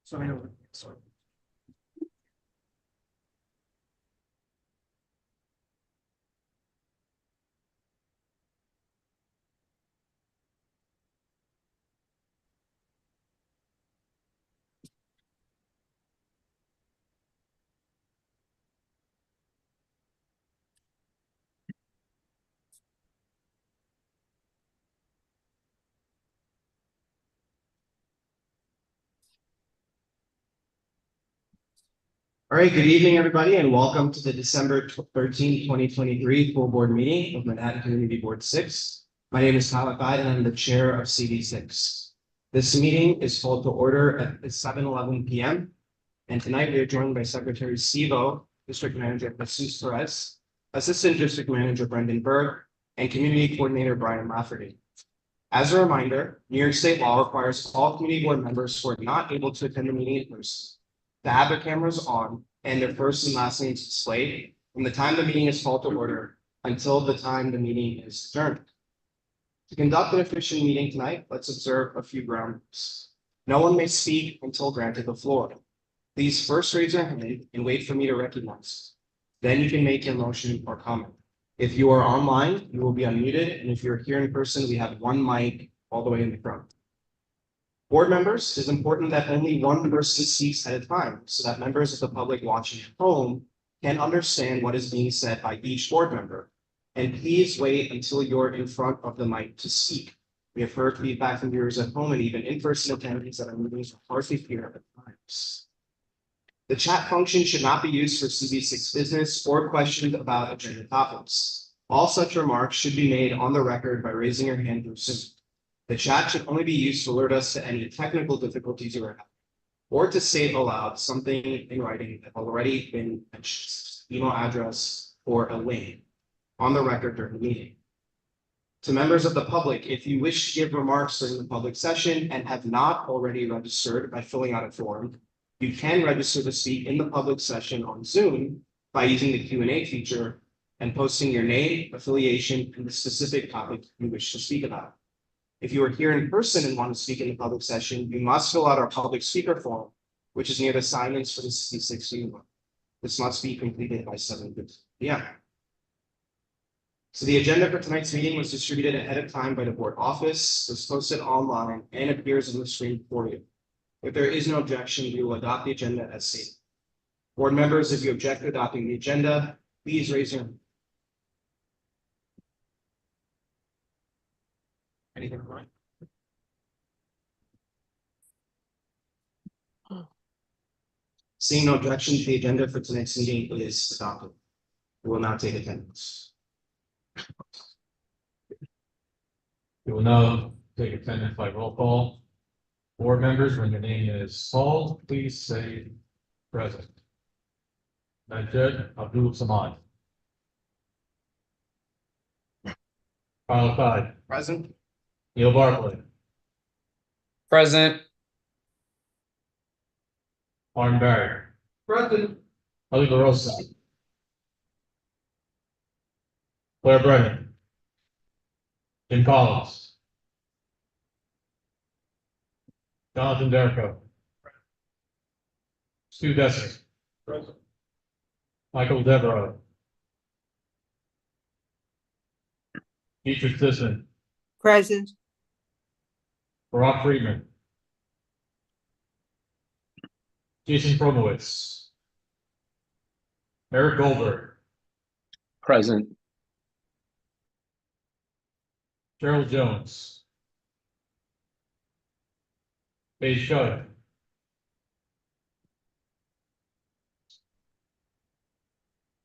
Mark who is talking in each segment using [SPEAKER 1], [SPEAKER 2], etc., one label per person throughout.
[SPEAKER 1] So I know. Sorry. All right, good evening, everybody, and welcome to the December 13, 2023 full board meeting of Manhattan Community Board 6. My name is Tyler Guide, and I'm the chair of CD6. This meeting is called to order at 7:11 p.m. And tonight we are joined by Secretary Sivo, District Manager Jesus Perez, Assistant District Manager Brendan Berg, and Community Coordinator Brian Lafferty. As a reminder, New York State law requires all community board members who are not able to attend the meeting in person to have their cameras on and their first and last names displayed from the time the meeting is called to order until the time the meeting is adjourned. To conduct an efficient meeting tonight, let's observe a few ground rules. No one may speak until granted the floor. Please first raise your hand and wait for me to recognize. Then you can make your motion or comment. If you are online, you will be unmuted, and if you're here in person, we have one mic all the way in the front. Board members, it is important that only one person speaks at a time so that members of the public watching at home can understand what is being said by each board member. And please wait until you're in front of the mic to speak. We have heard feedback from viewers at home and even in-person attendees that our meetings are hardly clear at times. The chat function should not be used for CD6 business or questions about agenda topics. All such remarks should be made on the record by raising your hand through Zoom. The chat should only be used to alert us to any technical difficulties you are having, or to save aloud something in writing that already been mentioned, email address, or a link on the record during the meeting. To members of the public, if you wish to give remarks during the public session and have not already registered by filling out a form, you can register to speak in the public session on Zoom by using the Q&A feature and posting your name, affiliation, and the specific topic you wish to speak about. If you are here in person and want to speak in the public session, you must fill out our public speaker form, which is near the sign-ins for the CD6 meeting. This must be completed by 7:50 p.m. So the agenda for tonight's meeting was distributed ahead of time by the board office, was posted online, and appears on the screen for you. If there is no objection, we will adopt the agenda as stated. Board members, if you object to adopting the agenda, please raise your hand. Anything wrong? Seeing no objection to the agenda for tonight's meeting is adopted. We will now take attendance.
[SPEAKER 2] We will now take attendance by roll call. Board members, when your name is called, please say present. Majid Abdul Samad. Carl Todd.
[SPEAKER 1] Present.
[SPEAKER 2] Neil Barkley.
[SPEAKER 3] Present.
[SPEAKER 2] Martin Barry.
[SPEAKER 1] Present.
[SPEAKER 2] Ali LaRosa. Claire Brennan. Jim Collins. Jonathan Derrico. Stu Desser.
[SPEAKER 1] Present.
[SPEAKER 2] Michael Devereaux. Dietrich Sisson.
[SPEAKER 4] Present.
[SPEAKER 2] Barack Friedman. Jason Promowitz. Eric Goldberg.
[SPEAKER 3] Present.
[SPEAKER 2] Gerald Jones. Paige Shud.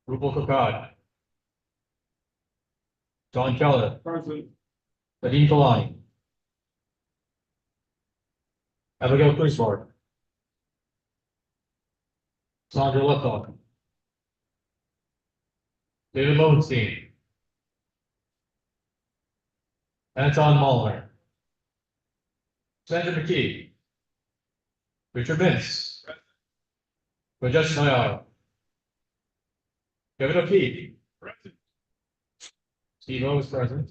[SPEAKER 2] Rupal Kakad. John Keller.
[SPEAKER 1] Present.
[SPEAKER 2] Nadeem Kalani. Abigail Kuiswar. Sandra Lefkow. David Lowenstein. Anton Mulliner. Sandra McKee. Richard Vince. Rajesh Nayar. Kevin O'Keefe. Present. Steve O is present.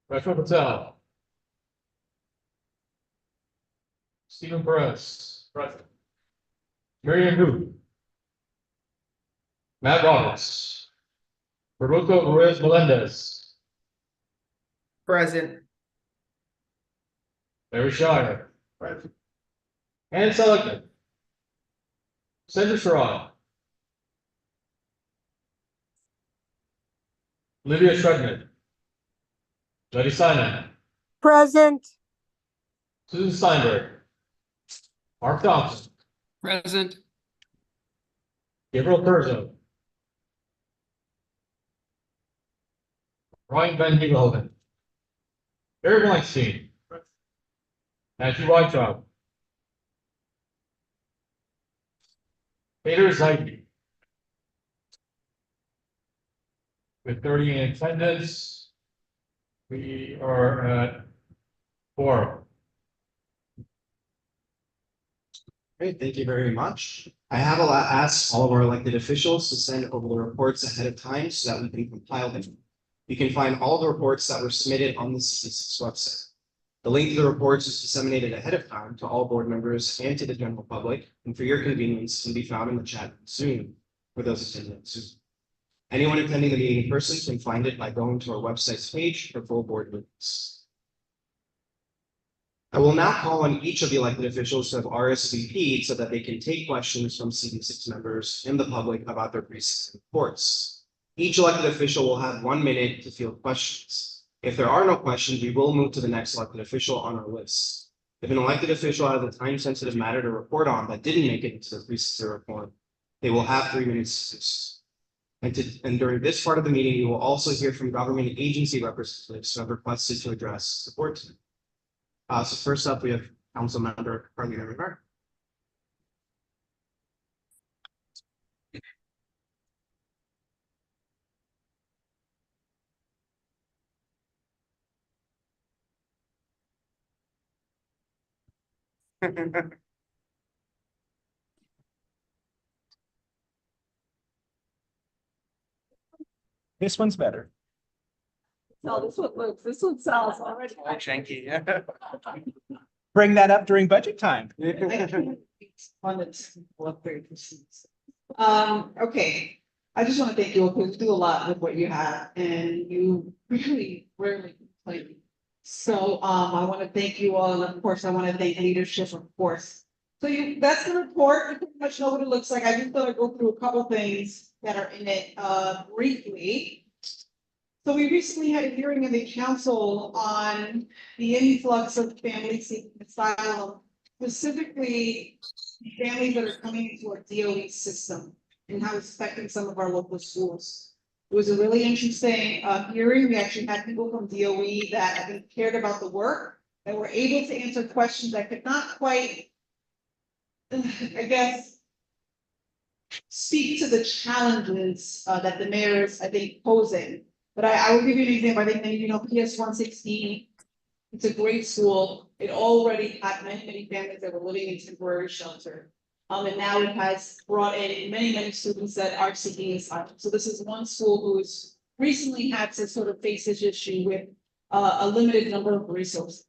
[SPEAKER 2] Rachel Patel. Stephen Perez. Present. Miriam Hu. Matt Roberts. Roberto Ruiz Melendez.
[SPEAKER 4] Present.
[SPEAKER 2] Larry Shire. Present. Ann Seligman. Sandra Sherrod. Olivia Shredman. Letty Simon.
[SPEAKER 5] Present.
[SPEAKER 2] Susan Steinberg. Mark Thompson.
[SPEAKER 3] Present.
[SPEAKER 2] Gabriel Kurzo. Ryan Van Beehoven. Eric Weinstein. Matthew Weintraub. Peter Zeige. With 30 in attendance, we are at 4.
[SPEAKER 1] Great, thank you very much. I have asked all of our elected officials to send over the reports ahead of time so that we can compile them. You can find all the reports that were submitted on the CDC website. The link to the reports is disseminated ahead of time to all board members and to the general public, and for your convenience, can be found in the chat soon for those attending Zoom. Anyone attending the meeting in person can find it by going to our website's page for full board minutes. I will now call on each of the elected officials to have RSVP'd so that they can take questions from CD6 members and the public about their precinct reports. Each elected official will have 1 minute to field questions. If there are no questions, we will move to the next elected official on our list. If an elected official has a time-sensitive matter to report on that didn't make it into the precinct report, they will have 3 minutes to do so. And during this part of the meeting, you will also hear from government agency representatives who have requested to address the board today. So first up, we have Council Member Carlina Rivera.
[SPEAKER 4] This one's better.
[SPEAKER 5] No, this one sounds already.
[SPEAKER 4] Janky, yeah. Bring that up during budget time.
[SPEAKER 6] Okay, I just want to thank you all because you do a lot with what you have and you really rarely complain. So I want to thank you all, and of course, I want to thank leadership, of course. So that's the report. You pretty much know what it looks like. I just thought I'd go through a couple things that are in it briefly. So we recently had a hearing in the council on the influx of families seeking asylum, specifically families that are coming into our DOE system and how it's affecting some of our local schools. It was a really interesting hearing. We actually had people from DOE that I think cared about the work and were able to answer questions that could not quite, I guess, speak to the challenges that the mayor is, I think, posing. But I will give you an example. I think maybe, PS 116, it's a great school. It already had many families that were living in temporary shelter. And now it has brought in many students that are seeking asylum. So this is one school who has recently had to sort of face this issue with a limited number of resources.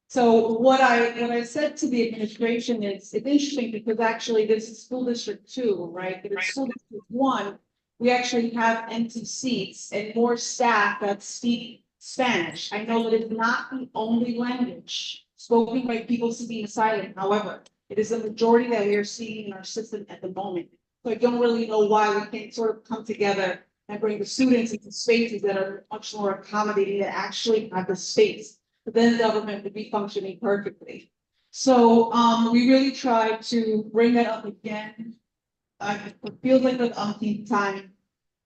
[SPEAKER 6] So what I said to the administration is, it's interesting because actually this is school district 2, right? But in school district 1, we actually have empty seats and more staff that speak Spanish. I know that it's not the only language spoken by people seeking asylum. However, it is the majority that we are seeing in our system at the moment. So I don't really know why we can't sort of come together and bring the students into spaces that are much more accommodating, that actually have the space. But then the government would be functioning perfectly. So we really tried to bring that up again. It feels like an umpteenth time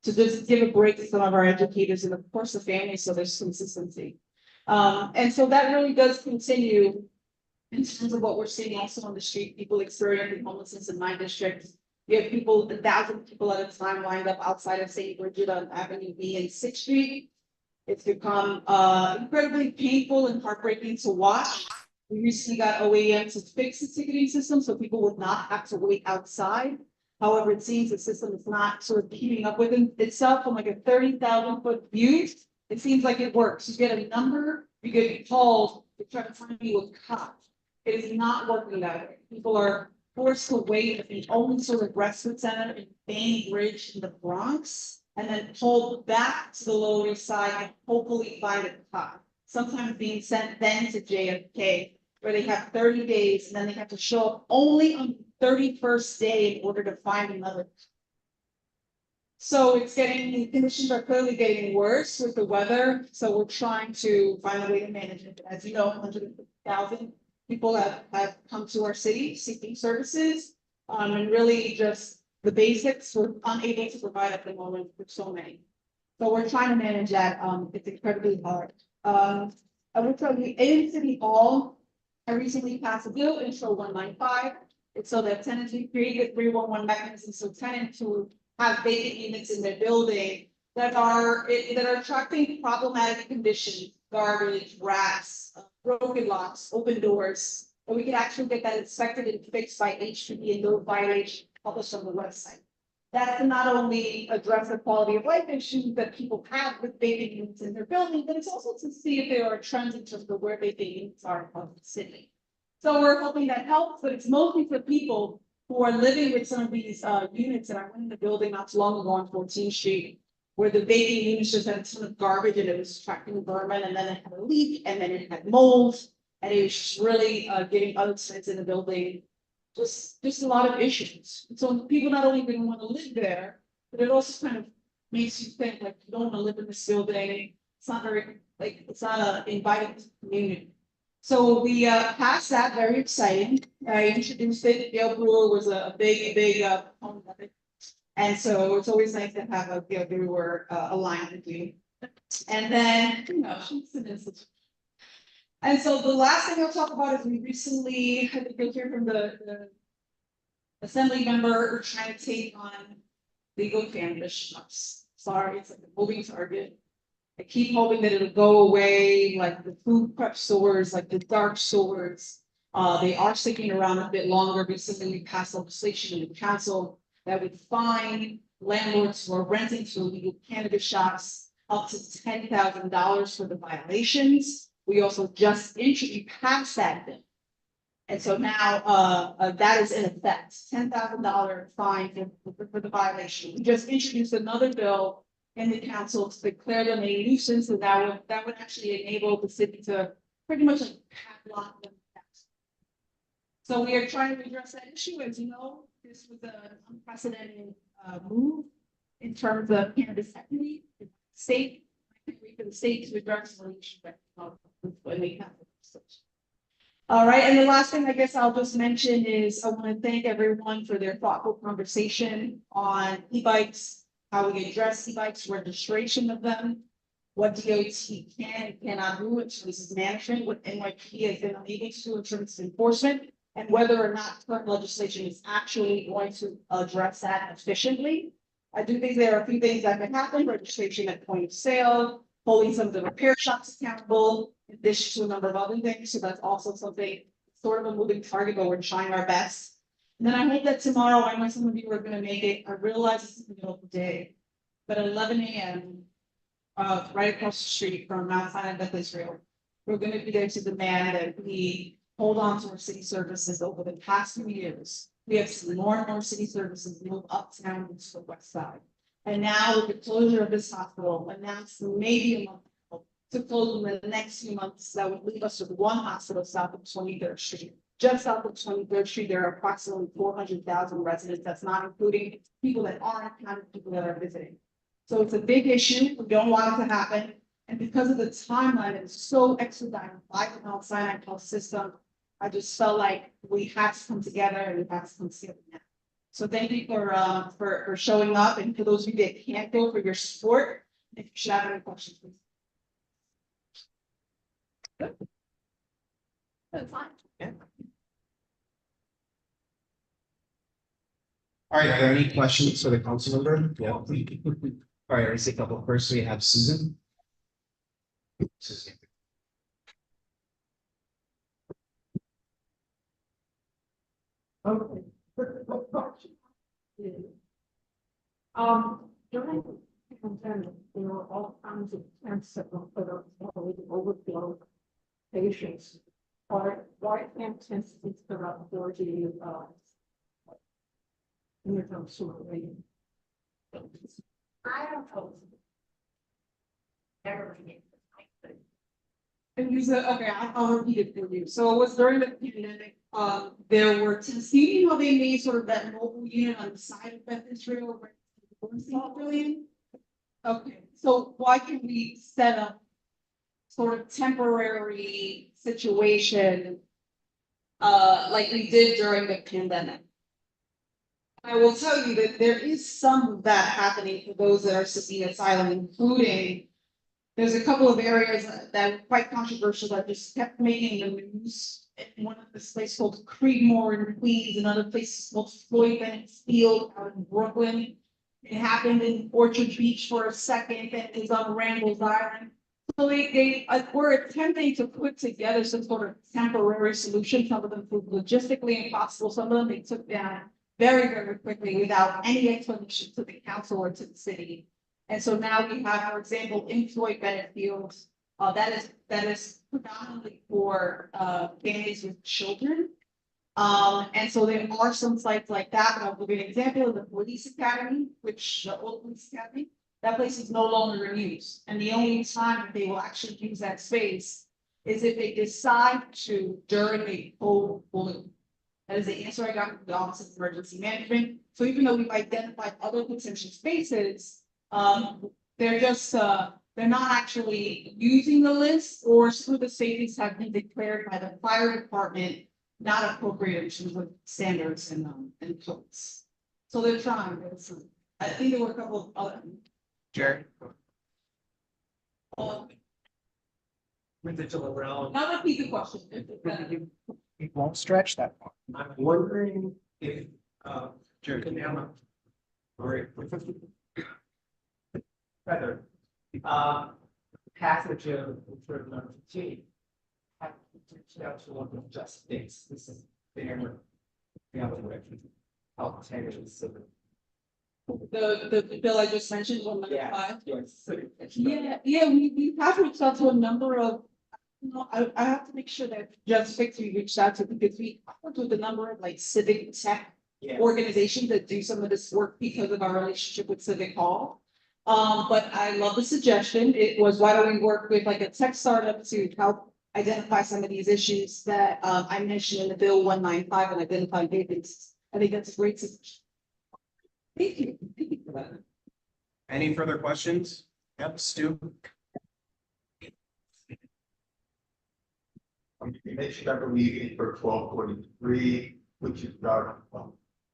[SPEAKER 6] to just give a break to some of our educators and of course the families, so there's consistency. And so that really does continue in terms of what we're seeing also on the street, people experiencing homelessness in my district. We have 1,000 people at a time lined up outside of St. Bridget on Avenue B and 6th Street. It's become incredibly painful and heartbreaking to watch. We recently got OAM to fix the ticketing system so people would not have to wait outside. However, it seems the system is not sort of keeping up with itself from like a 30,000 foot view. It seems like it works. You get a number, you get called, they try to find you a cop. It is not working that way. People are forced to wait at the only sort of respite center in Bainbridge in the Bronx. And then pulled back to the Lower East Side and hopefully find a car. Sometimes being sent then to JFK, where they have 30 days and then they have to show up only on the 31st day in order to find another. So the conditions are clearly getting worse with the weather, so we're trying to find a way to manage it. As you know, 150,000 people have come to our city seeking services. And really just the basics we're unable to provide at the moment for so many. So we're trying to manage that. It's incredibly hard. I will tell you, in City Hall, I recently passed a bill, Intro 195. It's so that tenants we created a 311 mechanism, so tenants who have vacant units in their building that are attracting problematic conditions, garbage, rats, broken locks, open doors. And we can actually get that inspected and fixed by HPD and those violations published on the website. That can not only address the quality of life issues that people have with vacant units in their building, but it's also to see if there are trends in terms of where vacant units are across the city. So we're hoping that helps, but it's mostly for people who are living with some of these units. And I went in the building not too long ago on 14th Street, where the vacant units just had a ton of garbage and it was attracting vermin, and then it had a leak, and then it had mold, and it was just really getting other tenants in the building. Just a lot of issues. And so people not only didn't want to live there, but it also kind of makes you think like you don't want to live in this building. It's not very it's not an inviting community. So we passed that, very exciting. I introduced it. Gail Brewer was a big proponent of it. And so it's always nice to have a Gail Brewer aligned with you. And then, she's an institution. And so the last thing I'll talk about is we recently, I think you'll hear from the assembly member trying to take on legal cannabis shops. Sorry, it's like a moving target. I keep hoping that it'll go away, like the food prep stores, like the dark stores. They are sticking around a bit longer. Recently, we passed legislation in the council that would fine landlords who are renting to illegal cannabis shops up to $10,000 for the violations. We also just passed that bill. And so now that is in effect, $10,000 fine for the violation. We just introduced another bill in the council to declare them a nuisance, and that would actually enable the city to pretty much like padlock them. So we are trying to address that issue. As you know, this was an unprecedented move in terms of cannabis equity. The state, I can't wait for the state to address the issue when they have it. All right, and the last thing I guess I'll just mention is I want to thank everyone for their thoughtful conversation on e-bikes, how we address e-bikes, registration of them, what DOT can and cannot do in terms of management, what NYPD has been unable to do in terms of enforcement, and whether or not current legislation is actually going to address that efficiently. I do think there are a few things that can happen: registration at point of sale, holding some of the repair shops accountable, in addition to a number of other things. So that's also something sort of a moving target, but we're trying our best. And then I hope that tomorrow, I know some of you are going to make it. I realize it's in the middle of the day, but at 11 a.m., right across the street from Mount Sinai Beth Israel, we're going to be there to demand that we hold on to our city services. Over the past few years, we have seen more and more city services move uptown into the west side. And now with the closure of this hospital, announced maybe a month ago, to close in the next few months, that would leave us with one hospital south of 23rd Street. Just south of 23rd Street, there are approximately 400,000 residents. That's not including people that aren't counted, people that are visiting. So it's a big issue. We don't want it to happen. And because of the timeline, it's so expedited by the Mount Sinai health system, I just felt like we had to come together and we had to come together now. So thank you for showing up, and for those of you that can't go, for your support. If you should have any questions, please. Good. That's fine.
[SPEAKER 1] Yeah. All right, are there any questions for the council member? Yeah. All right, let's take a couple. First, we have Susan. Susan.
[SPEAKER 5] Okay. During the pandemic, there were all kinds of tents that were put up, overflow patients. Or why can't this corrupt authority in your own sort of way? I don't know. Everything.
[SPEAKER 6] And you said, okay, I'll repeat it for you. So it was during the pandemic, there were, you know, they made sort of that mobile unit on the side of Beth Israel. Where it was $1 Okay, so why can we set up sort of temporary situation like we did during the pandemic? I will tell you that there is some of that happening for those that are seeking asylum, including there's a couple of areas that were quite controversial that just kept making the news. In one of this place called Creedmoor in Queens, another place called Floyd Bennett Field out in Brooklyn. It happened in Orchard Beach for a second, then it was on Randall's Island. So they were attempting to put together some sort of temporary solution. Some of them proved logistically impossible. Some of them they took down very, very quickly without any explanation to the council or to the city. And so now we have, for example, in Floyd Bennett Fields, that is predominantly for families with children. And so there are some sites like that, but I'll give you an example of the police academy, which the old police academy, that place is no longer in use. And the only time that they will actually use that space is if they decide to during a cold balloon. That is the answer I got from the Office of Emergency Management. So even though we've identified other potential spaces, they're just they're not actually using the list, or some of the spaces have been declared by the fire department not appropriate in terms of standards and codes. So they're trying. I think there were a couple of other.
[SPEAKER 1] Jared?
[SPEAKER 7] With the Gilberto,
[SPEAKER 6] I'll repeat the question.
[SPEAKER 4] It won't stretch that far.
[SPEAKER 7] I'm wondering if, Jared Canama. Or. Feather. Passage of report number 15. Have reached out to one of justice, this is their. The other way. Health integrity civil.
[SPEAKER 6] The bill I just mentioned, 195.
[SPEAKER 7] Yes.
[SPEAKER 6] We have reached out to a number of, you know, I have to make sure that Just Fix we reached out to, because we worked with a number of like civic tech
[SPEAKER 7] Yeah.
[SPEAKER 6] organizations that do some of this work because of our relationship with Civic Hall. But I love the suggestion. It was, why don't we work with like a tech startup to help identify some of these issues that I mentioned in the bill 195 and identify vacancies. I think that's a great suggestion. Thank you. Thank you for that.
[SPEAKER 1] Any further questions? Yep, Stu?
[SPEAKER 8] You mentioned, I believe, for 1243, which is about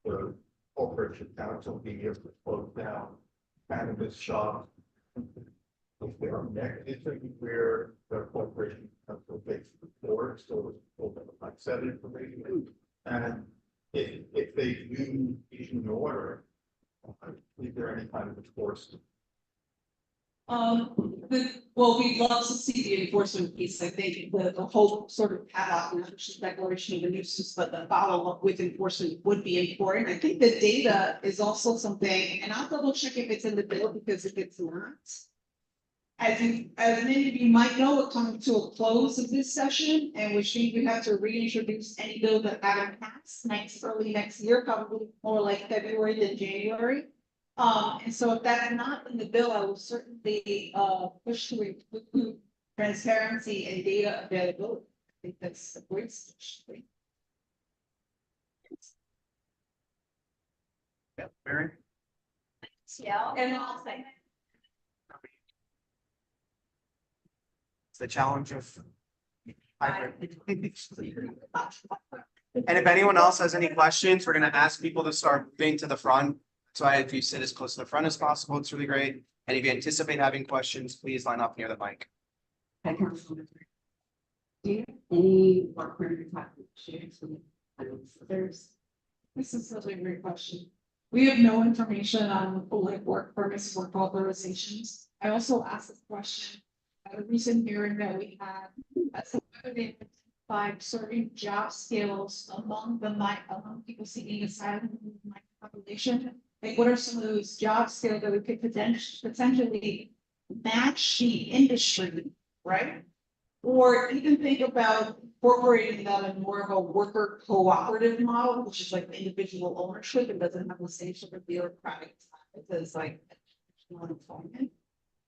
[SPEAKER 8] the corporation council being able to close down cannabis shops. If there are mechanisms where the corporation council takes the board, so it's open like 7 information. And if they do issue an order, is there any kind of enforcement?
[SPEAKER 6] Well, we'd love to see the enforcement piece. I think the whole sort of padlock and official declaration of the nuisance, but the follow up with enforcement would be important. I think the data is also something, and I'll double check if it's in the bill, because if it's not, as many of you might know, we're coming to a close of this session, and which means we have to reintroduce any bill that haven't passed early next year, probably more like February than January. And so if that's not in the bill, I will certainly push to include transparency and data availability. I think that's a great suggestion.
[SPEAKER 1] Yep, Mary?
[SPEAKER 5] Yeah, and I'll say.
[SPEAKER 1] It's the challenge of hybrid. And if anyone else has any questions, we're gonna ask people to start moving to the front. So if you sit as close to the front as possible, it's really great. And if you anticipate having questions, please line up near the mic.
[SPEAKER 5] I can. Do you have any work for your shares with others?
[SPEAKER 6] This is such a great question. We have no information on like work permits, work authorizations. I also asked this question at a recent hearing that we had. As whether they find certain job skills among people seeking asylum in my population. Like, what are some of those job skills that we could potentially match the industry, right? Or even think about incorporating them in more of a worker cooperative model, which is like individual ownership and doesn't have the same sort of bureaucratic as like employment.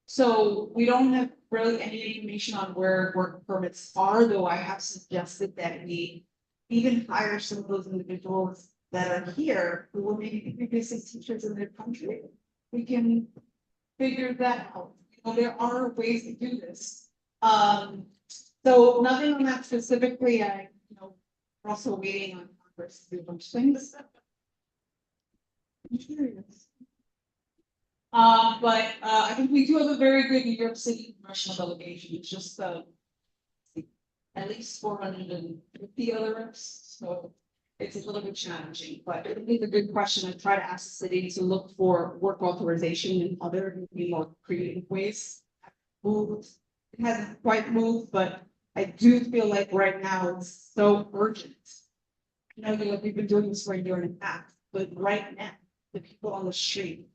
[SPEAKER 6] So we don't have really any information on where work permits are, though I have suggested that we even hire some of those individuals that are here who were maybe previously teachers in their country. We can figure that out. You know, there are ways to do this. So nothing on that specifically. We're also waiting on Congress to do a bunch of things. I'm curious. But I think we do have a very good New York City congressional delegation. It's just at least 450 other reps, so it's a little bit challenging. But it is a good question. I try to ask the city to look for work authorization in other, more creative ways. It hasn't quite moved, but I do feel like right now it's so urgent. We've been doing this for a year and a half, but right now, the people on the street,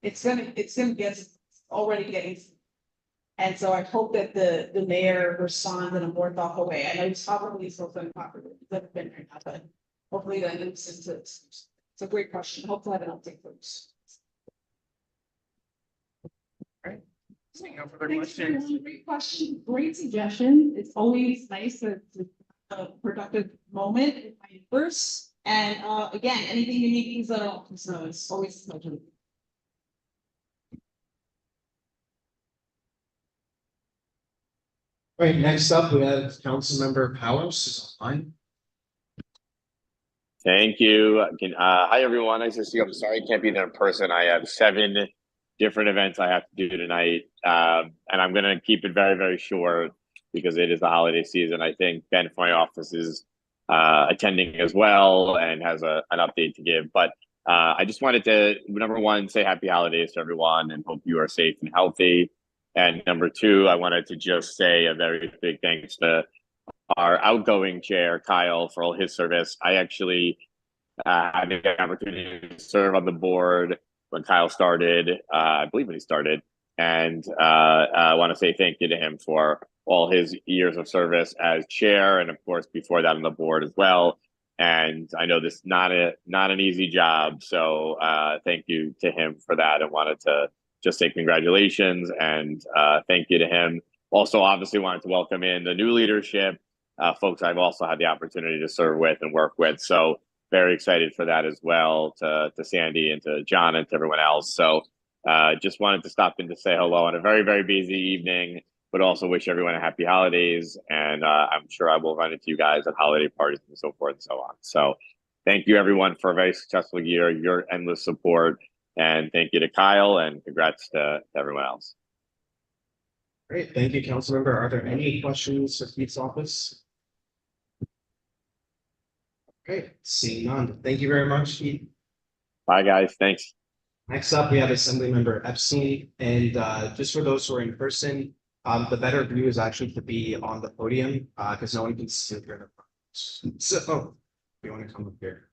[SPEAKER 6] it's gonna get already getting. And so I hope that the mayor responds in a more thoughtful way. I know he's probably still unpopular, he's never been right now, but hopefully that moves into, it's a great question. Hopefully I have an update for us.
[SPEAKER 4] Seeing no further
[SPEAKER 6] Thanks,
[SPEAKER 4] questions.
[SPEAKER 6] everyone. Great question, great suggestion. It's always nice to a productive moment in my first. And again, anything you need, please let us know. It's always a pleasure.
[SPEAKER 1] All right, next up, we have Councilmember Powers is online.
[SPEAKER 9] Thank you. Hi, everyone. Nice to see you. I'm sorry I can't be there in person. I have 7 different events I have to do tonight. And I'm going to keep it very, very short because it is the holiday season. I think Ben from my office is attending as well and has an update to give. But I just wanted to, number one, say happy holidays to everyone and hope you are safe and healthy. And number 2, I wanted to just say a very big thanks to our outgoing chair, Kyle, for all his service. I actually had the opportunity to serve on the board when Kyle started, I believe when he started. And I want to say thank you to him for all his years of service as chair, and of course, before that on the board as well. And I know this is not an easy job. So thank you to him for that. I wanted to just say congratulations and thank you to him. Also, obviously wanted to welcome in the new leadership, folks I've also had the opportunity to serve with and work with. So very excited for that as well, to Sandy and to John and to everyone else. So just wanted to stop in to say hello on a very, very busy evening, but also wish everyone a happy holidays. And I'm sure I will run into you guys at holiday parties and so forth and so on. So thank you everyone for a very successful year, your endless support. And thank you to Kyle and congrats to everyone else.
[SPEAKER 1] Great, thank you, Councilmember. Are there any questions for Keith's office? Okay, seeing none. Thank you very much, Keith.
[SPEAKER 9] Bye, guys. Thanks.
[SPEAKER 1] Next up, we have Assemblymember Epstein. And just for those who are in person, the better view is actually to be on the podium because no one can see here. So we want to come up here.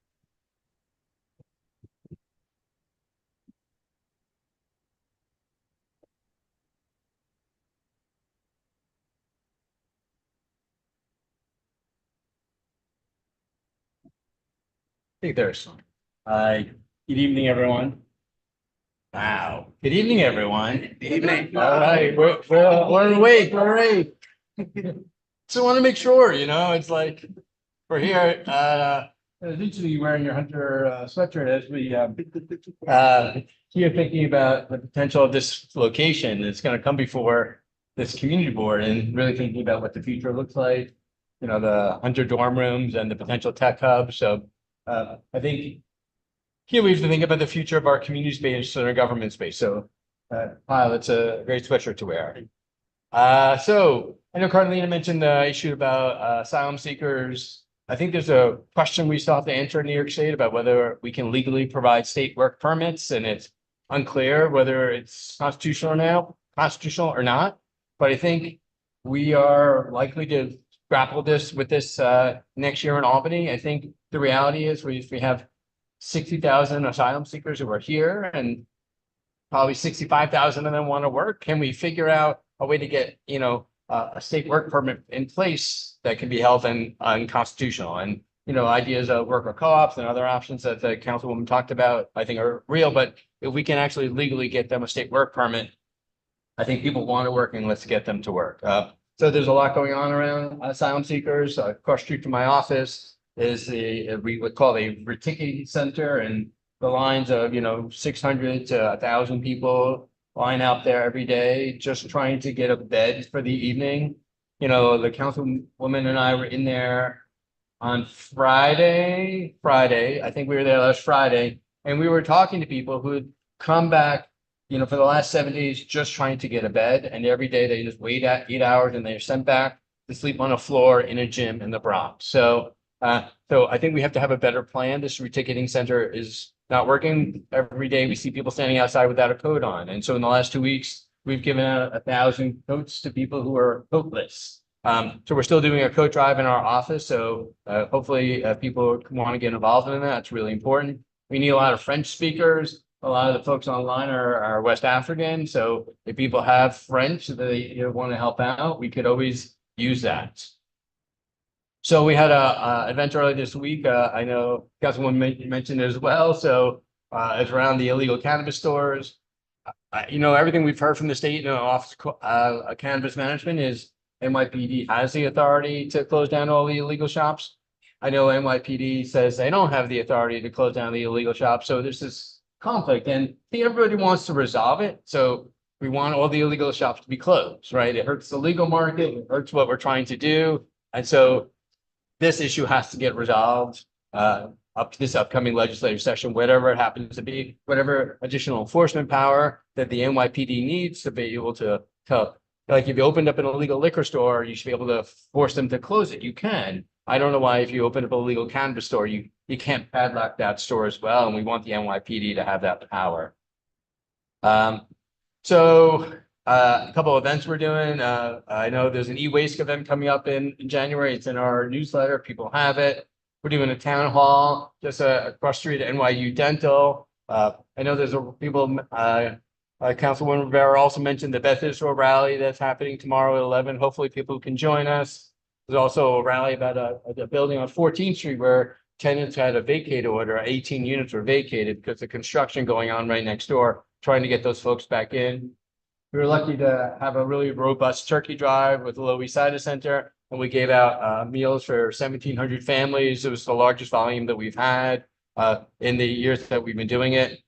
[SPEAKER 4] Hey, there's some. Hi, good evening, everyone. Wow, good evening, everyone. Good evening. All right, we're awake, we're awake. So I want to make sure, it's like, we're here, literally wearing your Hunter sweatshirt as we here thinking about the potential of this location. It's going to come before this community board and really thinking about what the future looks like, the Hunter dorm rooms and the potential tech hub. So I think here we have to think about the future of our community space and our government space. So, Kyle, it's a great sweatshirt to wear. So I know Carolina mentioned the issue about asylum seekers. I think there's a question we still have to answer in New York State about whether we can legally provide state work permits, and it's unclear whether it's constitutional or not. But I think we are likely to grapple with this next year in Albany. I think the reality is we have 60,000 asylum seekers who are here and probably 65,000 of them want to work. Can we figure out a way to get, a state work permit in place that can be held unconstitutional. And, you know, ideas of worker co-ops and other options that the councilwoman talked about, I think are real, but if we can actually legally get them a state work permit, I think people want to work and let's get them to work. So there's a lot going on around asylum seekers. Across the street from my office is we would call a reticketing center, and the lines of, you know, 600 to 1,000 people line out there every day, just trying to get a bed for the evening. You know, the councilwoman and I were in there on Friday, I think we were there last Friday, and we were talking to people who had come back, you know, for the last 7 days, just trying to get a bed. And every day they just wait at 8 hours and they're sent back to sleep on a floor in a gym in the Bronx. So I think we have to have a better plan. This reticketing center is not working. Every day we see people standing outside without a coat on. And so in the last 2 weeks, we've given out 1,000 coats to people who are coatless. So we're still doing a coat drive in our office. So hopefully people want to get involved in that. It's really important. We need a lot of French speakers. A lot of the folks online are West African. So if people have French that they want to help out, we could always use that. So we had a event earlier this week. I know Councilwoman mentioned it as well. So it's around the illegal cannabis stores. You know, everything we've heard from the state and Office of Cannabis Management is NYPD has the authority to close down all the illegal shops. I know NYPD says they don't have the authority to close down the illegal shops. So there's this conflict, and I think everybody wants to resolve it. So we want all the illegal shops to be closed, right? It hurts the legal market, it hurts what we're trying to do. And so this issue has to get resolved up to this upcoming legislative session, whatever it happens to be, whatever additional enforcement power that the NYPD needs to be able to like if you opened up an illegal liquor store, you should be able to force them to close it. You can. I don't know why if you open up a legal cannabis store, you can't padlock that store as well. And we want the NYPD to have that power. So a couple of events we're doing. I know there's an e-waste event coming up in January. It's in our newsletter. People have it. We're doing a town hall just across the street at NYU Dental. I know there's people, Councilwoman Rivera also mentioned the Beth Israel rally that's happening tomorrow at 11. Hopefully people can join us. There's also a rally about a building on 14th Street where tenants had a vacate order. 18 units were vacated because of construction going on right next door, trying to get those folks back in. We were lucky to have a really robust turkey drive with the Lower East Side Center, and we gave out meals for 1,700 families. It was the largest volume that we've had in the years that we've been doing it.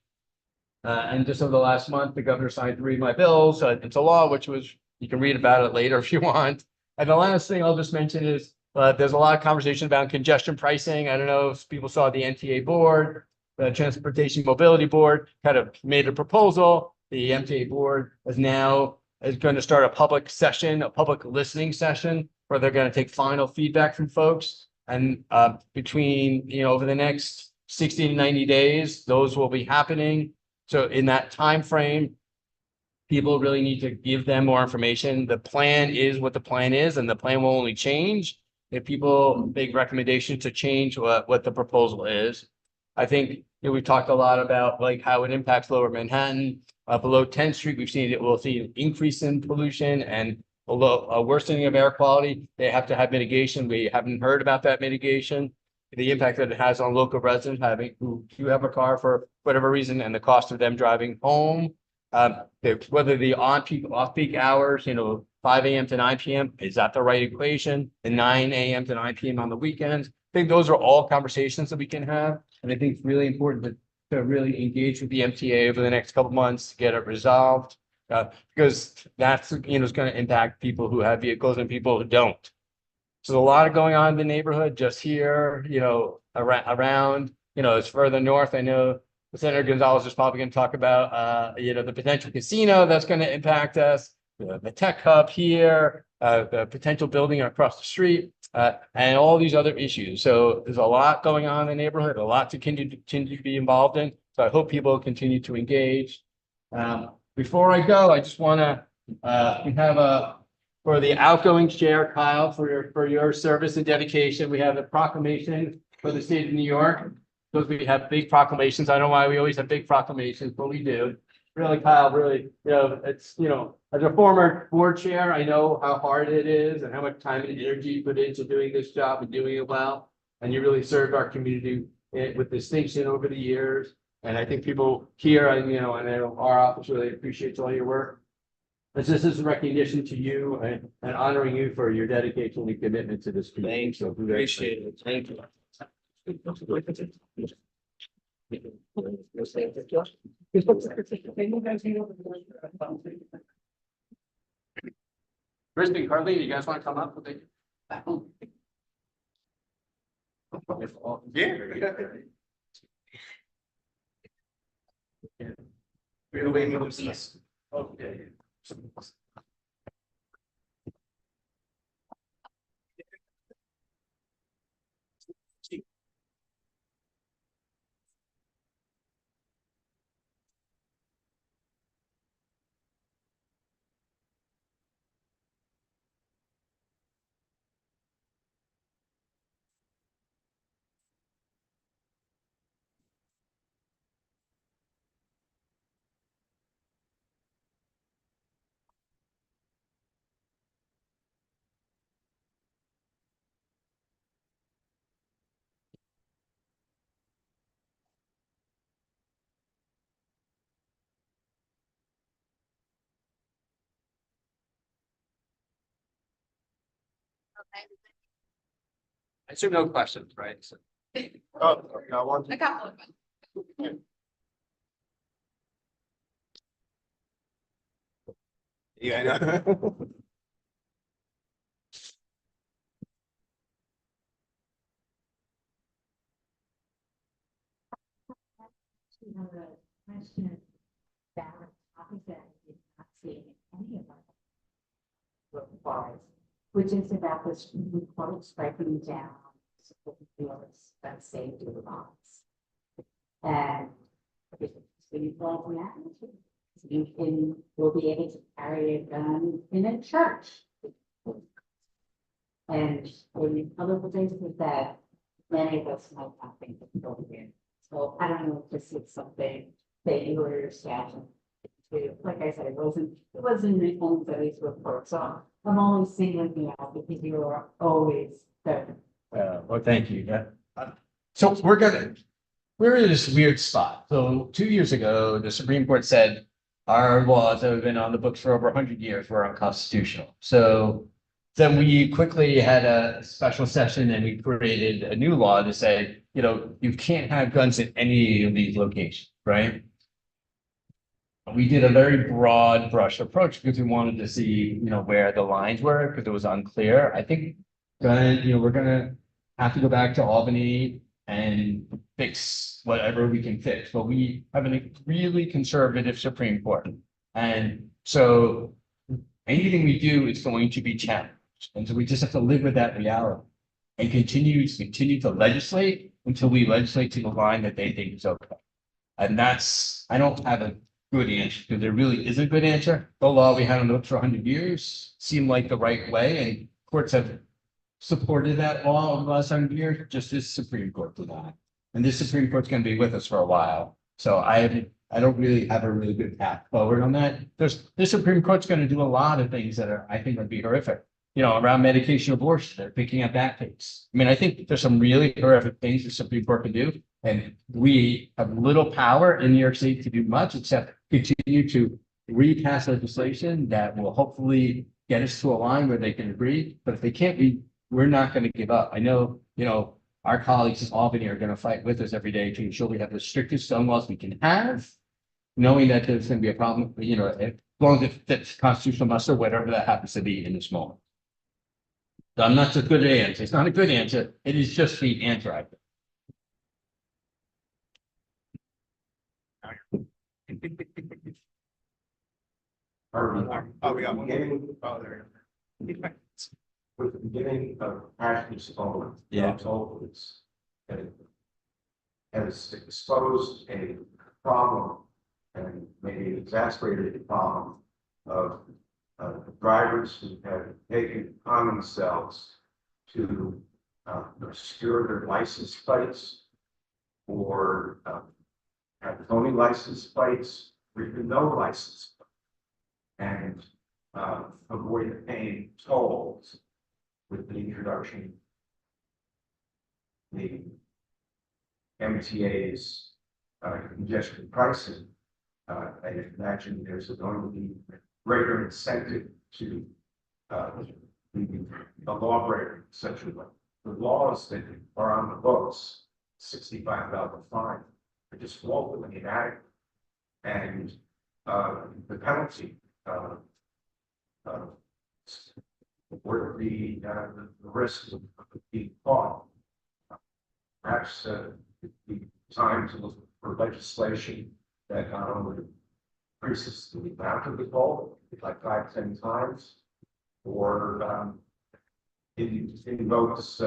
[SPEAKER 4] And just over the last month, the governor signed 3 of my bills into law, which was, you can read about it later if you want. And the last thing I'll just mention is there's a lot of conversation about congestion pricing. I don't know if people saw the NTA board, the Transportation Mobility Board kind of made a proposal. The MTA board is going to start a public session, a public listening session, where they're going to take final feedback from folks. And between, over the next 60 to 90 days, those will be happening. So in that time frame, people really need to give them more information. The plan is what the plan is, and the plan will only change if people make recommendations to change what the proposal is. I think we've talked a lot about like how it impacts Lower Manhattan. Below 10th Street, we'll see an increase in pollution and a worsening of air quality. They have to have mitigation. We haven't heard about that mitigation. The impact that it has on local residents who have a car for whatever reason, and the cost of them driving home. Whether the on-peak, off-peak hours, 5 a.m. to 9 p.m., is that the right equation? And 9 a.m. to 9 p.m. on the weekends. I think those are all conversations that we can have. And I think it's really important to really engage with the MTA over the next couple of months to get it resolved. Because that's, is going to impact people who have vehicles and people who don't. So there's a lot going on in the neighborhood just here, around, it's further north. I know Senator Gonzalez is probably going to talk about, the potential casino that's going to impact us, the tech hub here, the potential building across the street, and all these other issues. So there's a lot going on in the neighborhood, a lot to continue to be involved in. So I hope people continue to engage. Before I go, I just want to, we have for the outgoing chair, Kyle, for your service and dedication, we have a proclamation for the state of New York. Because we have big proclamations. I don't know why we always have big proclamations, but we do. really, Kyle, really, it's, as a former board chair, I know how hard it is and how much time and energy you put into doing this job and doing it well. And you really served our community with distinction over the years. And I think people here, and I know our office really appreciates all your work. This is a recognition to you and honoring you for your dedication and commitment to this community.
[SPEAKER 1] Thank you. Appreciate it. Thank you.
[SPEAKER 4] Kristen, Carlene, you guys want to come up? Okay. I assume no questions, right? So-
[SPEAKER 8] Oh, got one.
[SPEAKER 5] I got one.
[SPEAKER 1] Yeah, I know.
[SPEAKER 5] Another question about topic that I did not see in any of our reports, which is about this report striking down fields that safety laws. And so you love that, will be able to carry a gun in a church. And the other things is that many of us might not think of building. So I don't know if this is something that you or your staff to, like I said, it wasn't in the homes that these reports, so I'm only singling you out because you are always there.
[SPEAKER 4] Well, thank you. So we're in this weird spot. So 2 years ago, the Supreme Court said our laws that have been on the books for over 100 years were unconstitutional. So then we quickly had a special session and we created a new law to say, you can't have guns in any of these locations, right? We did a very broad brush approach because we wanted to see, where the lines were, because it was unclear. I think, we're gonna have to go back to Albany and fix whatever we can fix, but we have a really conservative Supreme Court. And so anything we do is going to be challenged. And so we just have to live with that reality and continue to legislate until we legislate to the line that they think is okay. And I don't have a good answer, because there really is a good answer. The law we had on the books for 100 years seemed like the right way, and courts have supported that law over the last 100 years, just this Supreme Court did not. And this Supreme Court's going to be with us for a while. So I don't really have a really good path forward on that. This Supreme Court's going to do a lot of things that I think would be horrific. Around medication abortion, they're picking up that case. I mean, I think there's some really horrific things the Supreme Court can do. And we have little power in New York State to do much except continue to repass legislation that will hopefully get us to a line where they can agree. But if they can't we're not going to give up. I know, our colleagues in Albany are going to fight with us every day to ensure we have the strictest gun laws we can have, knowing that there's going to be a problem, as long as it fits constitutional muster, whatever that happens to be in this moment. So I'm not so good at answer. It's not a good answer. It is just the answer, I think.
[SPEAKER 8] Oh, we got one. There. With the beginning of Ashley Stone.
[SPEAKER 4] Yeah.
[SPEAKER 8] Has exposed a problem and maybe exacerbated the problem of drivers who have taken on themselves to obscure their license plates or have phony license plates with no license. And, avoid paying tolls with the introduction. The MTA's, congestion pricing. I imagine there's going to be greater incentive to, the law breaker, essentially. The laws that are on the books, $65 fine, are just woefully inadequate. And, the penalty, where the risk of being caught. Perhaps, the time to look for legislation that not only increases the amount of the toll, like 5, 10 times, or, invokes,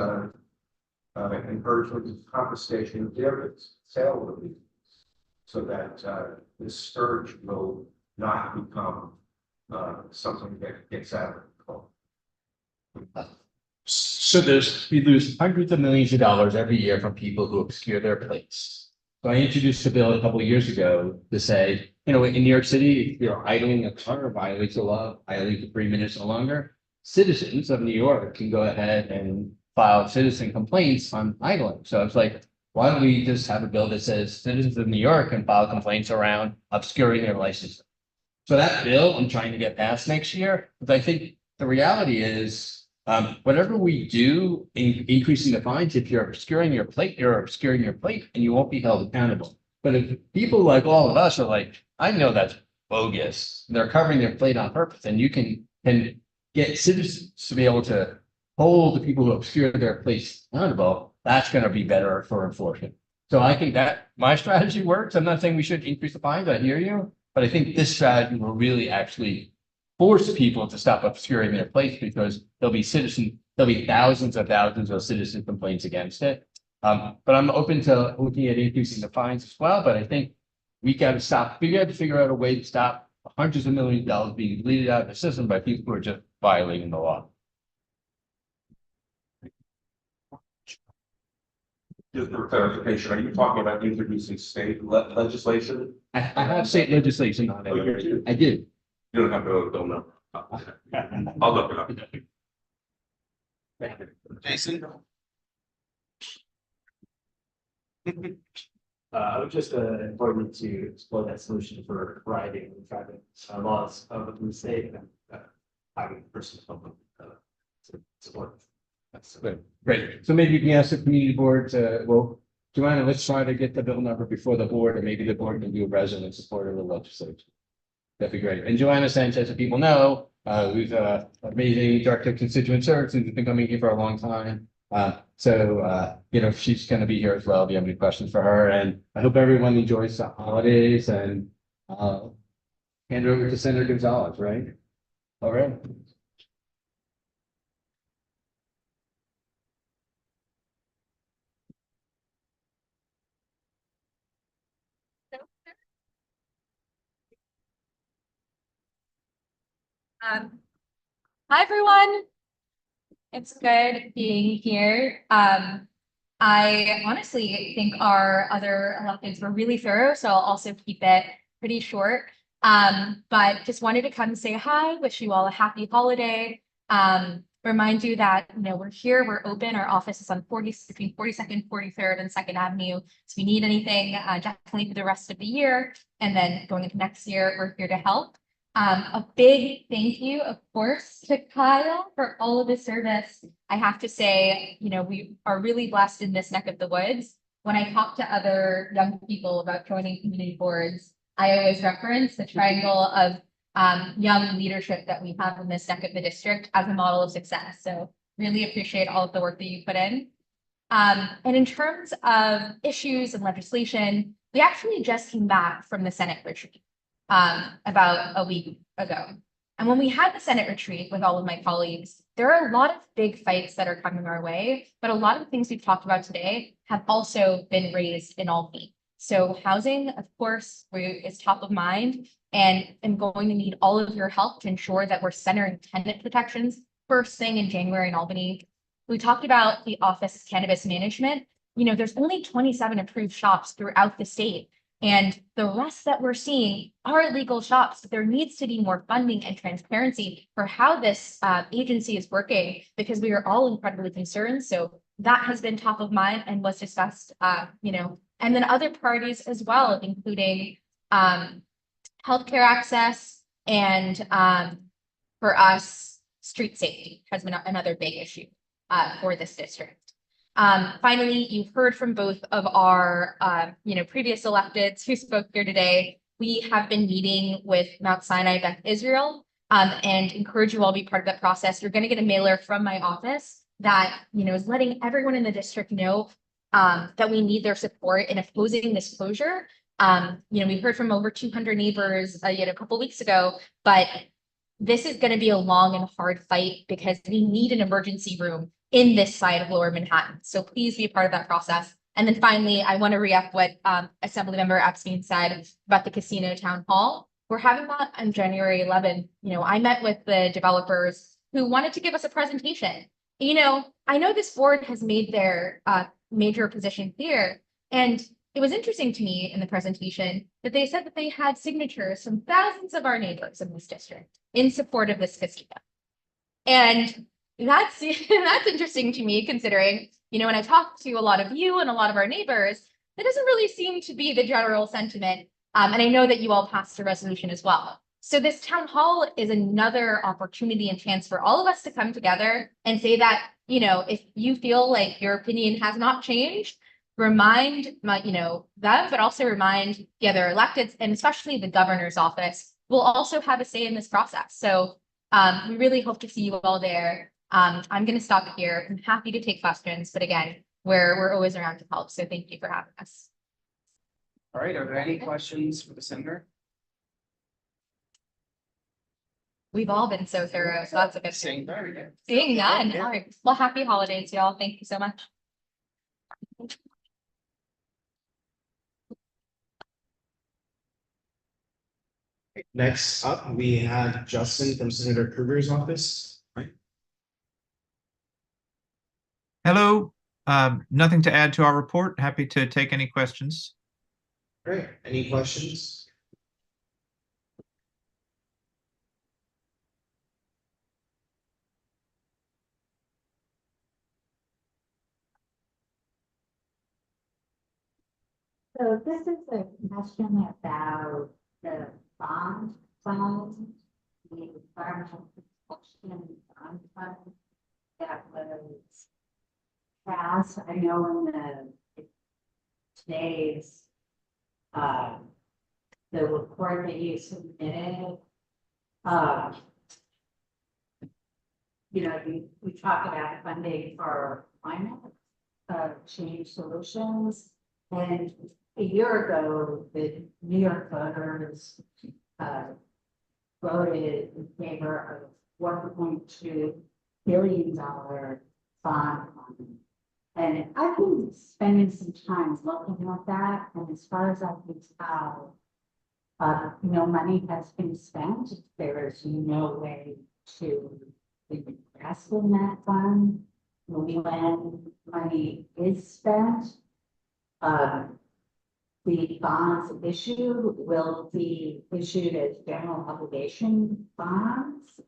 [SPEAKER 8] encouragement of confiscation of vehicles, sale of vehicles, so that, this scourge will not become, something that gets out of control.
[SPEAKER 4] So we lose hundreds of millions of dollars every year from people who obscure their plates. So I introduced a bill a couple of years ago to say, in New York City, if you're idling a car or violates the law, idling for 3 minutes or longer, citizens of New York can go ahead and file citizen complaints on idling. So it's like, why don't we just have a bill that says citizens of New York can file complaints around obscuring their license? So that bill I'm trying to get passed next year, but I think the reality is, whatever we do in increasing the fines, if you're obscuring your plate, you're obscuring your plate and you won't be held accountable. But if people like all of us are like, I know that's bogus, they're covering their plate on purpose, and you can get citizens to be able to hold the people who obscure their plates accountable, that's going to be better for enforcement. So I think that my strategy works. I'm not saying we should increase the fines, I hear you, but I think this strategy will really actually force people to stop obscuring their plates, because there'll be thousands of citizen complaints against it. But I'm open to looking at increasing the fines as well, but I think we got to figure out a way to stop hundreds of millions of dollars being deleted out of the system by people who are just violating the law.
[SPEAKER 10] Just for clarification, are you talking about introducing state legislation?
[SPEAKER 4] I have state legislation on it.
[SPEAKER 10] Oh, you do?
[SPEAKER 4] I do.
[SPEAKER 10] You don't have to, don't know. I'll look it up.
[SPEAKER 1] Jason?
[SPEAKER 11] I would just invite you to explore that solution for riding and traffic laws of the state and having personal public support. That's
[SPEAKER 4] Great. So maybe we can ask the community board well, Joanna, let's try to get the bill number before the board, and maybe the board can do a resident support of the legislature. That'd be great. And Joanna Sanchez, as people know, who's amazing director of constituent services, who's been coming here for a long time. She's going to be here as well. If you have any questions for her, and I hope everyone enjoys the holidays, and hand it over to Senator Gonzalez, right? All right.
[SPEAKER 12] Hi, everyone. It's good being here. I honestly think our other elections were really thorough, so I'll also keep it pretty short. But just wanted to come say hi, wish you all a happy holiday. Remind you that, we're here, we're open. Our office is on between 42nd, 43rd, and 2nd Avenue. So if you need anything, definitely for the rest of the year. And then going into next year, we're here to help. A big thank you, of course, to Kyle for all of his service. I have to say, we are really blessed in this neck of the woods. When I talk to other young people about joining community boards, I always reference the triangle of young leadership that we have in this neck of the district as a model of success. So really appreciate all of the work that you put in. And in terms of issues and legislation, we actually just came back from the Senate retreat about a week ago. And when we had the Senate retreat with all of my colleagues, there are a lot of big fights that are coming our way, but a lot of the things we've talked about today have also been raised in Albany. So housing, of course, is top of mind, and I'm going to need all of your help to ensure that we're centering tenant protections first thing in January in Albany. We talked about the Office of Cannabis Management. There's only 27 approved shops throughout the state. And the rest that we're seeing are legal shops. There needs to be more funding and transparency for how this agency is working, because we are all incredibly concerned. So that has been top of mind and was discussed, and then other parties as well, including healthcare access and for us, street safety has been another big issue for this district. Finally, you've heard from both of our previous electeds who spoke here today. We have been meeting with Mount Sinai Beth Israel and encourage you all to be part of that process. You're going to get a mailer from my office that is letting everyone in the district know that we need their support in opposing this closure. We heard from over 200 neighbors a couple weeks ago, but this is going to be a long and hard fight because we need an emergency room in this side of Lower Manhattan. So please be a part of that process. And then finally, I want to re-up what Assemblymember Epstein said about the casino town hall. We're having that on January 11th. I met with the developers who wanted to give us a presentation. I know this board has made their major position clear, and it was interesting to me in the presentation that they said that they had signatures from thousands of our neighbors in this district in support of this casino. And that's interesting to me, considering, when I talk to a lot of you and a lot of our neighbors, that doesn't really seem to be the general sentiment. And I know that you all passed a resolution as well. So this town hall is another opportunity and chance for all of us to come together and say that, if you feel like your opinion has not changed, remind them, but also remind the other electeds, and especially the governor's office will also have a say in this process. So we really hope to see you all there. I'm going to stop here. I'm happy to take questions, but again, we're always around to help. So thank you for having us.
[SPEAKER 1] All right, are there any questions for the senator?
[SPEAKER 12] We've all been so thorough, so that's a good
[SPEAKER 1] Seeing
[SPEAKER 12] thing.
[SPEAKER 1] very good.
[SPEAKER 12] Seeing none. All right. Well, happy holidays, y'all. Thank you so much.
[SPEAKER 1] Next up, we have Justin from Senator Kruger's office. Right.
[SPEAKER 13] Hello, nothing to add to our report. Happy to take any questions.
[SPEAKER 1] Great. Any questions?
[SPEAKER 5] So this is a question about the bond fund, the environmental protection bond fund that was passed. I know in today's the report that you submitted, we talk about funding for climate change solutions. And a year ago, the New York voters voted in favor of $1.2 billion bond fund. And I've been spending some time looking at that, and as far as I can tell, no money has been spent. There is no way to invest in that fund. When money is spent, the bonds issued will be issued as general obligation bonds.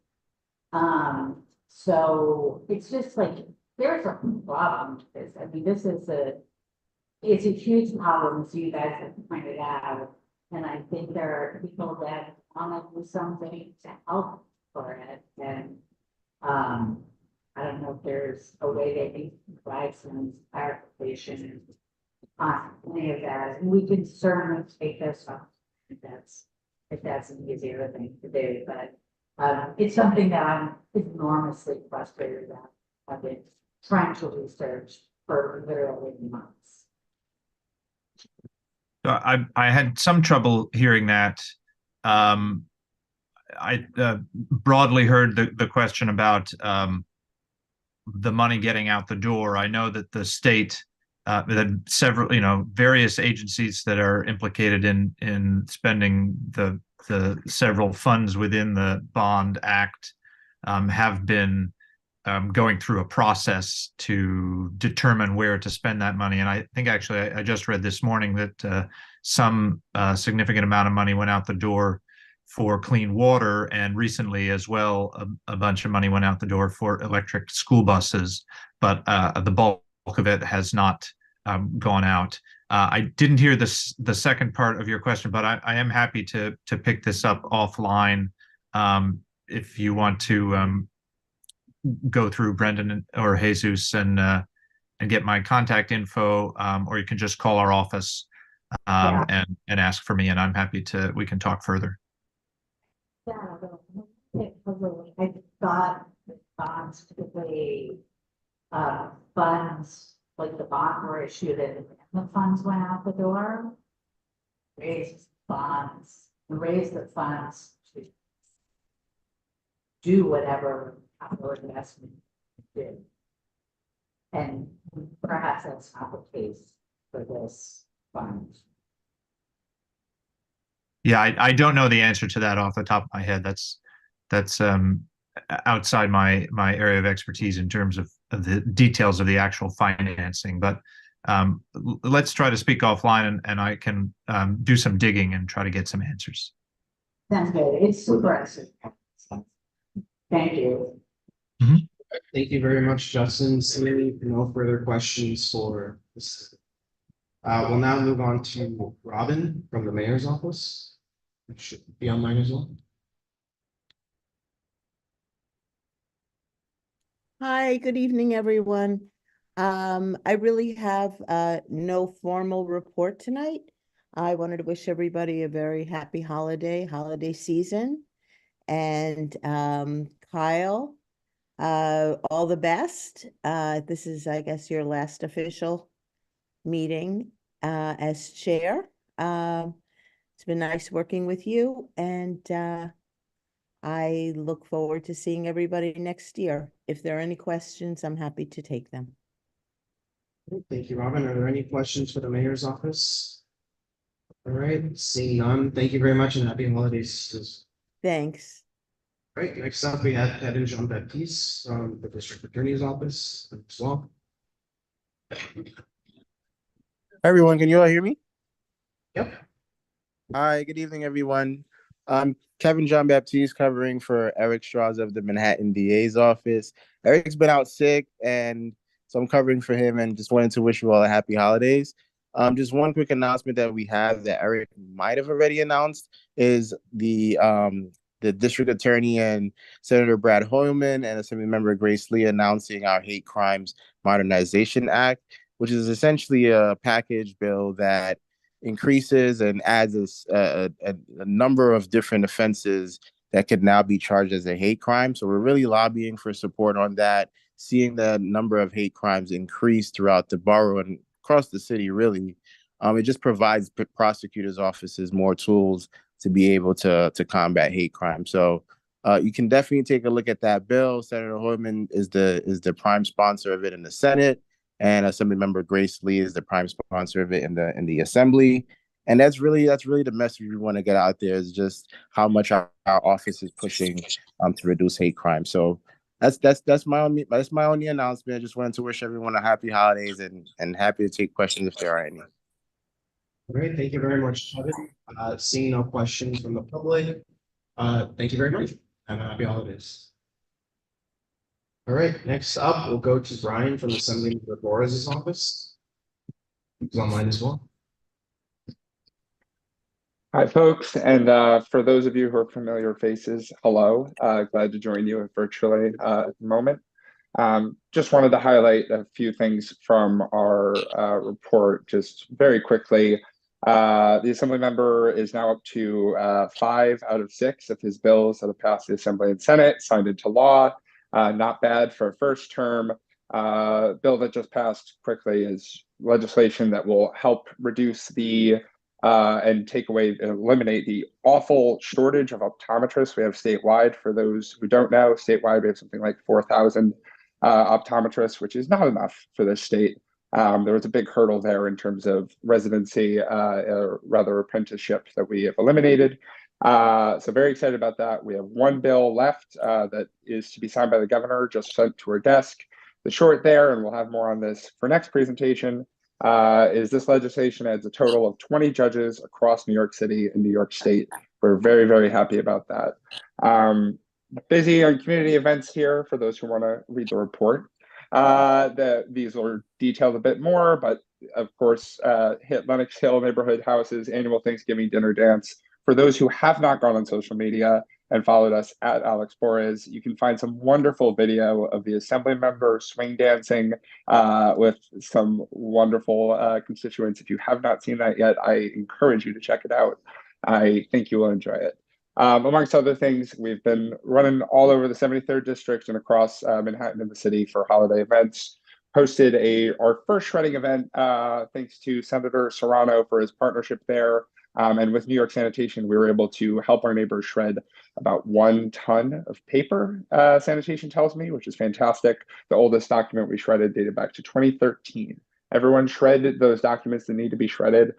[SPEAKER 5] So it's just like, there's a problem with this. I mean, it's a huge problem, as you guys have pointed out. And I think there are people that want to do something to help for it. And I don't know if there's a way they can provide some clarification on any of that. And we can certainly take this up if that's an easier thing to do. But it's something that I'm enormously frustrated about. I've been trying to research for literally months.
[SPEAKER 13] So I had some trouble hearing that. I broadly heard the question about the money getting out the door. I know that the state that several, various agencies that are implicated in spending the several funds within the Bond Act have been going through a process to determine where to spend that money. And I think actually I just read this morning that some significant amount of money went out the door for clean water, and recently as well, a bunch of money went out the door for electric school buses, but the bulk of it has not gone out. I didn't hear the second part of your question, but I am happy to pick this up offline if you want to go through Brendan or Jesus and get my contact info, or you can just call our office and ask for me, and I'm happy to. We can talk further.
[SPEAKER 5] Yeah, I thought bonds typically funds, like the bond were issued and the funds went out the door. Raise the funds to do whatever capital investment you did. And perhaps that's not the case for this fund.
[SPEAKER 13] Yeah, I don't know the answer to that off the top of my head. That's outside my area of expertise in terms of the details of the actual financing. But let's try to speak offline, and I can do some digging and try to get some answers.
[SPEAKER 5] Sounds good. It's super interesting. Thank you.
[SPEAKER 1] Thank you very much, Justin. Seeing no further questions for this. We'll now move on to Robin from the mayor's office. It should be online as well.
[SPEAKER 14] Hi, good evening, everyone. I really have no formal report tonight. I wanted to wish everybody a very happy holiday season. And Kyle, all the best. This is, I guess, your last official meeting as chair. It's been nice working with you, and I look forward to seeing everybody next year. If there are any questions, I'm happy to take them.
[SPEAKER 1] Thank you, Robin. Are there any questions for the mayor's office? All right, seeing none, thank you very much and happy holidays.
[SPEAKER 14] Thanks.
[SPEAKER 1] All right, next up we have Kevin Jean-Baptiste from the district attorney's office as well.
[SPEAKER 15] Everyone, can you all hear me?
[SPEAKER 1] Yep.
[SPEAKER 15] Hi, good evening, everyone. I'm Kevin Jean-Baptiste covering for Eric Strauss of the Manhattan DA's office. Eric's been out sick, and so I'm covering for him and just wanted to wish you all a happy holidays. Just one quick announcement that we have that Eric might have already announced is the district attorney and Senator Brad Hoylman and Assemblymember Grace Lee announcing our Hate Crimes Modernization Act, which is essentially a package bill that increases and adds a number of different offenses that could now be charged as a hate crime. So we're really lobbying for support on that, seeing the number of hate crimes increase throughout the borough and across the city, really. It just provides prosecutors' offices more tools to be able to combat hate crime. So you can definitely take a look at that bill. Senator Hoylman is the prime sponsor of it in the Senate, and Assemblymember Grace Lee is the prime sponsor of it in the Assembly. And that's really the message we want to get out there, is just how much our office is pushing to reduce hate crime. So that's my only announcement. I just wanted to wish everyone a happy holidays and happy to take questions if there are any.
[SPEAKER 1] All right, thank you very much, Kevin. Seeing no questions from the public, thank you very much and happy holidays. All right, next up, we'll go to Brian from Assemblymember Boris's office. He's online as well.
[SPEAKER 16] Hi, folks, and for those of you who are familiar faces, hello. Glad to join you virtually at the moment. Just wanted to highlight a few things from our report just very quickly. The Assemblymember is now up to 5 out of 6 of his bills that have passed the Assembly and Senate, signed into law. Not bad for a first term. Bill that just passed quickly is legislation that will help reduce the and eliminate the awful shortage of optometrists we have statewide. For those who don't know, statewide we have something like 4,000 optometrists, which is not enough for this state. There was a big hurdle there in terms of residency, or rather apprenticeship, that we have eliminated. So very excited about that. We have one bill left that is to be signed by the governor, just sent to her desk. The short there, and we'll have more on this for next presentation, is this legislation adds a total of 20 judges across New York City and New York State. We're very, very happy about that. Busy on community events here for those who want to read the report. These are detailed a bit more, but of course, hit Lenox Hill Neighborhood House's annual Thanksgiving dinner dance. For those who have not gone on social media and followed us at Alex Borres, you can find some wonderful video of the assembly member swing dancing with some wonderful constituents. If you have not seen that yet, I encourage you to check it out. I think you will enjoy it. Amongst other things, we've been running all over the 73rd district and across Manhattan and the city for holiday events. Hosted our first shredding event thanks to Senator Serrano for his partnership there. And with New York Sanitation, we were able to help our neighbors shred about 1 ton of paper, sanitation tells me, which is fantastic. The oldest document we shredded dated back to 2013. Everyone shred those documents that need to be shredded.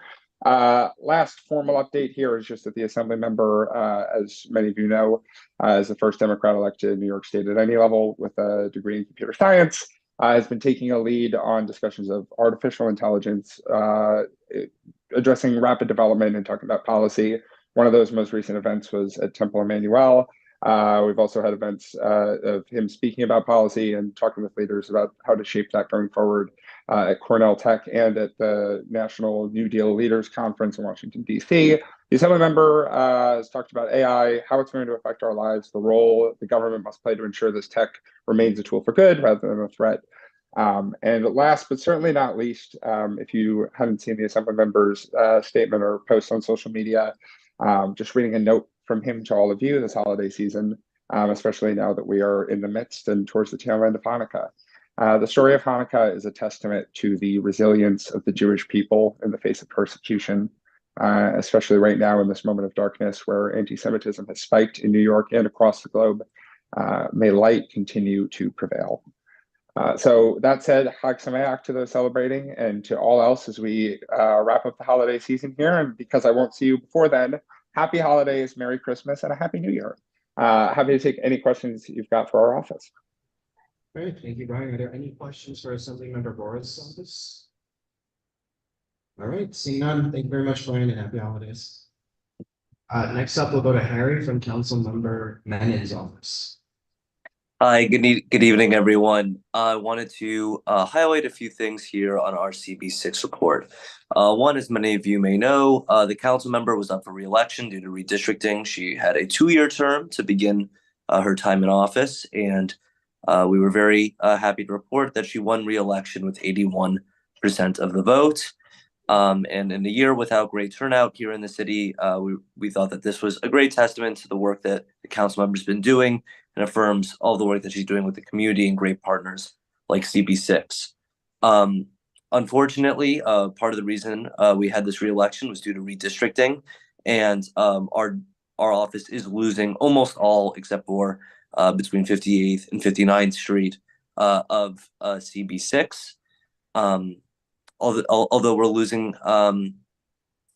[SPEAKER 16] Last formal update here is just that the assembly member, as many of you know, is the first Democrat elected in New York State at any level with a degree in computer science, has been taking a lead on discussions of artificial intelligence, addressing rapid development and talking about policy. One of those most recent events was at Temple Emmanuel. We've also had events of him speaking about policy and talking with leaders about how to shape that going forward at Cornell Tech and at the National New Deal Leaders Conference in Washington, D.C. The assembly member has talked about AI, how it's going to affect our lives, the role the government must play to ensure this tech remains a tool for good rather than a threat. And last but certainly not least, if you haven't seen the assembly member's statement or post on social media, just reading a note from him to all of you this holiday season, especially now that we are in the midst and towards the tail end of Hanukkah. The story of Hanukkah is a testament to the resilience of the Jewish people in the face of persecution, especially right now in this moment of darkness where anti-Semitism has spiked in New York and across the globe. May light continue to prevail. So that said, Chag Sameach to those celebrating and to all else as we wrap up the holiday season here. And because I won't see you before then, happy holidays, Merry Christmas, and a Happy New Year. Happy to take any questions you've got for our office.
[SPEAKER 1] Great, thank you, Brian. Are there any questions for Assemblymember Borres' office? All right, seeing none, thank you very much, Brian, and happy holidays. Next up, we'll go to Harry from Councilmember Menon's office.
[SPEAKER 17] Hi, good evening, everyone. I wanted to highlight a few things here on our CB6 report. One, as many of you may know, the council member was up for re-election due to redistricting. She had a 2-year term to begin her time in office, and we were very happy to report that she won re-election with 81% of the vote. And in a year without great turnout here in the city, we thought that this was a great testament to the work that the council member's been doing and affirms all the work that she's doing with the community and great partners like CB6. Unfortunately, part of the reason we had this re-election was due to redistricting, and our office is losing almost all except for between 58th and 59th Street of CB6. Although we're losing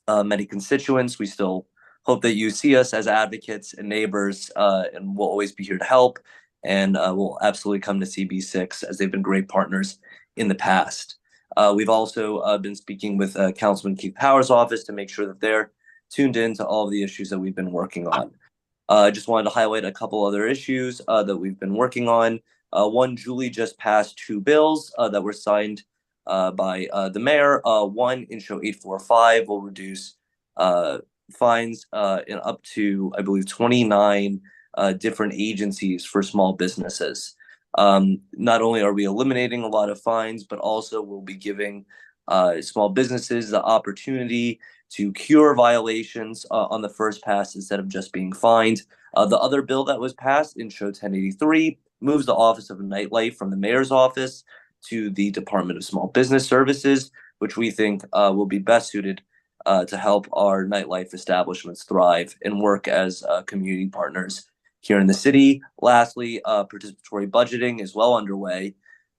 [SPEAKER 17] many constituents, we still hope that you see us as advocates and neighbors, and we'll always be here to help. And we'll absolutely come to CB6 as they've been great partners in the past. We've also been speaking with Councilman Keith Power's office to make sure that they're tuned in to all of the issues that we've been working on. I just wanted to highlight a couple other issues that we've been working on. One, Julie just passed 2 bills that were signed by the mayor. One, Intro 845 will reduce fines in up to, I believe, 29 different agencies for small businesses. Not only are we eliminating a lot of fines, but also we'll be giving small businesses the opportunity to cure violations on the first pass instead of just being fined. The other bill that was passed, Intro 1083, moves the Office of Nightlife from the mayor's office to the Department of Small Business Services, which we think will be best suited to help our nightlife establishments thrive and work as community partners here in the city. Lastly, participatory budgeting is well underway.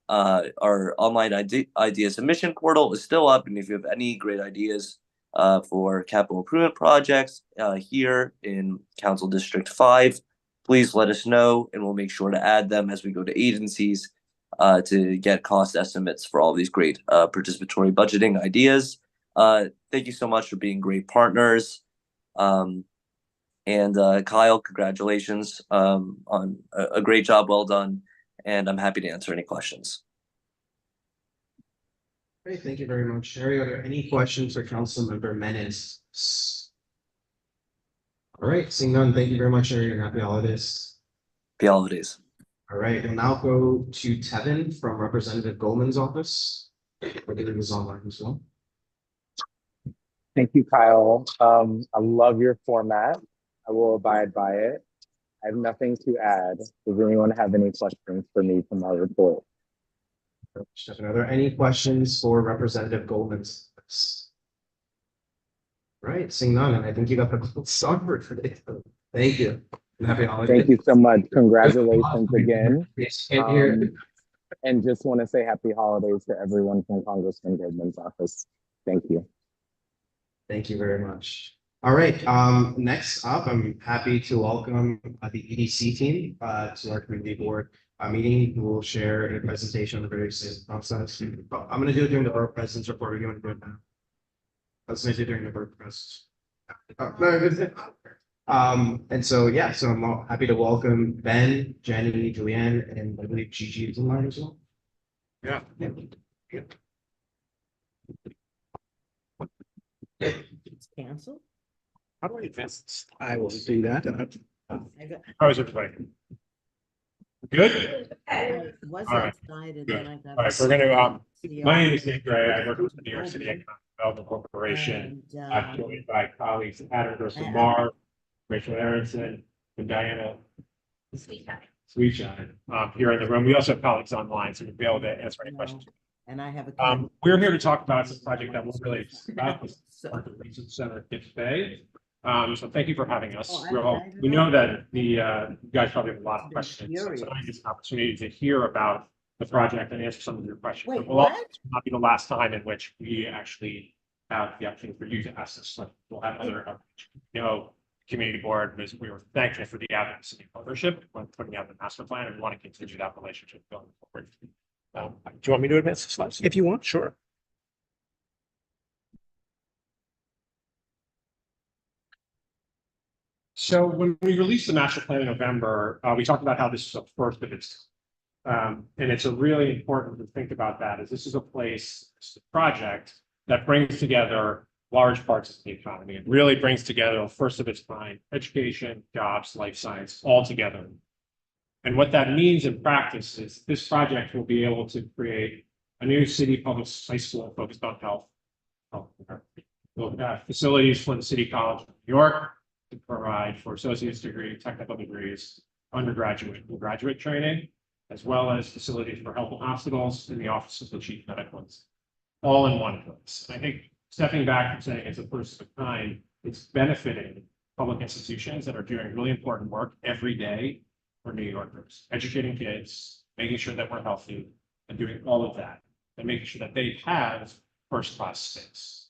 [SPEAKER 17] Our online idea submission portal is still up, and if you have any great ideas for capital improvement projects here in Council District 5, please let us know, and we'll make sure to add them as we go to agencies to get cost estimates for all these great participatory budgeting ideas. Thank you so much for being great partners. And Kyle, congratulations on a great job, well done. And I'm happy to answer any questions.
[SPEAKER 1] Great, thank you very much. Sherry, are there any questions for Councilmember Menace? All right, seeing none, thank you very much, Sherry, and happy holidays.
[SPEAKER 17] Happy holidays.
[SPEAKER 1] All right, we'll now go to Tevin from Representative Goldman's office. I believe it was online as well.
[SPEAKER 18] Thank you, Kyle. I love your format. I will abide by it. I have nothing to add. Does anyone have any questions for me from our report?
[SPEAKER 1] Stefan, are there any questions for Representative Goldman's? Right, seeing none, and I think you got the gold star for today. Thank you. And happy holidays.
[SPEAKER 18] Thank you so much. Congratulations again.
[SPEAKER 1] And here,
[SPEAKER 18] And just want to say happy holidays to everyone from Congressman Goldman's office. Thank you.
[SPEAKER 1] thank you very much. All right, next up, I'm happy to welcome the EDC team to our community board meeting. We'll share a presentation on the various sales process. I'm going to do it during the board president's report. We're going to do it now. Let's make it during the board press. And so, yeah, so I'm happy to welcome Ben, Jenny, Julianne, and I believe Gigi is in line as well. Yeah.
[SPEAKER 14] It's canceled.
[SPEAKER 19] How do I advance this? I will do that.
[SPEAKER 14] How
[SPEAKER 19] is everybody? Good?
[SPEAKER 14] I was
[SPEAKER 19] All right.
[SPEAKER 14] outside and
[SPEAKER 19] Good.
[SPEAKER 14] then I got.
[SPEAKER 19] All right, we're gonna, my name is Nick Gray. I work with the New York City Economic Development Corporation. I'm joined by colleagues Adam Gross-Lamar, Rachel Aronson, and Diana Sweetshine here in the room. We also have colleagues online, so we'll be able to answer any questions.
[SPEAKER 14] And I have a.
[SPEAKER 19] We're here to talk about some project that we're really excited about, this part of the Region Center Gibbs Bay. So thank you for having us. We know that you guys probably have a lot of questions. So tonight is an opportunity to hear about the project and answer some of your questions.
[SPEAKER 14] Wait,
[SPEAKER 19] It will also not be the last time in which we actually have the opportunity for you to ask us. So we'll have other, community board, we were thankful for the advocacy and partnership when putting out the master plan, and we want to continue that relationship going forward. Do you want me to advance the slides? If you want, sure. So when we released the master plan in November, we talked about how this is a first of its, and it's a really important to think about that, as this is a place, it's a project that brings together large parts of the economy. It really brings together a first of its kind, education, jobs, life science, all together. And what that means in practice is this project will be able to create a new city public high school focused on health. We'll have facilities for the City College of New York to provide for associate's degree, technical degrees, undergraduate and graduate training, as well as facilities for health and hospitals and the Office of the Chief Medical Officer, all in one place. I think stepping back from saying it's a first of a kind, it's benefiting public institutions that are doing really important work every day for New Yorkers, educating kids, making sure that we're healthy, and doing all of that, and making sure that they have first-class space.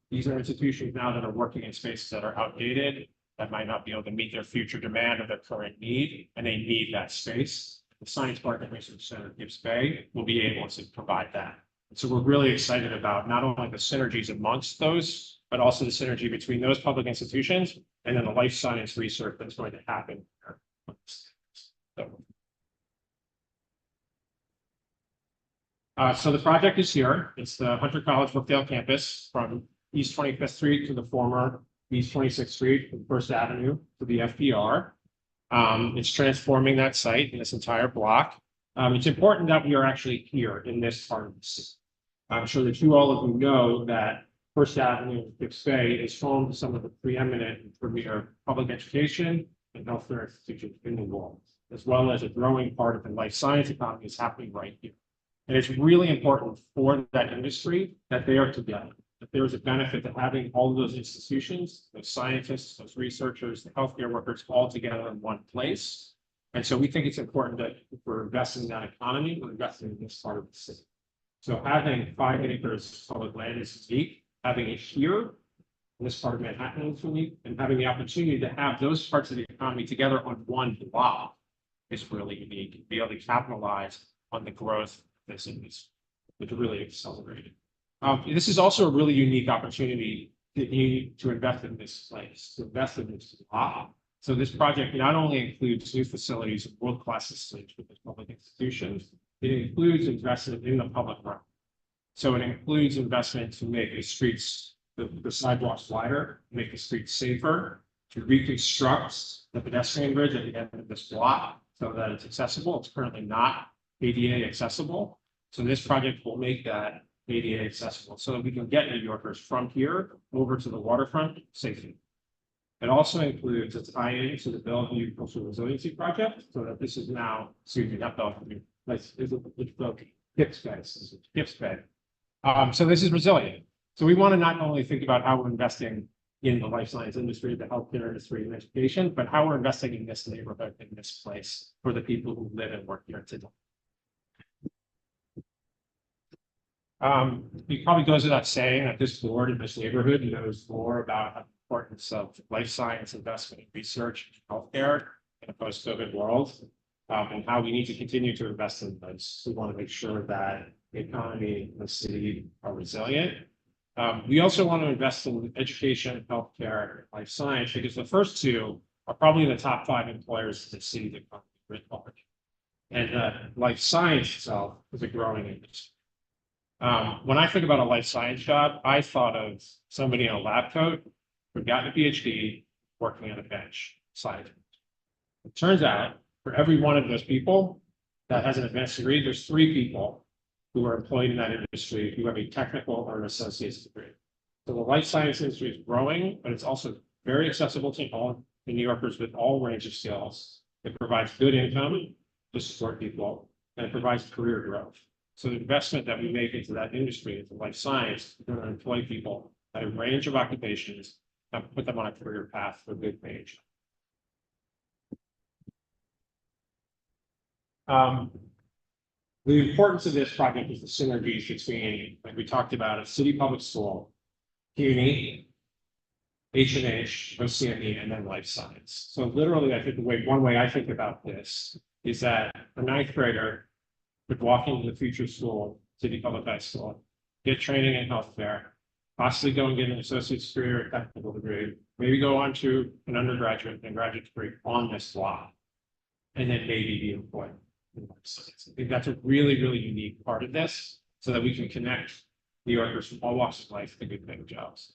[SPEAKER 19] These are institutions now that are working in spaces that are outdated, that might not be able to meet their future demand or their current need, and they need that space. The Science Park and Research Center Gibbs Bay will be able to provide that. And so we're really excited about not only the synergies amongst those, but also the synergy between those public institutions and then the life science research that's going to happen. So the project is here. It's the Hunter College Brookdale campus from East 25th Street to the former East 26th Street from First Avenue to the FDR. It's transforming that site in this entire block. It's important that we are actually here in this part of the city. I'm sure that all of you know that First Avenue in Gibbs Bay is home to some of the preeminent and premier public education and healthcare institutions in the world, as well as a growing part of the life science economy is happening right here. And it's really important for that industry that they are together, that there is a benefit to having all of those institutions, those scientists, those researchers, the healthcare workers all together in one place. And so we think it's important that if we're investing in that economy, we're investing in this part of the city. So having 5 acres of public land is unique, having it here in this part of Manhattan is unique, and having the opportunity to have those parts of the economy together on one block is really unique. Be able to capitalize on the growth of this industry, which really accelerated. This is also a really unique opportunity to invest in this place, to invest in this lot. So this project not only includes new facilities of world-class systems with public institutions, it includes investment in the public realm. So it includes investment to make the streets, the sidewalks wider, make the streets safer, to reconstruct the pedestrian bridge at the end of this block so that it's accessible. It's currently not ADA accessible. So this project will make that ADA accessible so that we can get New Yorkers from here over to the waterfront safely. It also includes a tie-in to the Bellevue Coastal Resiliency Project, so that this is now, excuse me, not Bellevue, it's Bellevue, Gibbs Bay. So this is resilient. So we want to not only think about how we're investing in the life science industry, the healthcare industry, and education, but how we're investing in this neighborhood, in this place, for the people who live and work here today. It probably goes without saying that this board in this neighborhood knows more about the importance of life science investment in research and healthcare in a post-COVID world, and how we need to continue to invest in this. We want to make sure that the economy and the city are resilient. We also want to invest in education, healthcare, and life science, because the first two are probably the top 5 employers in the city that come writ large. And life science itself is a growing industry. When I think about a life science job, I thought of somebody in a lab coat who got a PhD working on a bench scientist. It turns out for every one of those people that has an advanced degree, there's 3 people who are employed in that industry who have a technical or an associate's degree. So the life science industry is growing, but it's also very accessible to all New Yorkers with all range of skills. It provides good income to support people, and it provides career growth. So the investment that we make into that industry, into life science, we're going to employ people at a range of occupations and put them on a career path for good wage. The importance of this project is the synergies between, like we talked about, a city public school, CUNY, H&H, OCME, and then life science. So literally, I think one way I think about this is that a 9th grader would walk into the future school, City Public High School, get training in healthcare, possibly go and get an associate's degree or a technical degree, maybe go on to an undergraduate and graduate degree on this block, and then maybe be employed in life science. I think that's a really, really unique part of this, so that we can connect New Yorkers from all walks of life to good paying jobs.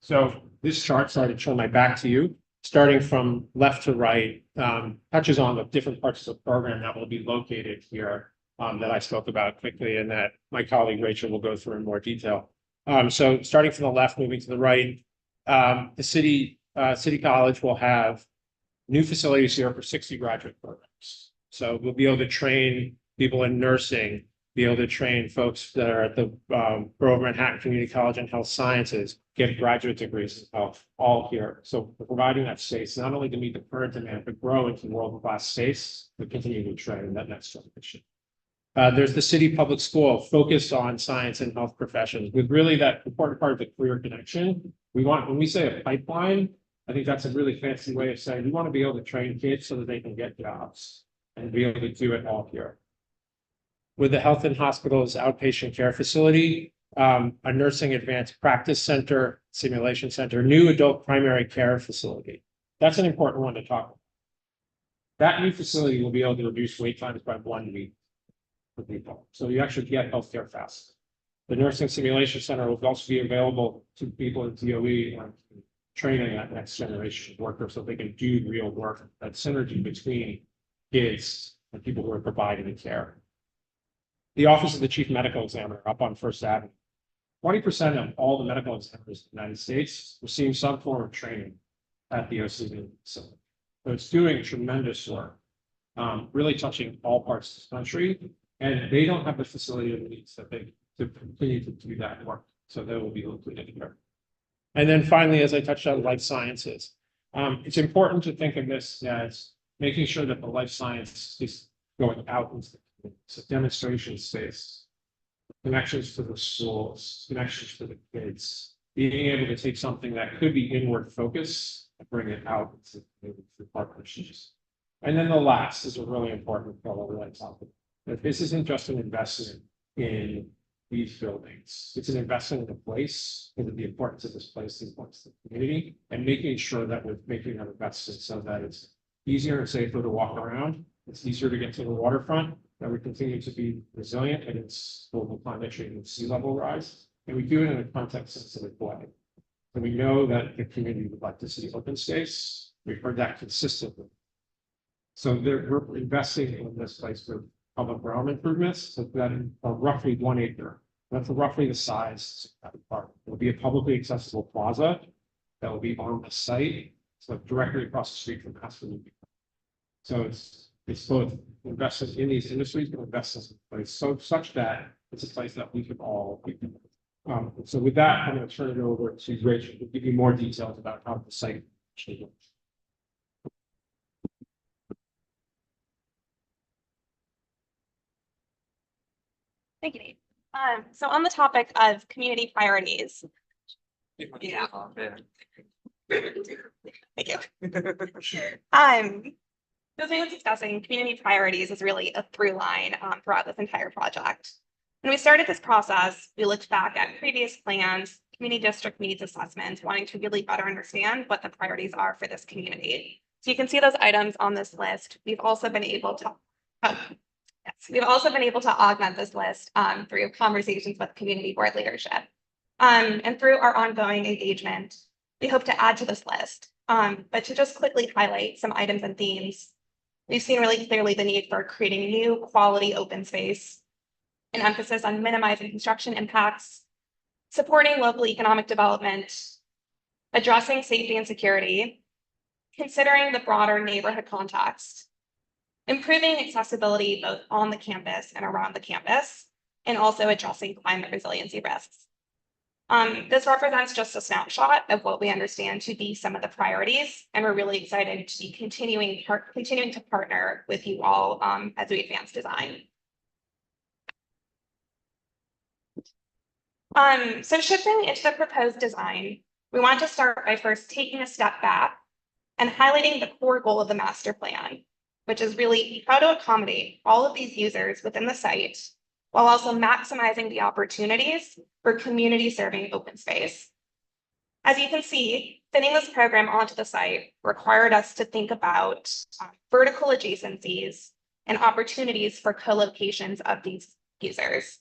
[SPEAKER 19] So this chart, sorry to turn my back to you, starting from left to right, touches on the different parts of the program that will be located here that I spoke about quickly and that my colleague Rachel will go through in more detail. So starting from the left, moving to the right, the City College will have new facilities here for 60 graduate programs. So we'll be able to train people in nursing, be able to train folks that are at the Borough of Manhattan Community College in health sciences, get graduate degrees in health, all here. So we're providing that space, not only to meet the current demand, but grow into world-class space to continue to train that next generation. There's the City Public School focused on science and health professions with really that important part of the career connection. When we say a pipeline, I think that's a really fancy way of saying we want to be able to train kids so that they can get jobs and be able to do it all here. With the Health and Hospitals Outpatient Care Facility, a nursing advanced practice center, simulation center, new adult primary care facility. That's an important one to talk about. That new facility will be able to reduce wait times by 1 week for people. So you actually get healthcare faster. The nursing simulation center will also be available to people in DOE and training that next generation of workers so they can do real work, that synergy between kids and people who are providing the care. The Office of the Chief Medical Examiner up on First Avenue. 20% of all the medical examiners in the United States receive some form of training at the OCD facility. So it's doing tremendous work, really touching all parts of the country, and they don't have the facility that needs that they to continue to do that work. So they will be located here. And then finally, as I touched on life sciences, it's important to think of this as making sure that the life science is going out into the community. So demonstration space, connections to the schools, connections to the kids, being able to take something that could be inward focus and bring it out into the community through partnerships. And then the last is a really important pillar that's out there. That this isn't just an investment in these buildings. It's an investment in the place, because of the importance of this place, the importance of the community, and making sure that we're making that investment so that it's easier and safer to walk around. It's easier to get to the waterfront, that we continue to be resilient against global climate change and sea level rise. And we do it in a context sensitive way. And we know that the community would like to see open space. We've heard that consistently. So we're investing in this place for public realm improvements, so that are roughly 1 acre. That's roughly the size of the park. It'll be a publicly accessible plaza that will be on the site, so directly across the street from Aspen. So it's both investment in these industries, but investments in place, so such that it's a place that we can all. So with that, I'm going to turn it over to Rachel to give you more details about how the site actually works.
[SPEAKER 20] Thank you, Nate. So on the topic of community priorities. Yeah. Thank you. As we were discussing, community priorities is really a through line throughout this entire project. When we started this process, we looked back at previous plans, community district needs assessments, wanting to really better understand what the priorities are for this community. So you can see those items on this list. We've also been able to augment this list through conversations with community board leadership. And through our ongoing engagement, we hope to add to this list. But to just quickly highlight some items and themes, we've seen really clearly the need for creating new quality open space, an emphasis on minimizing construction impacts, supporting local economic development, addressing safety and security, considering the broader neighborhood context, improving accessibility both on the campus and around the campus, and also addressing climate resiliency risks. This represents just a snapshot of what we understand to be some of the priorities, and we're really excited to be continuing to partner with you all as we advance design. So shifting into the proposed design, we want to start by first taking a step back and highlighting the core goal of the master plan, which is really how to accommodate all of these users within the site while also maximizing the opportunities for community serving open space. As you can see, fitting this program onto the site required us to think about vertical adjacencies and opportunities for co-locations of these users.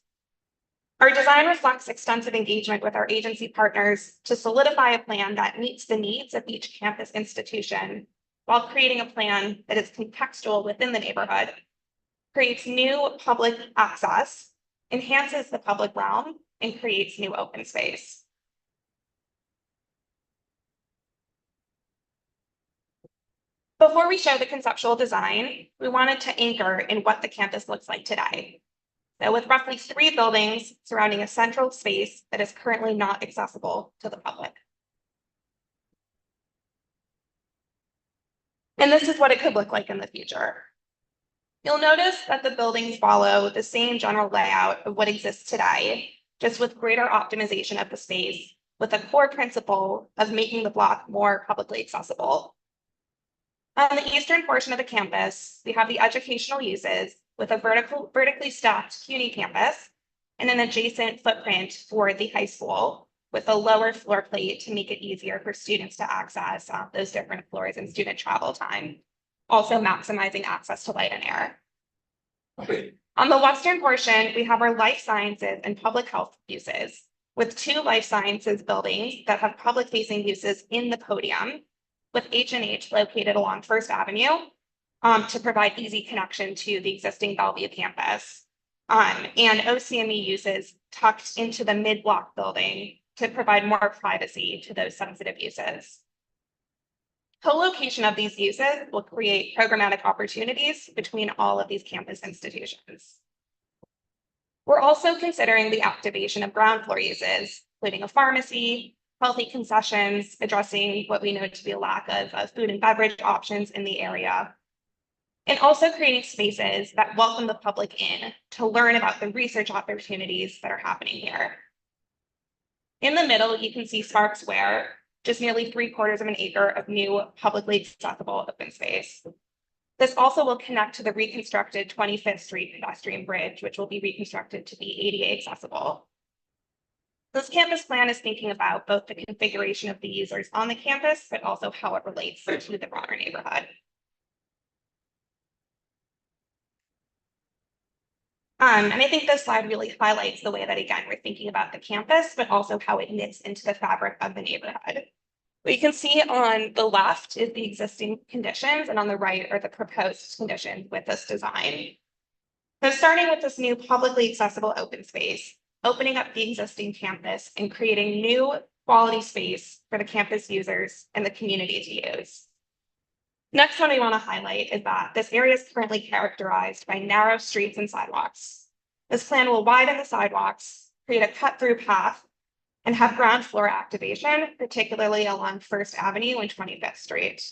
[SPEAKER 20] Our design reflects extensive engagement with our agency partners to solidify a plan that meets the needs of each campus institution, while creating a plan that is contextual within the neighborhood, creates new public access, enhances the public realm, and creates new open space. Before we show the conceptual design, we wanted to anchor in what the campus looks like today. So with roughly 3 buildings surrounding a central space that is currently not accessible to the public. And this is what it could look like in the future. You'll notice that the buildings follow the same general layout of what exists today, just with greater optimization of the space, with a core principle of making the block more publicly accessible. On the eastern portion of the campus, we have the educational uses with a vertically stacked CUNY campus and an adjacent footprint for the high school with a lower floor plate to make it easier for students to access those different floors and student travel time, also maximizing access to light and air. On the western portion, we have our life sciences and public health uses with 2 life sciences buildings that have public facing uses in the podium, with H&H located along First Avenue to provide easy connection to the existing Bellevue campus, and OCME uses tucked into the mid-block building to provide more privacy to those sensitive uses. Co-location of these uses will create programmatic opportunities between all of these campus institutions. We're also considering the activation of ground floor uses, including a pharmacy, healthy concessions, addressing what we know to be a lack of food and beverage options in the area, and also creating spaces that welcome the public in to learn about the research opportunities that are happening here. In the middle, you can see Spark Square, just nearly 3/4 of an acre of new publicly accessible open space. This also will connect to the reconstructed 25th Street pedestrian bridge, which will be reconstructed to be ADA accessible. This campus plan is thinking about both the configuration of the users on the campus, but also how it relates to the broader neighborhood. And I think this slide really highlights the way that, again, we're thinking about the campus, but also how it knits into the fabric of the neighborhood. What you can see on the left is the existing conditions, and on the right are the proposed conditions with this design. So starting with this new publicly accessible open space, opening up the existing campus and creating new quality space for the campus users and the community to use. Next one we want to highlight is that this area is currently characterized by narrow streets and sidewalks. This plan will widen the sidewalks, create a cut-through path, and have ground floor activation, particularly along First Avenue and 25th Street.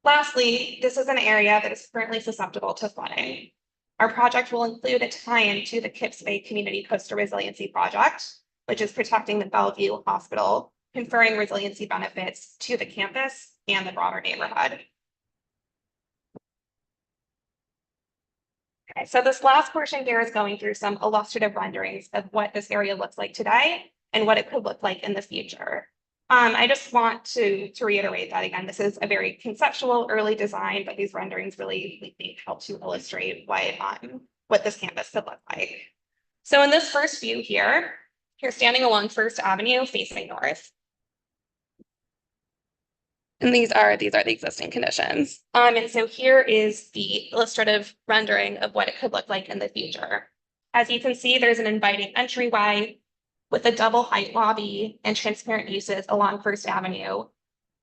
[SPEAKER 20] Lastly, this is an area that is currently susceptible to flooding. Our project will include a tie-in to the Kips Bay Community Coastal Resiliency Project, which is protecting the Bellevue Hospital, conferring resiliency benefits to the campus and the broader neighborhood. Okay, so this last portion here is going through some illustrative renderings of what this area looks like today and what it could look like in the future. I just want to reiterate that again, this is a very conceptual early design, but these renderings really, we think, help to illustrate what this campus could look like. So in this first view here, you're standing along First Avenue facing north. And these are the existing conditions. And so here is the illustrative rendering of what it could look like in the future. As you can see, there's an inviting entryway with a double height lobby and transparent uses along First Avenue,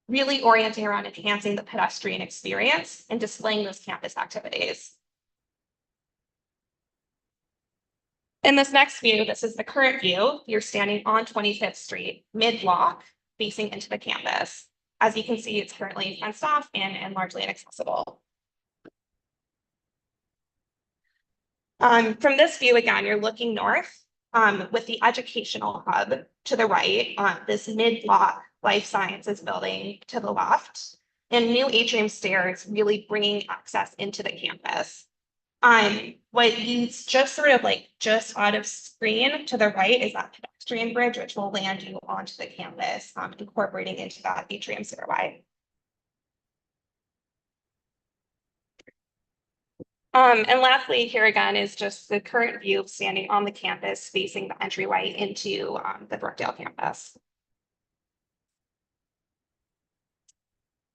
[SPEAKER 20] really orienting around enhancing the pedestrian experience and displaying those campus activities. In this next view, this is the current view. You're standing on 25th Street, mid-block, facing into the campus. As you can see, it's currently fenced off and largely inaccessible. From this view, again, you're looking north with the educational hub to the right, this mid-block life sciences building to the left, and new atrium stairs really bringing access into the campus. What you just sort of just out of screen to the right is that pedestrian bridge, which will land you onto the campus, incorporating into that atrium stairway. And lastly, here again is just the current view of standing on the campus facing the entryway into the Brookdale campus.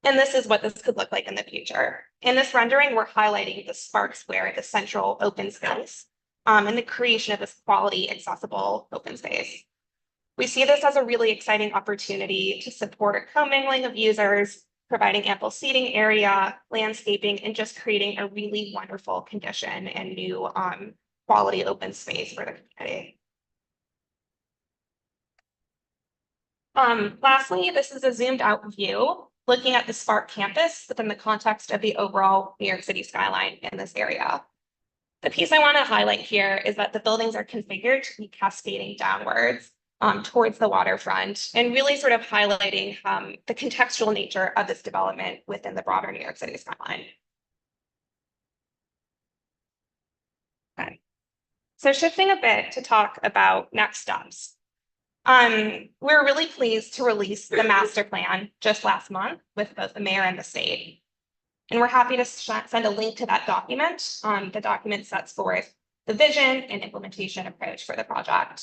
[SPEAKER 20] And this is what this could look like in the future. In this rendering, we're highlighting the Spark Square, the central open space, and the creation of this quality, accessible open space. We see this as a really exciting opportunity to support commingling of users, providing ample seating area, landscaping, and just creating a really wonderful condition and new quality open space for the community. Lastly, this is a zoomed out view looking at the Spark campus within the context of the overall New York City skyline in this area. The piece I want to highlight here is that the buildings are configured to be cascading downwards towards the waterfront and really sort of highlighting the contextual nature of this development within the broader New York City skyline. Okay. So shifting a bit to talk about next steps. We're really pleased to release the master plan just last month with both the mayor and the state. And we're happy to send a link to that document. The document sets forth the vision and implementation approach for the project.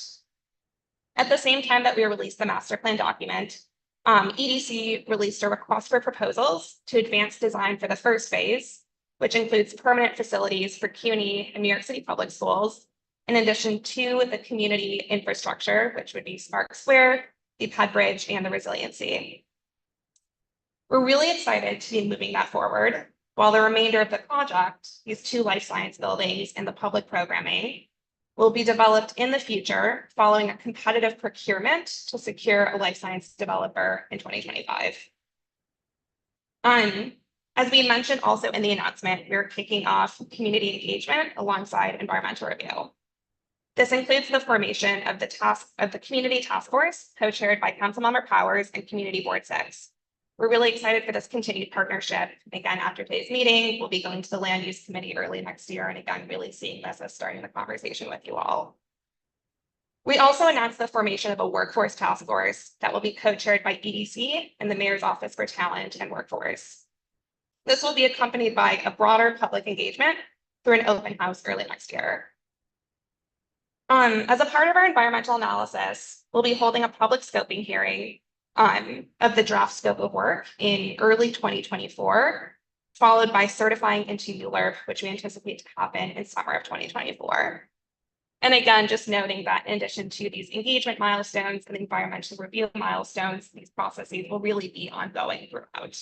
[SPEAKER 20] At the same time that we released the master plan document, EDC released a request for proposals to advance design for the first phase, which includes permanent facilities for CUNY and New York City Public Schools, in addition to the community infrastructure, which would be Spark Square, the Ped Bridge, and the resiliency. We're really excited to be moving that forward, while the remainder of the project, these two life science buildings and the public programming, will be developed in the future following a competitive procurement to secure a life science developer in 2025. As we mentioned also in the announcement, we're kicking off community engagement alongside environmental review. This includes the formation of the community task force, co-chaired by Councilmember Powers and Community Board 6. We're really excited for this continued partnership. Again, after today's meeting, we'll be going to the land use committee early next year, and again, really seeing this as starting the conversation with you all. We also announced the formation of a workforce task force that will be co-chaired by EDC and the Mayor's Office for Talent and Workforce. This will be accompanied by a broader public engagement through an open house early next year. As a part of our environmental analysis, we'll be holding a public scoping hearing of the draft scope of work in early 2024, followed by certifying into ULURP, which we anticipate to happen in summer of 2024. And again, just noting that in addition to these engagement milestones and environmental review milestones, these processes will really be ongoing throughout.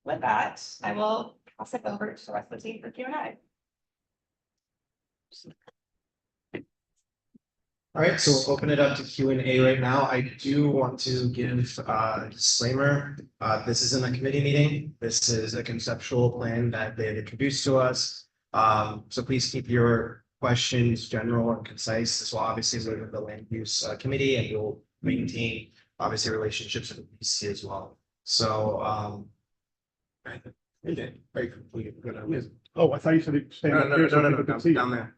[SPEAKER 20] With that, I will pass it over to the rest of the team for Q&A.
[SPEAKER 1] All right, so we'll open it up to Q&A right now. I do want to give a disclaimer. This isn't a committee meeting. This is a conceptual plan that they've introduced to us. So please keep your questions general and concise. This will obviously go to the land use committee, and you'll maintain obviously relationships with the PC as well. So
[SPEAKER 19] Oh, I thought you said you'd stand up here so people could see you.
[SPEAKER 1] down there.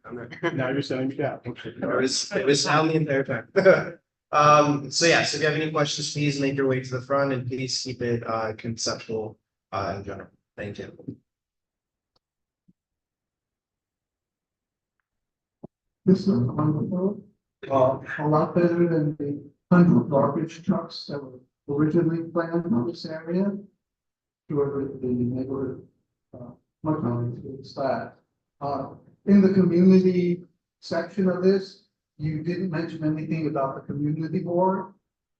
[SPEAKER 19] Now you're standing me down.
[SPEAKER 1] It was down the entire time. So yeah, so if you have any questions, please make your way to the front and please keep it conceptual in general. Thank you.
[SPEAKER 8] This is wonderful. A lot better than the 100 garbage trucks that were originally planned on this area. Sure, the neighborhood, much on that. In the community section of this, you didn't mention anything about the community board.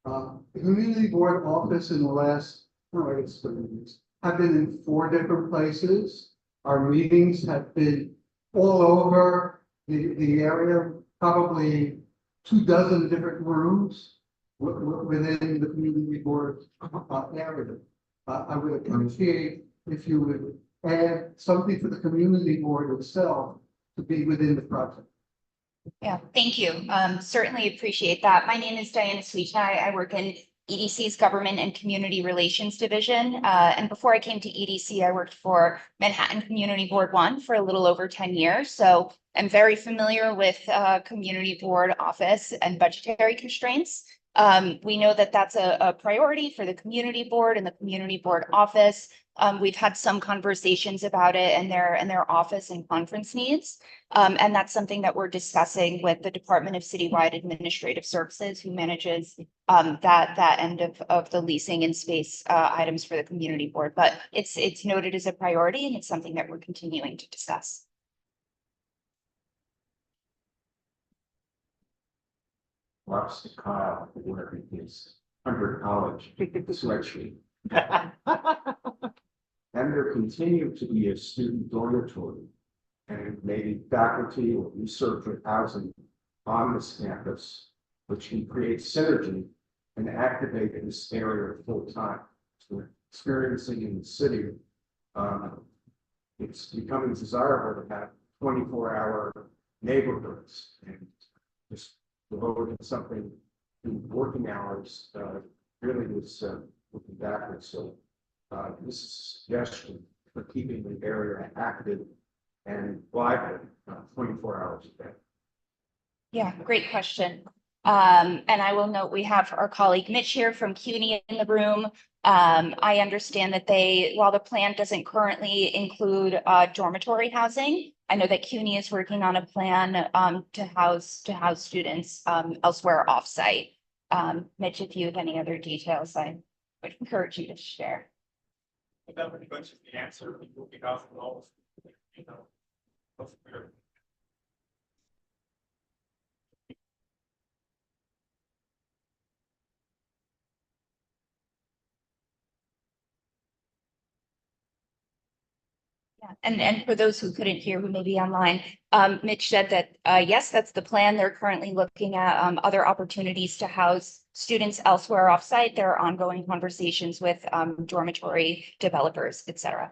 [SPEAKER 8] The community board office in the last, I guess, 3 years, have been in 4 different places. Our meetings have been all over the area, probably 24 different rooms within the community board area. I would appreciate if you would add something for the community board itself to be within the project.
[SPEAKER 21] Yeah, thank you. Certainly appreciate that. My name is Diana Sweetnai. I work in EDC's Government and Community Relations Division. And before I came to EDC, I worked for Manhattan Community Board 1 for a little over 10 years. So I'm very familiar with community board office and budgetary constraints. We know that that's a priority for the community board and the community board office. We've had some conversations about it and their office and conference needs. And that's something that we're discussing with the Department of Citywide Administrative Services, who manages that end of the leasing and space items for the community board. But it's noted as a priority, and it's something that we're continuing to discuss.
[SPEAKER 8] Watch the Kyle wearing his 100 college sweatshirt. And there continue to be a student dormitory and maybe faculty or researcher housing on this campus, which can create synergy and activate in this area full time. So we're experiencing in the city, it's becoming desirable to have 24-hour neighborhoods and just devoting something to working hours really was looking backwards. So this is a suggestion for keeping the area active and vibrant 24 hours a day.
[SPEAKER 21] Yeah, great question. And I will note we have our colleague Mitch here from CUNY in the room. I understand that while the plan doesn't currently include dormitory housing, I know that CUNY is working on a plan to house students elsewhere offsite. Mitch, if you have any other details, I would encourage you to share.
[SPEAKER 19] That pretty much is the answer. People will be housing all, you know.
[SPEAKER 21] Yeah, and for those who couldn't hear, who may be online, Mitch said that, yes, that's the plan. They're currently looking at other opportunities to house students elsewhere offsite. There are ongoing conversations with dormitory developers, et cetera.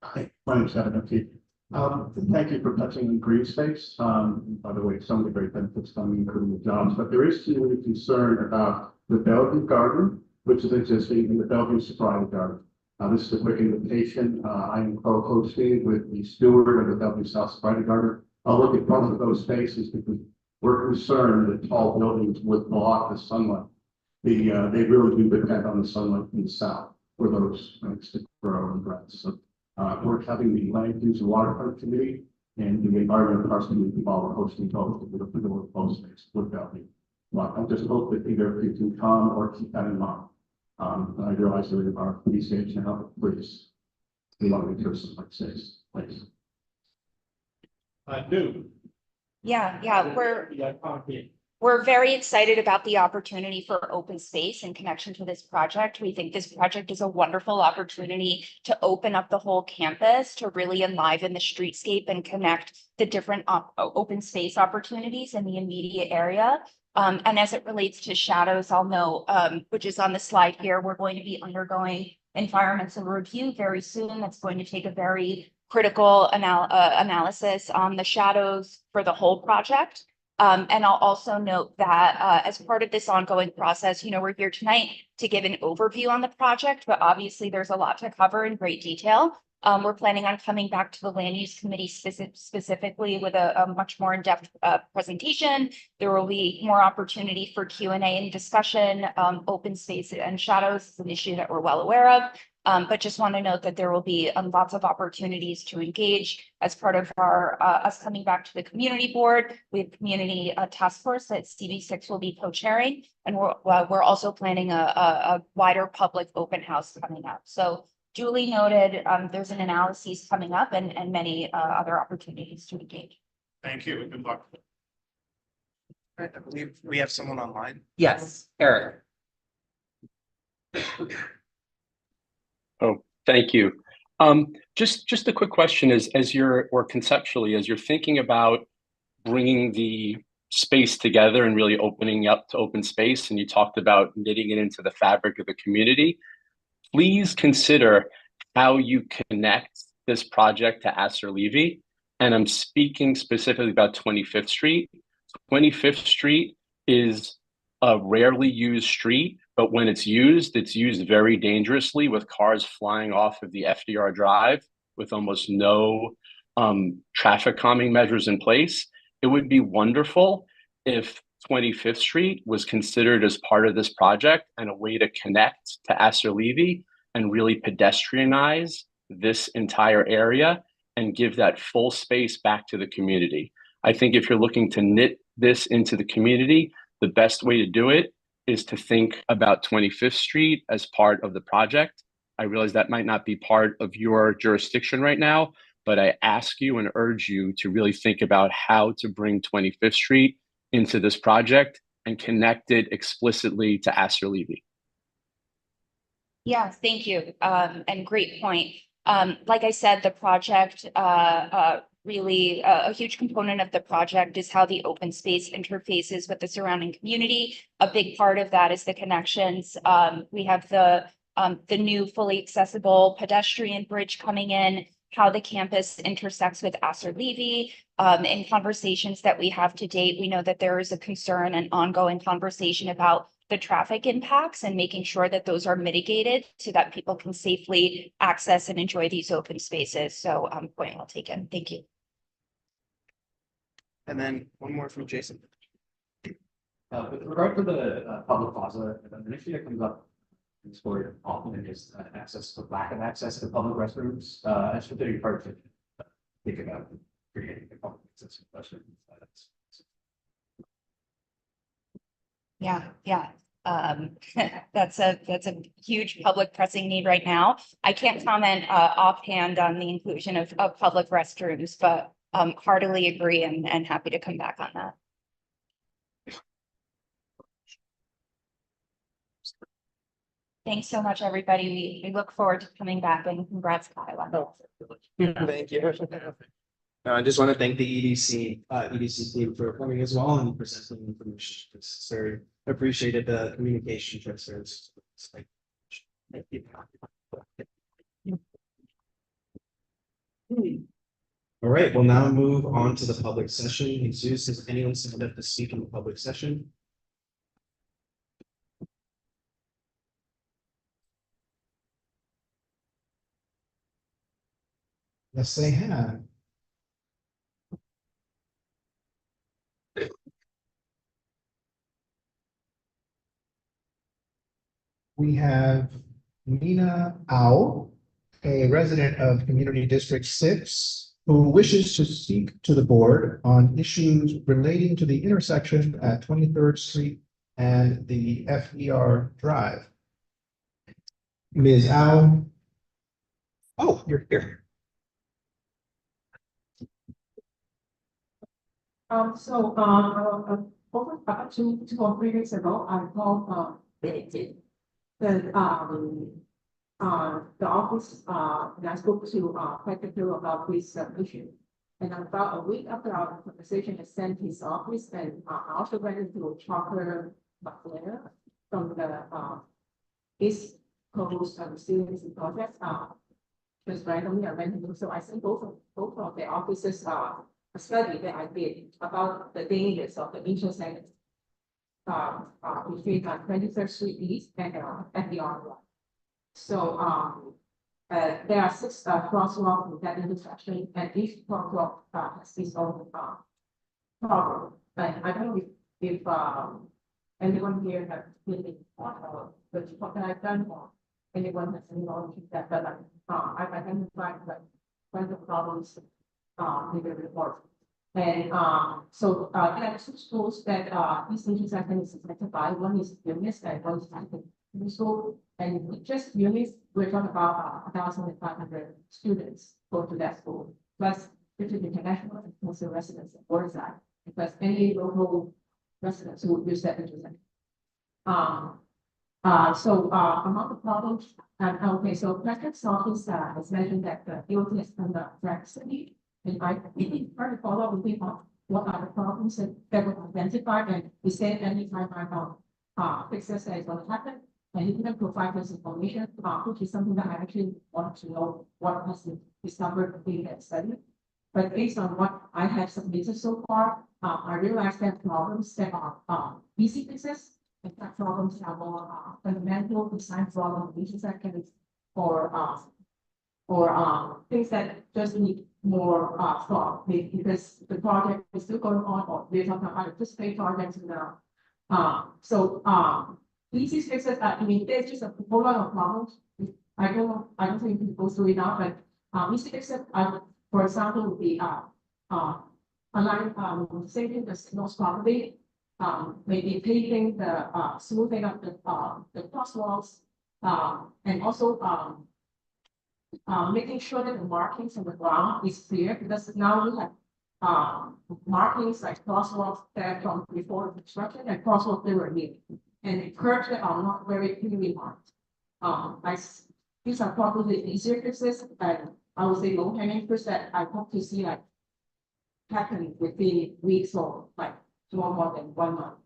[SPEAKER 8] Hi, my name is Adam T. Thank you for touching on green space. By the way, some of the great benefits coming, including the jobs, but there is community concern about the Bellevue Garden, which is existing in the Bellevue Sobriety Garden. This is a quick invitation. I am co-hosting with the steward of the Bellevue South Sobriety Garden. I'll look at both of those spaces because we're concerned that tall buildings would block the sunlight. They really do depend on the sunlight in the south for those plants to grow and grow. So we're having the Land Use and Waterfront Committee and the Environment Parks Committee involved in hosting both of the both space with Bellevue. Well, I just hope that either of you can come or keep that in mind. I realize that we are pretty stage now, but please, we want to make sure something like this, please.
[SPEAKER 19] New.
[SPEAKER 21] Yeah, we're very excited about the opportunity for open space in connection to this project. We think this project is a wonderful opportunity to open up the whole campus, to really enliven the streetscape and connect the different open space opportunities in the immediate area. And as it relates to shadows, I'll note, which is on the slide here, we're going to be undergoing environmental review very soon. That's going to take a very critical analysis on the shadows for the whole project. And I'll also note that as part of this ongoing process, we're here tonight to give an overview on the project, but obviously there's a lot to cover in great detail. We're planning on coming back to the Land Use Committee specifically with a much more in-depth presentation. There will be more opportunity for Q&A and discussion. Open space and shadows is an issue that we're well aware of. But just want to note that there will be lots of opportunities to engage as part of our us coming back to the community board. We have community task force that CB6 will be co-chairing, and we're also planning a wider public open house coming up. So duly noted, there's an analysis coming up and many other opportunities to engage.
[SPEAKER 19] Thank you and good luck.
[SPEAKER 1] I believe we have someone online.
[SPEAKER 7] Yes, Eric.
[SPEAKER 3] Oh, thank you. Just a quick question or conceptually, as you're thinking about bringing the space together and really opening up to open space, and you talked about knitting it into the fabric of the community, please consider how you connect this project to Astor Levy. And I'm speaking specifically about 25th Street. 25th Street is a rarely used street, but when it's used very dangerously with cars flying off of the FDR Drive with almost no traffic calming measures in place. It would be wonderful if 25th Street was considered as part of this project and a way to connect to Astor Levy and really pedestrianize this entire area and give that full space back to the community. I think if you're looking to knit this into the community, the best way to do it is to think about 25th Street as part of the project. I realize that might not be part of your jurisdiction right now, but I ask you and urge you to really think about how to bring 25th Street into this project and connect it explicitly to Astor Levy.
[SPEAKER 21] Yeah, thank you. And great point. Like I said, the project, really a huge component of the project is how the open space interfaces with the surrounding community. A big part of that is the connections. We have the new fully accessible pedestrian bridge coming in, how the campus intersects with Astor Levy. In conversations that we have to date, we know that there is a concern and ongoing conversation about the traffic impacts and making sure that those are mitigated so that people can safely access and enjoy these open spaces. So point well taken. Thank you.
[SPEAKER 1] And then one more from Jason.
[SPEAKER 11] With regard to the public plaza, an issue that comes up in this board often is lack of access to public restrooms. That's particularly hard to think about creating a public access to restrooms.
[SPEAKER 21] Yeah. That's a huge public pressing need right now. I can't comment offhand on the inclusion of public restrooms, but heartily agree and happy to come back on that. Thanks so much, everybody. We look forward to coming back, and congrats, Kyle.
[SPEAKER 1] Thank you. I just want to thank the EDC team for coming as well and presenting information. It's very appreciated the communication transfers. Thank you. All right, we'll now move on to the public session. Jesus, has anyone signed up to speak in the public session? Yes, they have.
[SPEAKER 2] We have Nina Au, a resident of Community District 6, who wishes to speak to the board on issues relating to the intersection at 23rd Street and the FER Drive. Ms. Au. Oh, you're here.
[SPEAKER 5] Over about 2 or 3 weeks ago, I called the office, and I spoke to Secretary about this issue. And about a week after our conversation, I sent his office and I also went into Chalker McLear from the East Coast Resiliency Project. Just randomly, I went into, so I sent both of the offices a study that I did about the dangers of the intersection between 23rd Street East and FDR. So there are 6 crosswalks in that intersection, and each crosswalk has its own problem. And I don't know if anyone here has been what I've done, or anyone has any knowledge of that, but I've identified one of the problems in the report. And so there are 2 schools that this intersection is affected by. One is UNIS and one is Hampton School. And just UNIS, we're talking about 1,500 students go to that school, plus 50 international and also residents of Burnside, plus any local residents who would use that intersection. So among the problems, okay, so Patrick's office has mentioned that the DOT has done the City. And I really try to follow up with people, what are the problems that were identified, and is there any timeline on fixes that is going to happen? And he didn't provide this information, which is something that I actually want to know what has been discovered in that study. But based on what I have submitted so far, I realized that problems that are easy fixes, in fact, problems that are more fundamental design problem, intersections, or things that just need more thought, because the project is still going on, or we're talking about anticipate projects now. Easy fixes, I mean, there's just a whole lot of problems. I don't think we can go through it now, but easy fixes, for example, would be saving the signals properly, maybe paving the smoothing up the crosswalks, and also making sure that the markings on the ground is clear, because now we have markings like crosswalks that from before construction and crosswalks that were new, and curves that are not very clearly marked. These are probably easier fixes, and I would say low hanging fruits that I hope to see like happen within weeks or like more than 1 month.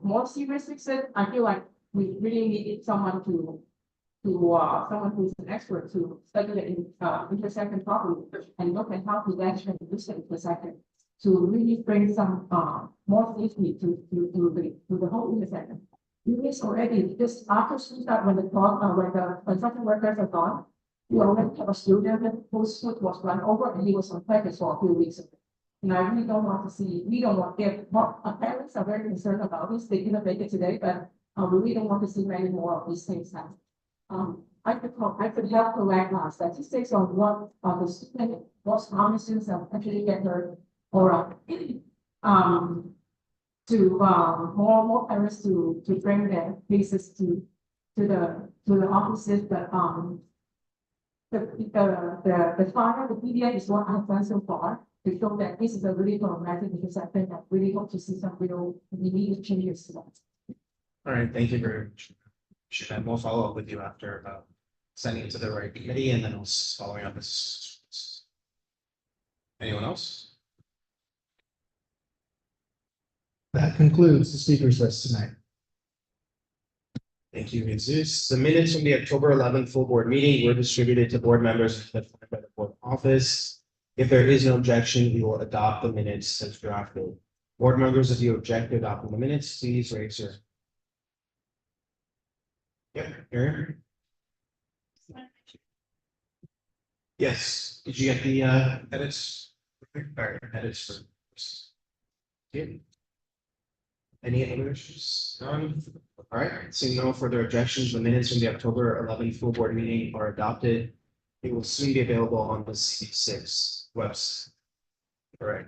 [SPEAKER 5] More serious fixes, I feel like we really needed someone someone who's an expert to study the intersection properly and look at how to actually use the intersection to really bring some more safety to the whole intersection. UNIS already, just after school start, when the construction workers are gone, we already have a student whose foot was run over and he was on practice for a few weeks. And I really don't want to see, we don't want, our parents are very concerned about this, they didn't make it today, but we really don't want to see many more of these things happen. I could help collect statistics on what the student, what harm students actually get hurt, or more parents to bring their cases to the offices. But the fire, the PDF is what I've done so far to show that this is a really problematic intersection. I really hope to see some real immediate changes to that.
[SPEAKER 1] All right, thank you very much. And we'll follow up with you after sending it to the right committee, and then following up this. Anyone else?
[SPEAKER 2] That concludes the speakers list tonight.
[SPEAKER 1] Thank you, Jesus. The minutes from the October 11th full board meeting were distributed to board members by the board office. If there is no objection, we will adopt the minutes as drafted. Board members, if you object to adopting the minutes, please raise your. Yep, Aaron? Yes, did you get the edits? All right, edits for. Yeah. Any other issues? None? All right, seeing no further objections, the minutes from the October 11th full board meeting are adopted. It will soon be available on the CD6 website. All right,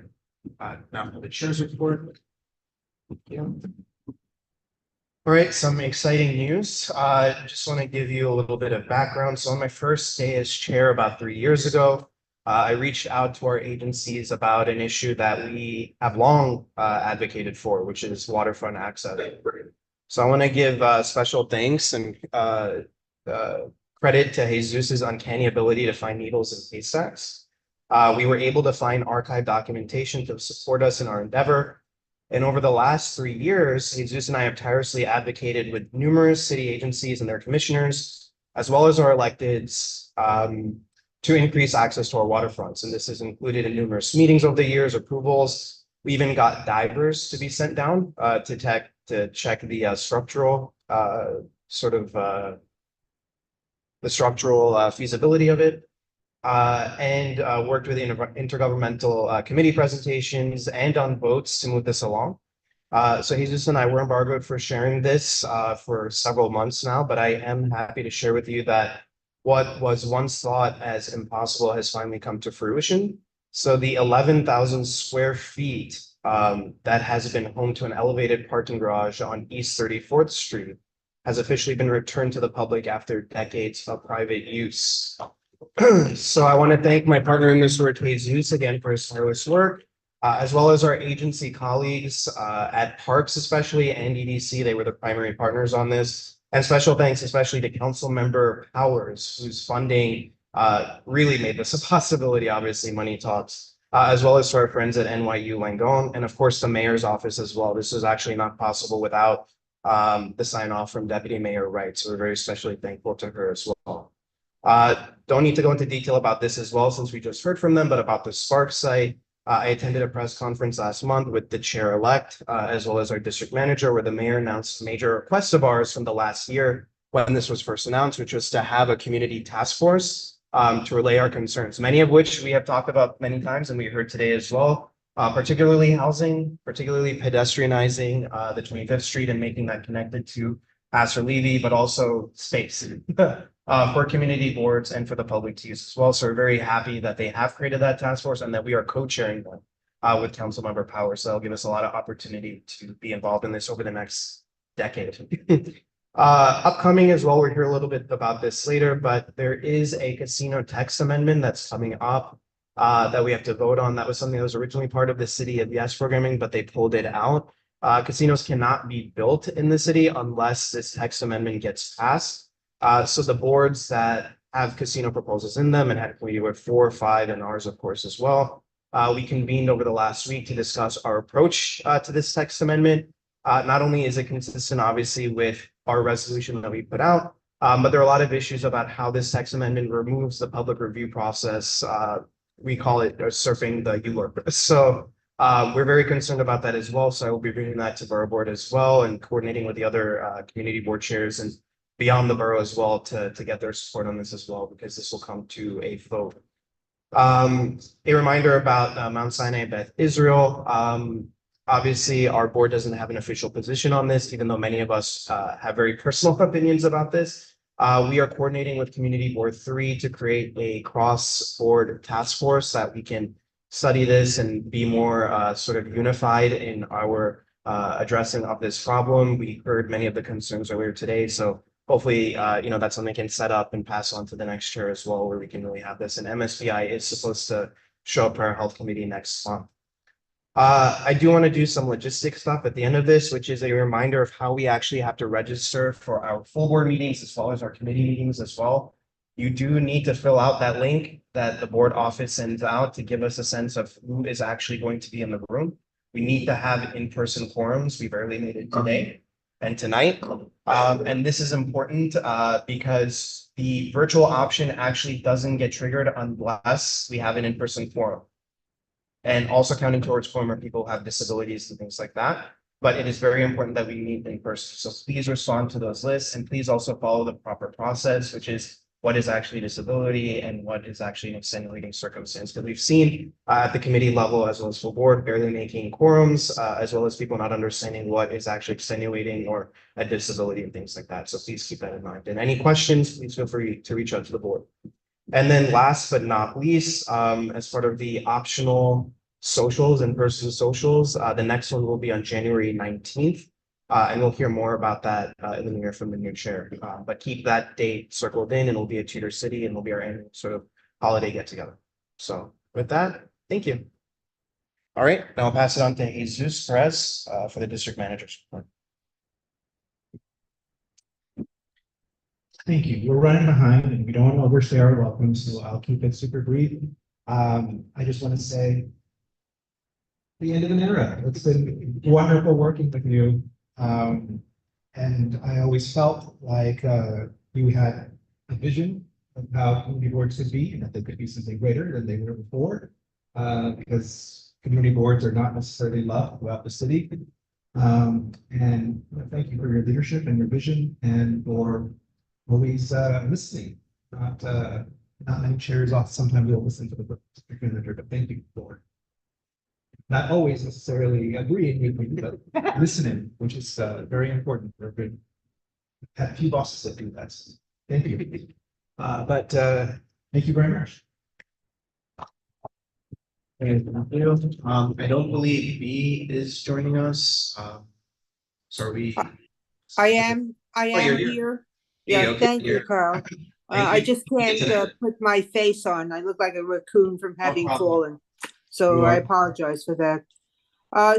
[SPEAKER 1] now for the chair's report. Yeah. All right, some exciting news. Just want to give you a little bit of background. So on my first day as chair about 3 years ago, I reached out to our agencies about an issue that we have long advocated for, which is waterfront access. So I want to give special thanks and credit to Jesus's uncanny ability to find needles in haystacks. We were able to find archive documentation to support us in our endeavor. And over the last 3 years, Jesus and I have tirelessly advocated with numerous city agencies and their commissioners, as well as our electeds, to increase access to our waterfronts. And this is included in numerous meetings over the years, approvals. We even got divers to be sent down to check the structural the structural feasibility of it. And worked with the intergovernmental committee presentations and on votes to move this along. So Jesus and I were embargoed for sharing this for several months now, but I am happy to share with you that what was once thought as impossible has finally come to fruition. So the 11,000 square feet that has been home to an elevated parking garage on East 34th Street has officially been returned to the public after decades of private use. So I want to thank my partner in this work, Jesus, again for his tireless work, as well as our agency colleagues at Parks especially and EDC. They were the primary partners on this. And special thanks especially to Council Member Powers, whose funding really made this a possibility, obviously, money talks, as well as to our friends at NYU Langone, and of course the mayor's office as well. This was actually not possible without the sign off from Deputy Mayor Wright. So we're very especially thankful to her as well. Don't need to go into detail about this as well, since we just heard from them, but about the Spark site, I attended a press conference last month with the chair-elect, as well as our district manager, where the mayor announced a major request of ours from the last year when this was first announced, which was to have a community task force to relay our concerns, many of which we have talked about many times and we heard today as well, particularly housing, particularly pedestrianizing the 25th Street and making that connected to Pastor Levy, but also space. For community boards and for the public to use as well. So we're very happy that they have created that task force and that we are co-chairing them with Councilmember Powers. So that'll give us a lot of opportunity to be involved in this over the next decade. Upcoming as well, we'll hear a little bit about this later, but there is a casino text amendment that's coming up that we have to vote on. That was something that was originally part of the City of Yes programming, but they pulled it out. Casinos cannot be built in the city unless this text amendment gets passed. So the boards that have casino proposals in them, and had we were 4 or 5 and ours, of course, as well. We convened over the last week to discuss our approach to this text amendment. Not only is it consistent, obviously, with our resolution that we put out, but there are a lot of issues about how this text amendment removes the public review process. We call it surfing the ULURP. So we're very concerned about that as well. So I will be bringing that to Borough Board as well and coordinating with the other community board chairs and beyond the borough as well to get their support on this as well, because this will come to a vote. A reminder about Mount Sinai Beth Israel. Obviously, our board doesn't have an official position on this, even though many of us have very personal opinions about this. We are coordinating with Community Board 3 to create a cross-board task force that we can study this and be more sort of unified in our addressing of this problem. We heard many of the concerns earlier today, so hopefully, that's something we can set up and pass on to the next chair as well, where we can really have this. And MSBI is supposed to show up for our health committee next month. I do want to do some logistic stuff at the end of this, which is a reminder of how we actually have to register for our full board meetings as well as our committee meetings as well. You do need to fill out that link that the board office sends out to give us a sense of who is actually going to be in the room. We need to have in-person quorums. We barely made it today. and tonight. And this is important because the virtual option actually doesn't get triggered unless we have an in-person forum. And also counting towards former people who have disabilities and things like that. But it is very important that we meet in person. So please respond to those lists and please also follow the proper process, which is what is actually disability and what is actually an extenuating circumstance. Because we've seen at the committee level as well as full board barely making quorums, as well as people not understanding what is actually extenuating or a disability and things like that. So please keep that in mind. And any questions, please feel free to reach out to the board. And then last but not least, as part of the optional socials, in-person socials, the next one will be on January 19th. And we'll hear more about that in the new year from the new chair. But keep that date circled in and it'll be at Tudor City and it'll be our annual sort of holiday get together. So with that, thank you. All right, now I'll pass it on to Jesus Perez for the district manager's report.
[SPEAKER 2] Thank you. We're running behind and we don't want to overstay our welcome, so I'll keep it super brief. I just want to say the end of an era. It's been wonderful working with you. And I always felt like you had a vision of how community boards could be and that they could be something greater than they were before. Because community boards are not necessarily loved throughout the city. And thank you for your leadership and your vision and for always listening. Not many chairs off. Sometimes we'll listen to the district manager, but thank you for not always necessarily agreeing with me, but listening, which is very important. There have been had a few bosses that do that. Thank you. Thank you very much.
[SPEAKER 1] I don't believe B is joining us. So are we?
[SPEAKER 6] I am
[SPEAKER 1] you're
[SPEAKER 6] here.
[SPEAKER 1] Yeah,
[SPEAKER 6] Yeah,
[SPEAKER 1] okay,
[SPEAKER 6] thank you,
[SPEAKER 1] you're-
[SPEAKER 6] Carl.
[SPEAKER 1] Thank
[SPEAKER 6] I
[SPEAKER 1] you.
[SPEAKER 6] just can't put my face on. I look like a raccoon from having
[SPEAKER 1] problem.
[SPEAKER 6] fallen. So
[SPEAKER 1] You
[SPEAKER 6] I
[SPEAKER 1] are-
[SPEAKER 6] apologize for that. I'm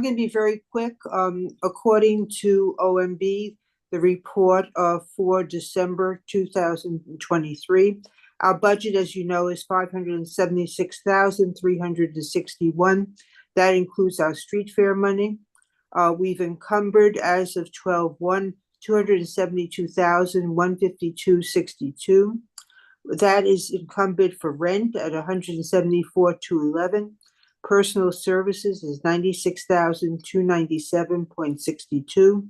[SPEAKER 6] gonna be very quick. According to OMB, the report for December 2023, our budget, as you know, is 576,361. That includes our street fair money. We've encumbered as of 12/1, 272,152.62. That is encumbered for rent at 174,211. Personal services is 96,297.62.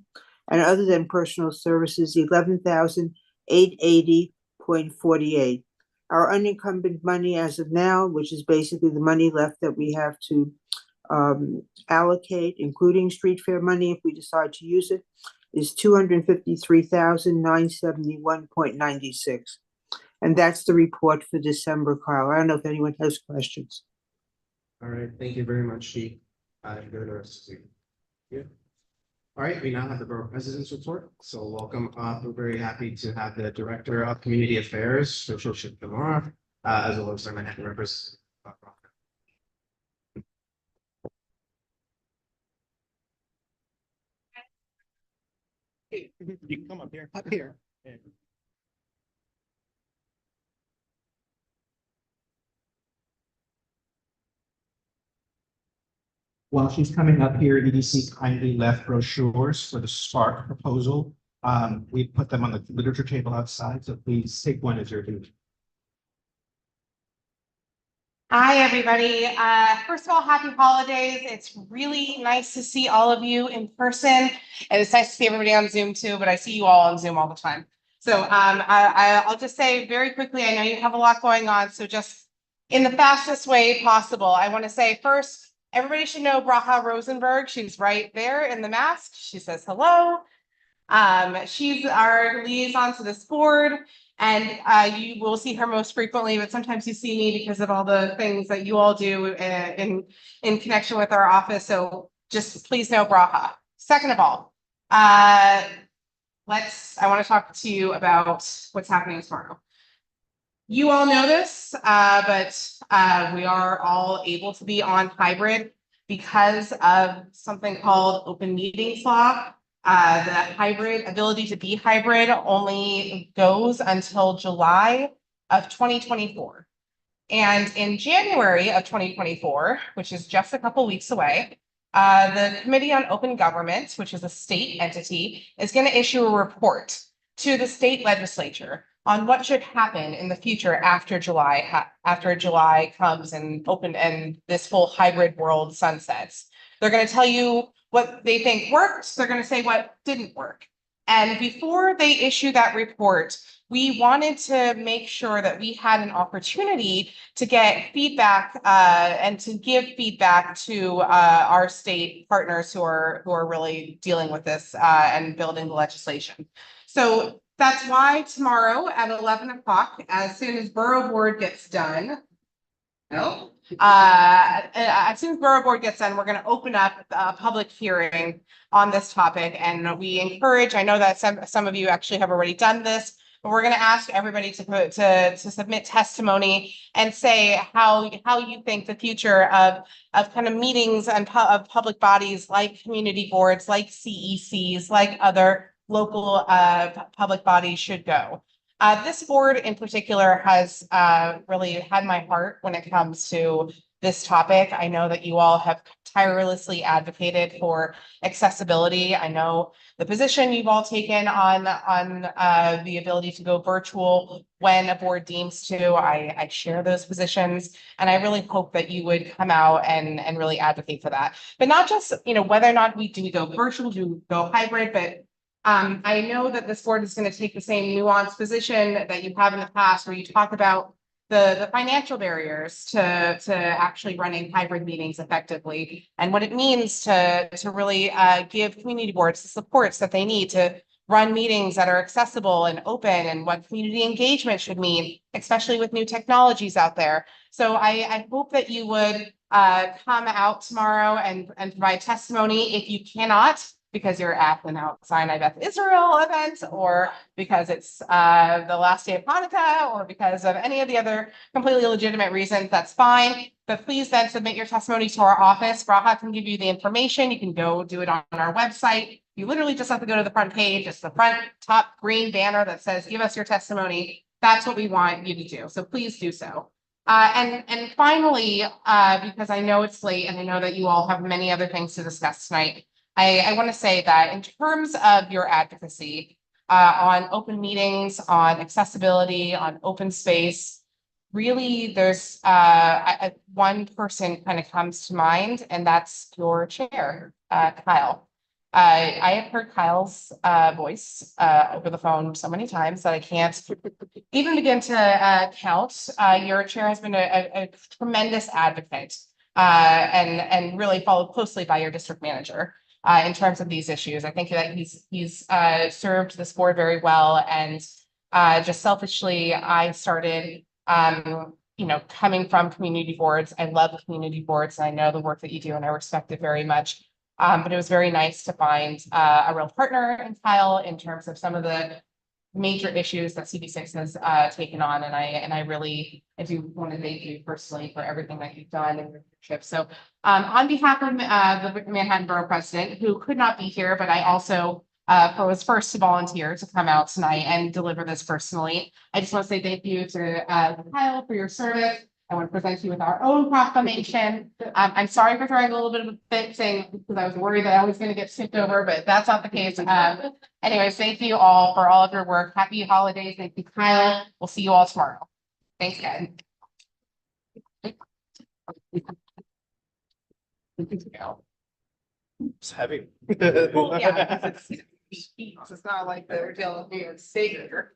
[SPEAKER 6] And other than personal services, 11,880.48. Our unencumbered money as of now, which is basically the money left that we have to allocate, including street fair money if we decide to use it, is 253,971.96. And that's the report for December, Carl. I don't know if anyone has questions.
[SPEAKER 1] All right, thank you very much, Chief. Enjoy the rest of the week. Yeah. All right, we now have the Borough President's report. So welcome up. We're very happy to have the Director of Community Affairs, Social Ship Kamara, as well as our Manhattan representative.
[SPEAKER 2] You can come up here. Up here. While she's coming up here, EDC kindly left brochures for the Spark proposal. We put them on the literature table outside, so please take one as your due.
[SPEAKER 22] Hi, everybody. First of all, happy holidays. It's really nice to see all of you in person. And it's nice to see everybody on Zoom too, but I see you all on Zoom all the time. So I'll just say very quickly, I know you have a lot going on, so just in the fastest way possible, I want to say first, everybody should know Braha Rosenberg. She's right there in the mask. She says hello. She's our liaison to this board. And you will see her most frequently, but sometimes you see me because of all the things that you all do in connection with our office. So just please know Braha. Second of all, I want to talk to you about what's happening tomorrow. You all know this, but we are all able to be on hybrid because of something called open meetings law. The hybrid ability to be hybrid only goes until July of 2024. And in January of 2024, which is just a couple weeks away, The Committee on Open Government, which is a state entity, is going to issue a report to the state legislature on what should happen in the future after July comes and this whole hybrid world sunsets. They're going to tell you what they think worked. They're going to say what didn't work. And before they issue that report, we wanted to make sure that we had an opportunity to get feedback and to give feedback to our state partners who are really dealing with this and building the legislation. So that's why tomorrow at 11 o'clock, as soon as Borough Board gets done, as soon as Borough Board gets done, we're going to open up a public hearing on this topic. And we encourage, I know that some of you actually have already done this, but we're going to ask everybody to submit testimony and say how you think the future of kind of meetings and of public bodies like community boards, like CECs, like other local public bodies should go. This board in particular has really had my heart when it comes to this topic. I know that you all have tirelessly advocated for accessibility. I know the position you've all taken on the ability to go virtual when a board deems to. I share those positions, and I really hope that you would come out and really advocate for that. But not just, whether or not do we go virtual, do we go hybrid, but I know that this board is going to take the same nuanced position that you have in the past, where you talk about the financial barriers to actually running hybrid meetings effectively, and what it means to really give community boards the supports that they need to run meetings that are accessible and open, and what community engagement should mean, especially with new technologies out there. So I hope that you would come out tomorrow and provide testimony. If you cannot, because you're at the Mount Sinai Beth Israel event, or because it's the last day of Hanukkah, or because of any of the other completely legitimate reasons, that's fine. But please then submit your testimony to our office. Braha can give you the information. You can go do it on our website. You literally just have to go to the front page. It's the front top green banner that says, give us your testimony. That's what we want you to do. So please do so. And finally, because I know it's late and I know that you all have many other things to discuss tonight, I want to say that in terms of your advocacy on open meetings, on accessibility, on open space, really there's one person kind of comes to mind, and that's your chair, Kyle. I have heard Kyle's voice over the phone so many times that I can't even begin to count. Your chair has been a tremendous advocate and really followed closely by your district manager. In terms of these issues, I think that he's served this board very well, and just selfishly, I started, coming from community boards. I love community boards, and I know the work that you do, and I respect it very much. But it was very nice to find a real partner in Kyle in terms of some of the major issues that CB6 has taken on, and I do want to thank you personally for everything that you've done and your leadership. So on behalf of the Manhattan Borough President, who could not be here, but I also was first to volunteer to come out tonight and deliver this personally, I just want to say thank you to Kyle for your service. I want to present you with our own proclamation. I'm sorry for throwing a little bit of a fit saying, because I was worried that I was going to get skipped over, but that's not the case. Anyways, thank you all for all of your work. Happy holidays. Thank you, Kyle. We'll see you all tomorrow. Thanks, guys.
[SPEAKER 1] It's heavy.
[SPEAKER 22] Well, yeah, because it's not like they're dealing with New York State here.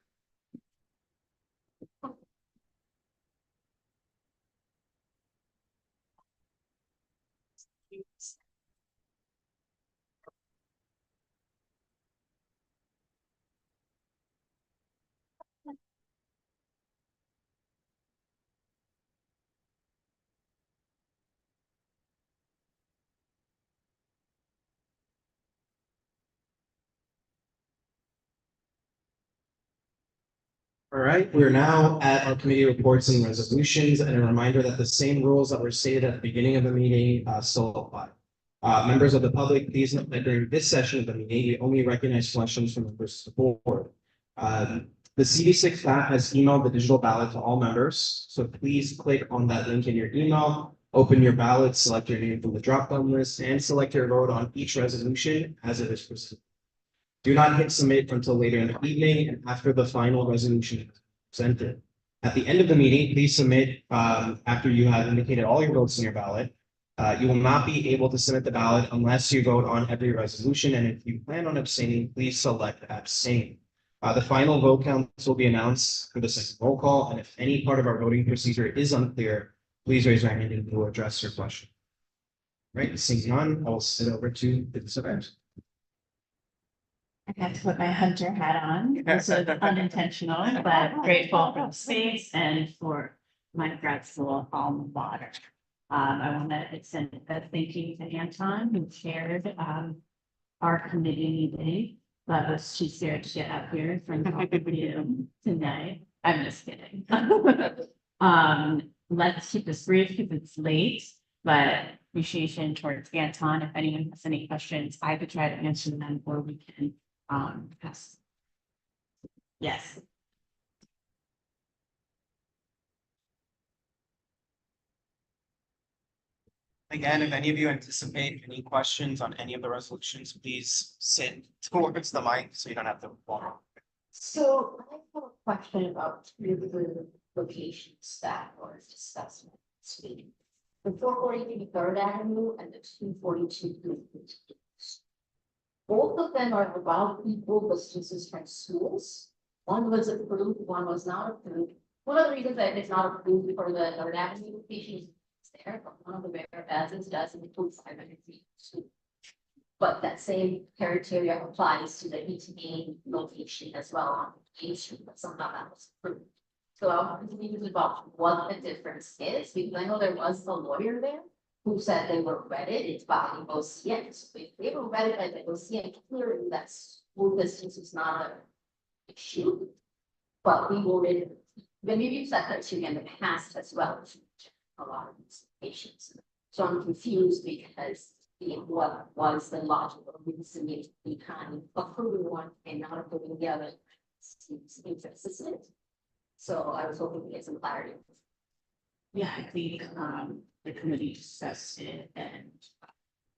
[SPEAKER 1] All right, we're now at our committee reports and resolutions, and a reminder that the same rules that were stated at the beginning of the meeting still apply. Members of the public, please note that during this session of the meeting, we only recognize questions from members of the board. The CB6 staff has emailed the digital ballot to all members, so please click on that link in your email Open your ballot, select your name from the drop-down list, and select your vote on each resolution as it is presented. Do not hit submit until later in the evening and after the final resolution is presented. At the end of the meeting, please submit after you have indicated all your votes in your ballot. You will not be able to submit the ballot unless you vote on every resolution, and if you plan on abstaining, please select abstain. The final vote counts will be announced for the second roll call, and if any part of our voting procedure is unclear, please raise your hand and we'll address your question. Right, seeing none, I will sit over to the surveyors.
[SPEAKER 5] I had to put my hunter hat on. This was unintentional, but grateful for the space and for my grad school alma mater. I want to extend a thank you to Anton, who chaired our committee meeting. That was too scared to get up here from talking to you tonight. I'm just kidding. Let's keep this brief because it's late, but appreciation towards Anton. If anyone has any questions, I could try to answer them, or we can pass. Yes.
[SPEAKER 1] Again, if any of you anticipate any questions on any of the resolutions, please sit towards the mic so you don't have to walk.
[SPEAKER 5] So I have a question about three of the locations that was discussed in this meeting. The 443 Third Avenue and the 242 Greenwood. Both of them are about equal distances from schools. One was approved, one was not approved. One of the reasons that it's not approved for the Third Avenue location is there, but one of the rare hazards does include 500 feet. But that same criteria applies to the ETA location as well on Main Street, but somehow that was approved. So I'm confused about what the difference is, because I know there was a lawyer there who said they were vetted by OCN. So if they were vetted by the OCN, clearly that school distance is not an issue. But we will maybe use that criteria in the past as well, a lot of these patients. So I'm confused because what was the logical reasoning behind approving one and not approving the other seems inconsistent. So I was hoping to get some clarity. Yeah, I think the committee discussed it and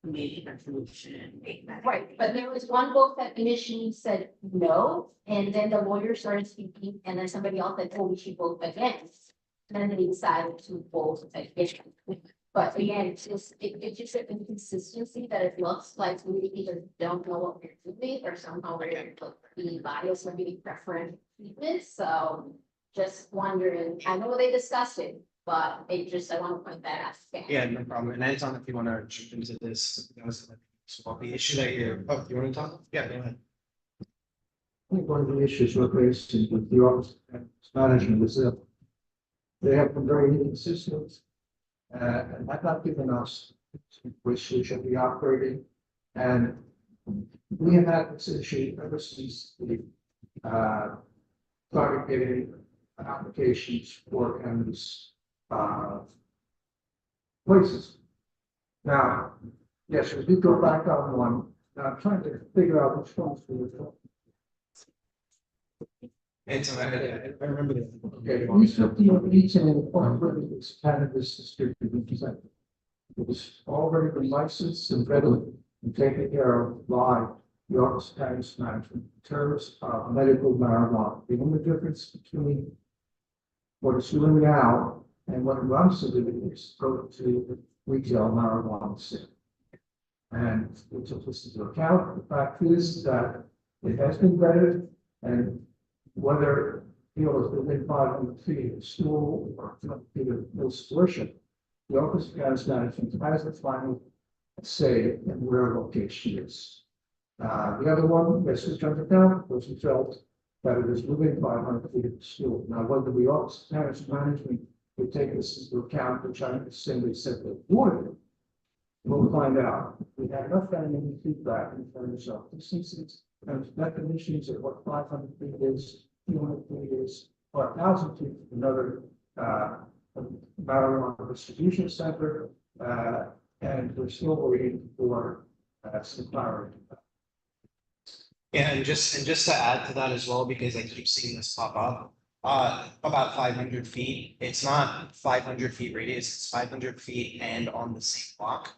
[SPEAKER 5] made a resolution. Right, but there was one vote that initially said no, and then the lawyer started speaking, and then somebody else that told me she voted against. And then they decided to vote against. But again, it's just an inconsistency that it looks like we either don't know what we're doing or somehow we're being biased or being preferential treatment. So just wondering, I know they discussed it, but I want to point that out.
[SPEAKER 1] Yeah, no problem. And Anton, if you want to jump into this, that was the issue that you want to talk? Yeah, go ahead.
[SPEAKER 9] I think one of the issues we're facing with the office management is that they have been very inconsistent and have not given us which we should be operating. And we have had this issue ever since we started getting applications for these places. Now, yes, we did go back on one. Now I'm trying to figure out which ones we were talking.
[SPEAKER 1] I remember that.
[SPEAKER 9] Okay, we took the meeting in the point where it was cannabis distributed. It was already been licensed and ready and taken care of by the Office of Cannabis Management in terms of medical marijuana. The only difference between what it's doing now and what it runs to do is go to retail marijuana sale. And we took this into account. The fact is that it has been vetted, and whether is within 500 feet of school or 200 feet of no worship, the Office of Cannabis Management has the final say in where location is. The other one, this was turned it down because we felt that it is within 500 feet of the school. Now, whether the Office of Cannabis Management would take this into account, which I simply said they would, we'll find out. We had enough enemy feedback in terms of distances and definitions of what 500 feet is, 200 feet is, or 1,000 feet, another marijuana distribution center, and we're still waiting for some clarity.
[SPEAKER 1] Yeah, and just to add to that as well, because I keep seeing this pop up. About 500 feet. It's not 500 feet radius, it's 500 feet and on the same block.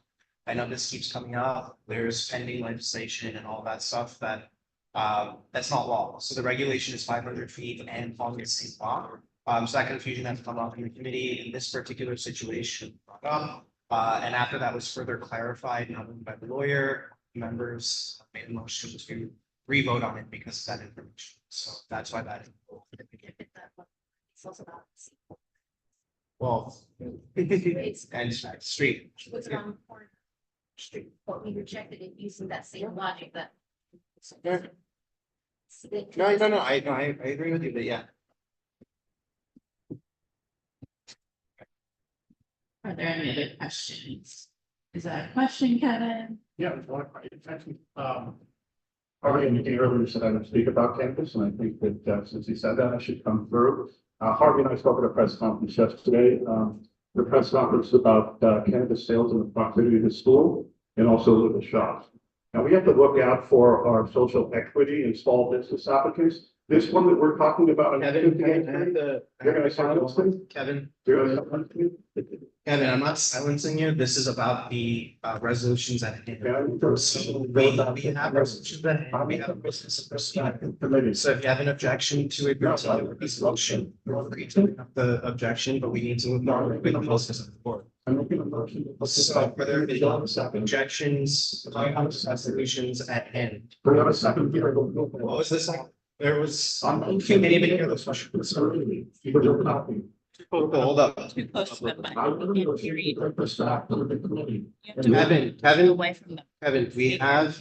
[SPEAKER 1] I know this keeps coming up. There's pending legislation and all that stuff that's not law. So the regulation is 500 feet and on the same block. So that confusion has come up in the committee in this particular situation. And after that was further clarified, not only by the lawyer, members made a motion to re-vote on it because of that information. So that's why that. Well. And street.
[SPEAKER 5] Was it on corner? Street, but we rejected it using that same logic that.
[SPEAKER 1] No, I agree with you, but yeah.
[SPEAKER 4] Are there any other questions? Is that a question, Kevin?
[SPEAKER 9] Yeah, it's one question. Harvey indicated earlier said I would speak about campus, and I think that since he said that, I should come through. Harvey and I spoke at a press conference yesterday. The press conference about cannabis sales in the proximity of the school and also the shops. Now we have to look out for our social equity and small business applicants. This one that we're talking about.
[SPEAKER 1] Kevin, I'm not silencing you. This is about the resolutions at hand. So we have resolutions at hand. We have business proceeding. So if you have an objection to a particular resolution, you're free to bring up the objection, but we need to move on with the process of the board. So are there any objections to resolutions at hand? What was this? There was. Hold up. Kevin, we have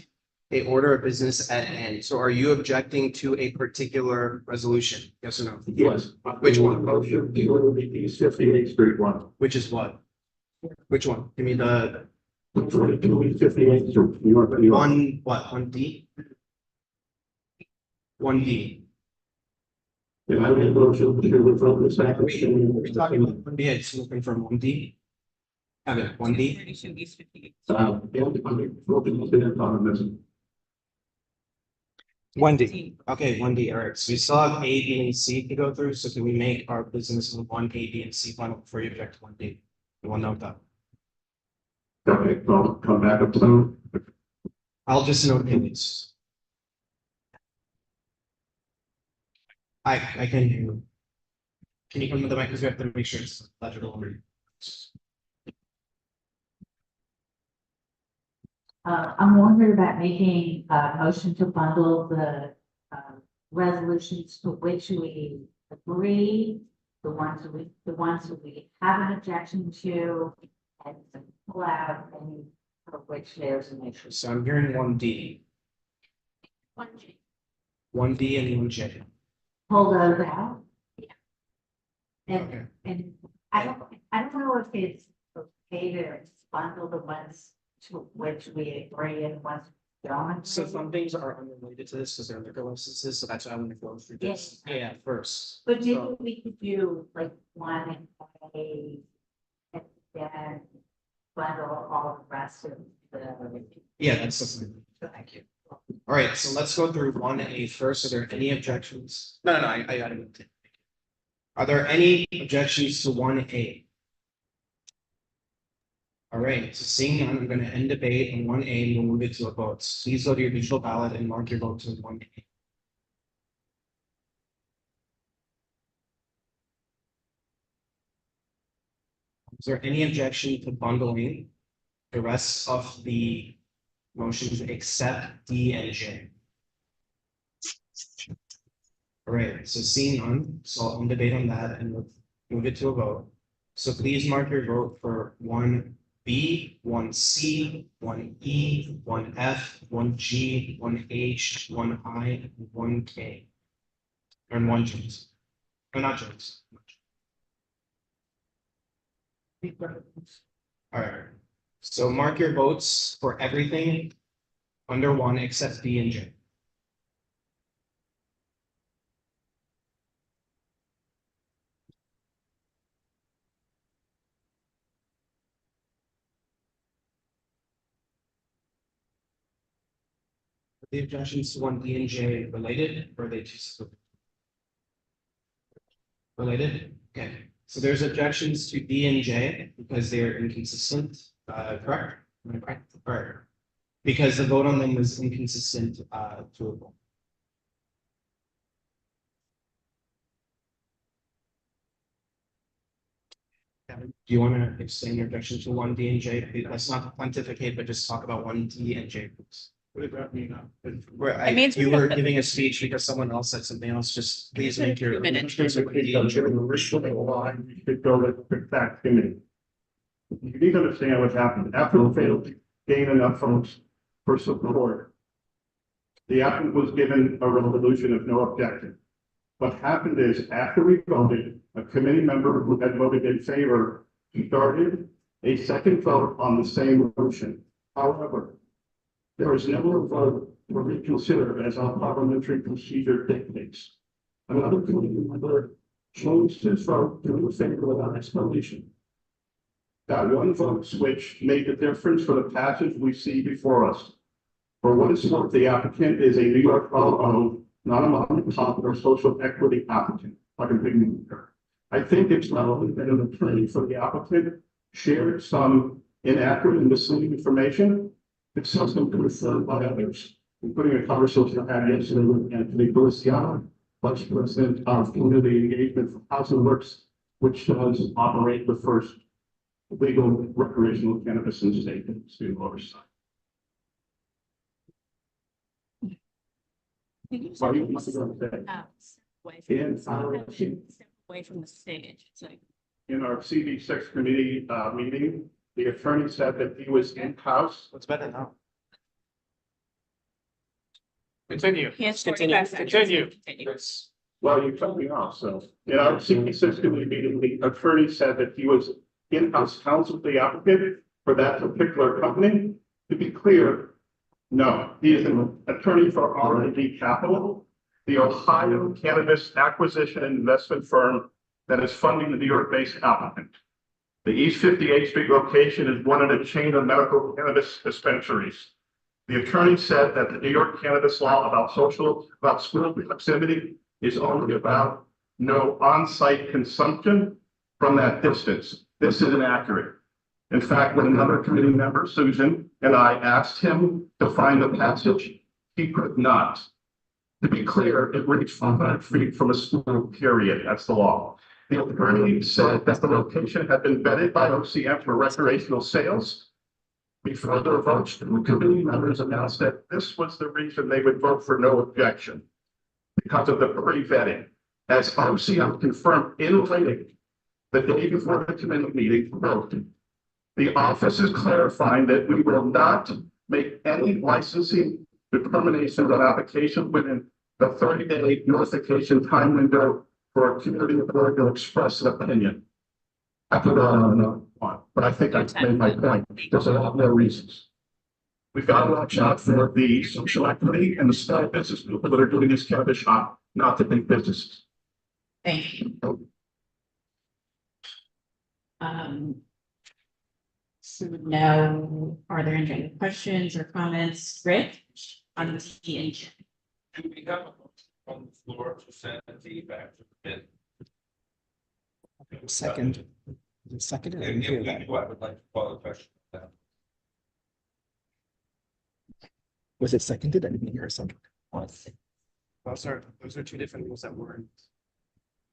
[SPEAKER 1] a order of business at hand. So are you objecting to a particular resolution? Yes or no?
[SPEAKER 9] Yes.
[SPEAKER 1] Which one?
[SPEAKER 9] East 58th Street one.
[SPEAKER 1] Which is what? Which one? Give me the.
[SPEAKER 9] 58th Street, New York.
[SPEAKER 1] One, what, 1D? 1D.
[SPEAKER 9] Yeah, I mean, we're
[SPEAKER 1] talking about 1D, it's looking for 1D. Have it, 1D. 1D, okay, 1D, all right, so we still have A, B, and C to go through, so can we make our business in 1A, B, and C final before you object to 1D? We'll note that.
[SPEAKER 9] Okay, well, come back up to them.
[SPEAKER 1] I'll just note it. I can hear you. Can you come to the mic because we have to make sure it's legible?
[SPEAKER 5] I'm wondering about making a motion to bundle the resolutions to which we agree, the ones that we have an objection to, and pull out any for which there's an issue.
[SPEAKER 1] So I'm hearing 1D.
[SPEAKER 5] 1G.
[SPEAKER 1] 1D and 1J.
[SPEAKER 5] Pull those out. Yeah. And I don't know if it's okay to bundle the ones to which we agree and ones we don't.
[SPEAKER 1] So some things are unrelated to this because they're liquor licenses, so that's why I want to go through this. Yeah, first.
[SPEAKER 5] But maybe we could do like one and A, and then bundle all the rest of the.
[SPEAKER 1] Yeah, that's. Thank you. All right, so let's go through 1A first. Are there any objections? No, I got it. Are there any objections to 1A? All right, so seeing none, I'm going to end debate on 1A and we'll move it to a vote. Please go to your digital ballot and mark your vote to 1A. Is there any objection to bundling the rest of the motions except D and J? All right, so seeing none, so I'll end debate on that and we'll move it to a vote. So please mark your vote for 1B, 1C, 1E, 1F, 1G, 1H, 1I, and 1K. And 1 James. Or not James. All right. So mark your votes for everything under 1 except D and J. Are the objections to 1D and J related, or are they two separate? related? Okay, so there's objections to D and J because they're inconsistent, correct? Am I correct? Or because the vote on them was inconsistent, to a vote. Kevin, do you want to explain your objection to one D and J? Let's not pontificate, but just talk about one D and J, please.
[SPEAKER 8] What does that mean?
[SPEAKER 1] Where
[SPEAKER 4] It means
[SPEAKER 1] you
[SPEAKER 4] we
[SPEAKER 1] were
[SPEAKER 4] don't-
[SPEAKER 1] giving a speech because someone else said something else, just please make your.
[SPEAKER 4] Minutes.
[SPEAKER 8] We should go to that committee. You need to understand what happened. After we failed to gain enough votes for support, the applicant was given a resolution of no objection. What happened is, after we voted, a committee member who had voted in favor started a second vote on the same motion. However, there was never a vote to reconsider as our parliamentary procedure dictates. Another committee member changed his vote to in favor without explanation. That one vote switch made the difference for the passage we see before us. For what it's worth, the applicant is a New York owned, not a mom and pop or social equity applicant, like a big mover. I think it's relevant that an attorney for the applicant shared some inaccurate and misleading information. It's something confirmed by others, including a conversation I had yesterday with Anthony Feliciano, Vice President of Community Engagement for Housing Works, which does operate the first legal recreational cannabis in the state to oversight. What do you want to go say?
[SPEAKER 4] Away from the stage, it's like.
[SPEAKER 8] In our CB6 committee meeting, the attorney said that he was in-house.
[SPEAKER 1] What's better now?
[SPEAKER 19] Continue.
[SPEAKER 4] Yes,
[SPEAKER 19] Continue. Continue.
[SPEAKER 8] Well, you cut me off, so. In our CB6 committee meeting, the attorney said that he was in-house counsel to the applicant for that particular company. To be clear, no, he is an attorney for R&D Capital, the Ohio cannabis acquisition and investment firm that is funding the New York-based applicant. The East 58th Street location is one of a chain of medical cannabis dispensaries. The attorney said that the New York cannabis law about school proximity is only about no on-site consumption from that distance. This is inaccurate. In fact, when another committee member, Susan, and I asked him to find the passage, he could not. To be clear, it reached 500 feet from a school, period. That's the law. The attorney said that the location had been vetted by OCM for recreational sales. Before their votes, the committee members announced that this was the reason they would vote for no objection, because of the pre-vetting. As OCM confirmed in writing the day before the committee meeting, quote, the office is clarifying that we will not make any licensing determinations on application within the 30-day notification time window for a community board to express an opinion. I could go on and on, but I think I've made my point. There's a lot more reasons. We've got to watch out for the social equity and the small business people that are doing this cannabis shop, not the big businesses.
[SPEAKER 4] Thank you. So now, are there any questions or comments, Rick, on the TNG?
[SPEAKER 7] Do we have a motion on the floor to send the back to the bid?
[SPEAKER 2] Second. Second. I didn't hear that.
[SPEAKER 7] I would like to call a question.
[SPEAKER 2] Was it seconded? I didn't hear a second.
[SPEAKER 1] Those are two different rules that weren't.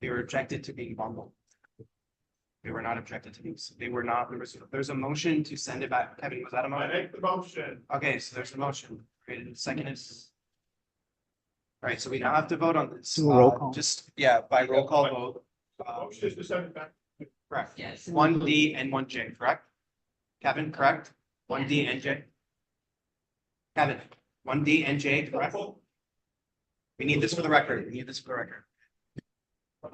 [SPEAKER 1] They were objected to being bundled. They were not objected to these. They were not, there's a motion to send it back. Kevin, was that a motion?
[SPEAKER 8] I make the motion.
[SPEAKER 1] Okay, so there's a motion. Great, and second is. All right, so we now have to vote on this.
[SPEAKER 2] Do a roll call.
[SPEAKER 1] Just, yeah, by roll call vote.
[SPEAKER 8] Motion is to send it back.
[SPEAKER 1] Correct.
[SPEAKER 4] Yes.
[SPEAKER 1] One D and one J, correct? Kevin, correct? One D and J. Kevin, one D and J, correct? We need this for the record. We need this for the record.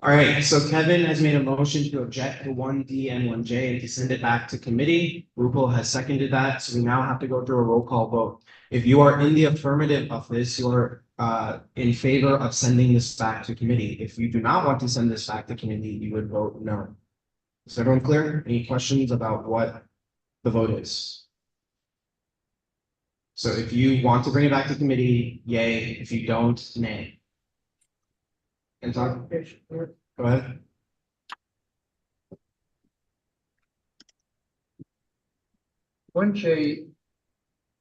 [SPEAKER 1] All right, so Kevin has made a motion to object to one D and one J and to send it back to committee. Rupal has seconded that, so we now have to go through a roll call vote. If you are in the affirmative of this, you're in favor of sending this back to committee. If you do not want to send this back to committee, you would vote no. Is everyone clear? Any questions about what the vote is? So if you want to bring it back to committee, yay. If you don't, nay. And Tom, go ahead.
[SPEAKER 9] 1J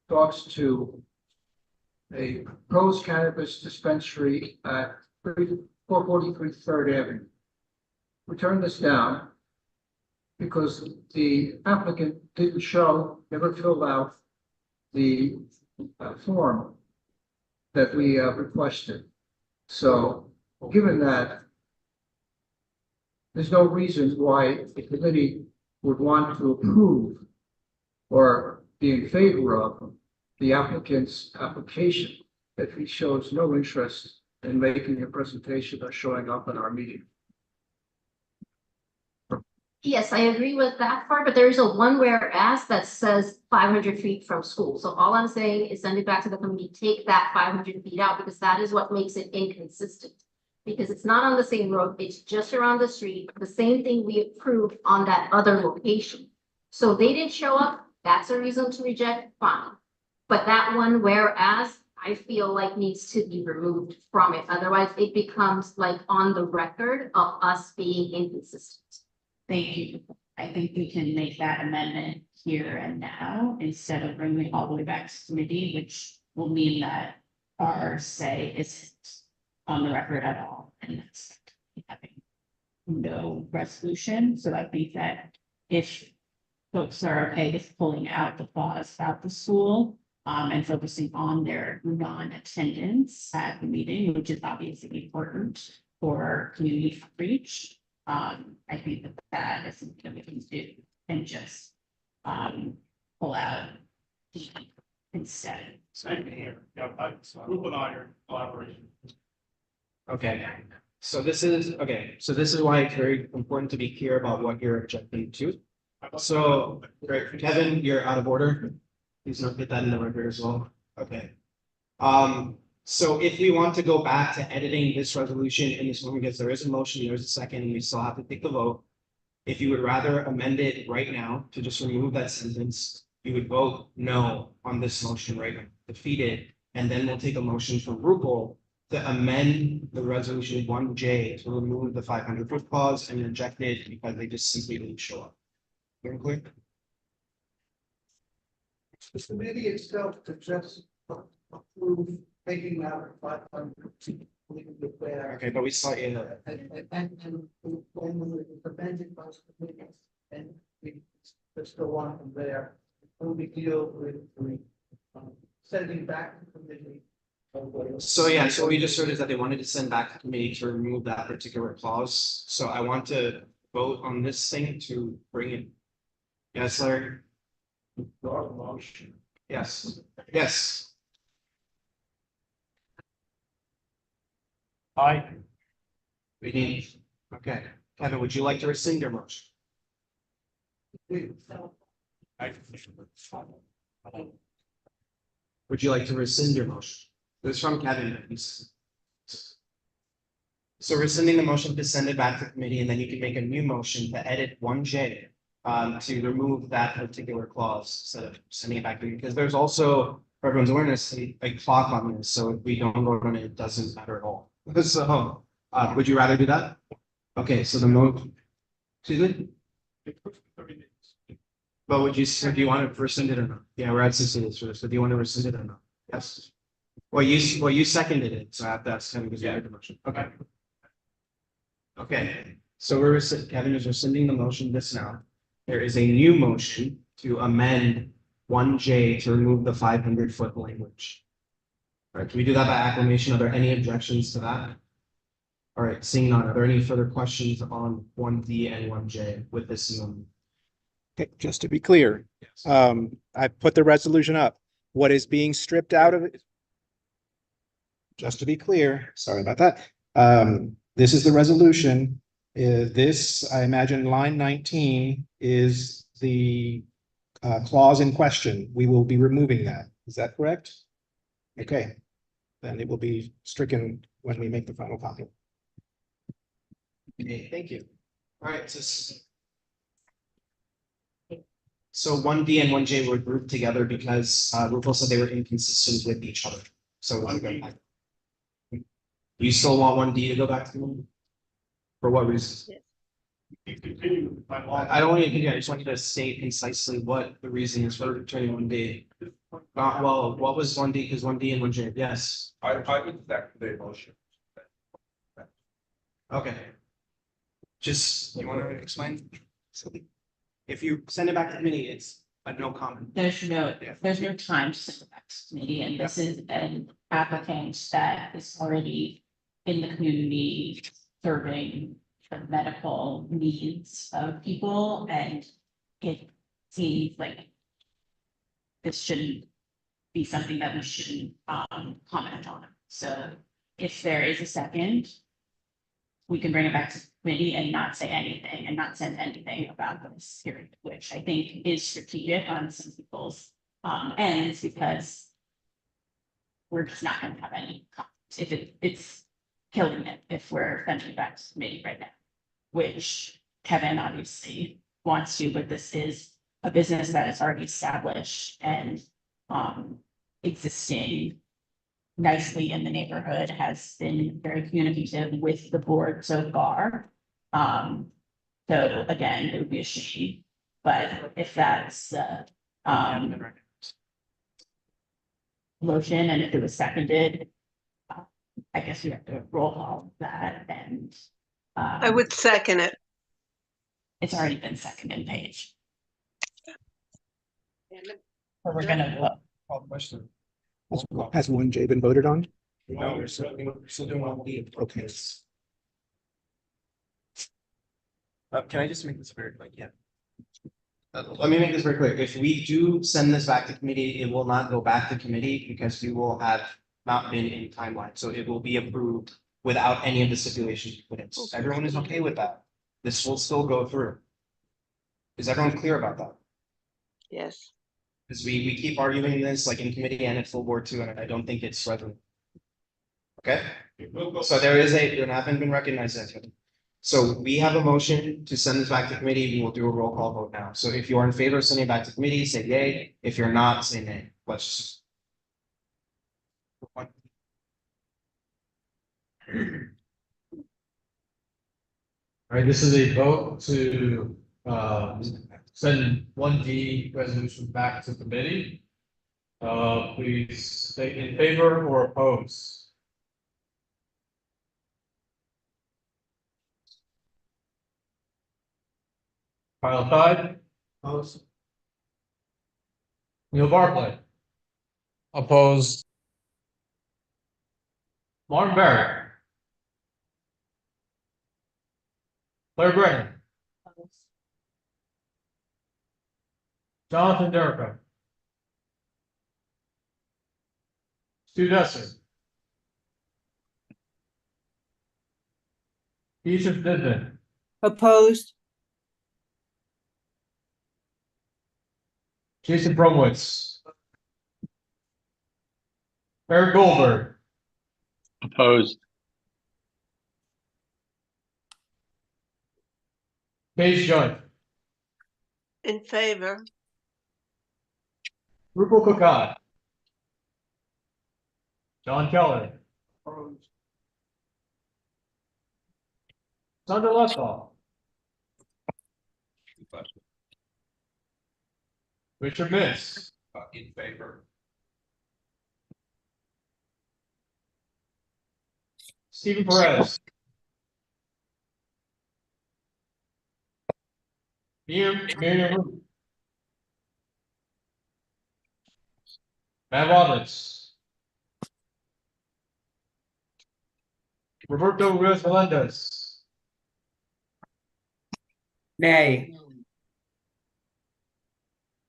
[SPEAKER 9] talks to a proposed cannabis dispensary at 443 Third Avenue. We turned this down because the applicant didn't never filled out the form that we requested. So given that, there's no reason why the committee would want to approve or be in favor of the applicant's application if he shows no interest in making a presentation or showing up at our meeting.
[SPEAKER 5] Yes, I agree with that part, but there is a one whereas that says 500 feet from school. So all I'm saying is send it back to the committee, take that 500 feet out because that is what makes it inconsistent. Because it's not on the same road, it's just around the street, the same thing we approved on that other location. So they didn't show up, that's a reason to reject, fine. But that one whereas I feel like needs to be removed from it. Otherwise it becomes like on the record of us being inconsistent.
[SPEAKER 4] Thank you. I think we can make that amendment here and now instead of bringing it all the way back to committee, which will mean that our say isn't on the record at all. And that's having no resolution. So that means that if folks are okay with pulling out the clause about the school and focusing on their non-attendance at the meeting, which is obviously important for community outreach. I think that is something that we can do and just pull out the instead.
[SPEAKER 19] Same here. Yeah, so group and I are collaboration.
[SPEAKER 1] Okay, so this is why it's very important to be clear about what you're objecting to. So, great, Kevin, you're out of order. Please note that in the record as well. Okay. So if we want to go back to editing this resolution in this moment, because there is a motion, there's a second, and we still have to take the vote. If you would rather amend it right now to just remove that sentence, you would vote no on this motion right now, defeat it, and then we'll take a motion from Rupal to amend the resolution 1J to remove the 500-foot clause and reject it because they just simply didn't show up. Very clear?
[SPEAKER 9] The committee itself to just approve taking out 500 feet.
[SPEAKER 1] Okay, but we saw in the.
[SPEAKER 9] And when we amended by the committee, and we just go on from there, when we deal with sending back to committee.
[SPEAKER 1] So yeah, so we just heard is that they wanted to send back to committee to remove that particular clause. So I want to vote on this thing to bring it. Yes, Larry?
[SPEAKER 9] Motion.
[SPEAKER 1] Yes, yes.
[SPEAKER 19] Aye.
[SPEAKER 1] We need, okay. Kevin, would you like to rescind your motion? Would you like to rescind your motion? This is from Kevin. So rescinding the motion to send it back to committee, and then you can make a new motion to edit 1J to remove that particular clause instead of sending it back to you, because there's also, for everyone's awareness, a clock on this. So if we don't vote on it, it doesn't matter at all. So would you rather do that? Okay, so the motion, excuse me? But would you, so do you want to rescind it or not? Yeah, we're at 60 days for this, so do you want to rescind it or not? Yes. Well, you seconded it, so I have to ask him because you made the motion. Okay. Okay, so Kevin is rescinding the motion this now. There is a new motion to amend 1J to remove the 500-foot language. All right, can we do that by acclamation? Are there any objections to that? All right, seeing none, are there any further questions on 1D and 1J with this new?
[SPEAKER 2] Okay, just to be clear, I put the resolution up. What is being stripped out of it? Just to be clear, sorry about that. This is the resolution. This, I imagine, line 19 is the clause in question. We will be removing that. Is that correct? Okay, then it will be stricken when we make the final copy.
[SPEAKER 1] Okay, thank you. All right, so 1D and 1J were grouped together because Rupal said they were inconsistent with each other. So you still want 1D to go back to them? For what reason? I don't want you to continue, I just want you to state concisely what the reason is for returning one D. Well, what was one D, because one D and one J, yes,
[SPEAKER 8] I would second the motion.
[SPEAKER 1] okay. Just, you wanna explain? If you send it back to committee, it's a no comment.
[SPEAKER 4] There's no time to send it back to committee, and this is an applicant that is already in the community serving the medical needs of people, and it seems like this shouldn't be something that we shouldn't comment on. So if there is a second, we can bring it back to committee and not say anything and not send anything about this hearing, which I think is strategic on some people's ends, because we're just not gonna have any comments. If it's killing it if we're sending it back to committee right now, which Kevin obviously wants to, but this is a business that is already established and existing nicely in the neighborhood, has been very communicative with the board so far. So again, it would be a shame, but if that's motion, and if it was seconded, I guess we have to roll call that, and
[SPEAKER 10] I would second it.
[SPEAKER 4] it's already been seconded, Paige. So we're gonna vote.
[SPEAKER 1] Call the question.
[SPEAKER 2] Has one J been voted on?
[SPEAKER 1] No, we're still doing one D.
[SPEAKER 2] Okay.
[SPEAKER 1] Can I just make this very quick? Yeah. Let me make this very quick. If we do send this back to committee, it will not go back to committee because we will have not been in timeline. So it will be approved without any of the stipulations we put in. So everyone is okay with that. This will still go through. Is everyone clear about that?
[SPEAKER 10] Yes.
[SPEAKER 1] Because we keep arguing this like in committee and at full board too, and I don't think it's relevant. Okay, so there haven't been recognized yet. So we have a motion to send this back to committee. We will do a roll call vote now. So if you are in favor of sending it back to committee, say yay. If you're not, say nay. Let's
[SPEAKER 12] All right, this is a vote to send one D resolution back to committee. Please state in favor or oppose. Kyle Tide. Opposed. Neil Barclay. Opposed. Martin Barrett. Claire Brennan. Jonathan Derica. Stu Desser. Keisha Didman.
[SPEAKER 6] Opposed?
[SPEAKER 12] Jason Bromwitz. Eric Goldberg.
[SPEAKER 3] Opposed.
[SPEAKER 12] Paige Judd.
[SPEAKER 10] In favor.
[SPEAKER 12] Rupal Kokad. John Keller. Sandra Lutzall. Richard Miss.
[SPEAKER 8] In favor.
[SPEAKER 12] Stephen Perez. Miriam Root. Matt Roberts. Roberto Ruiz Melendez.
[SPEAKER 7] Nay.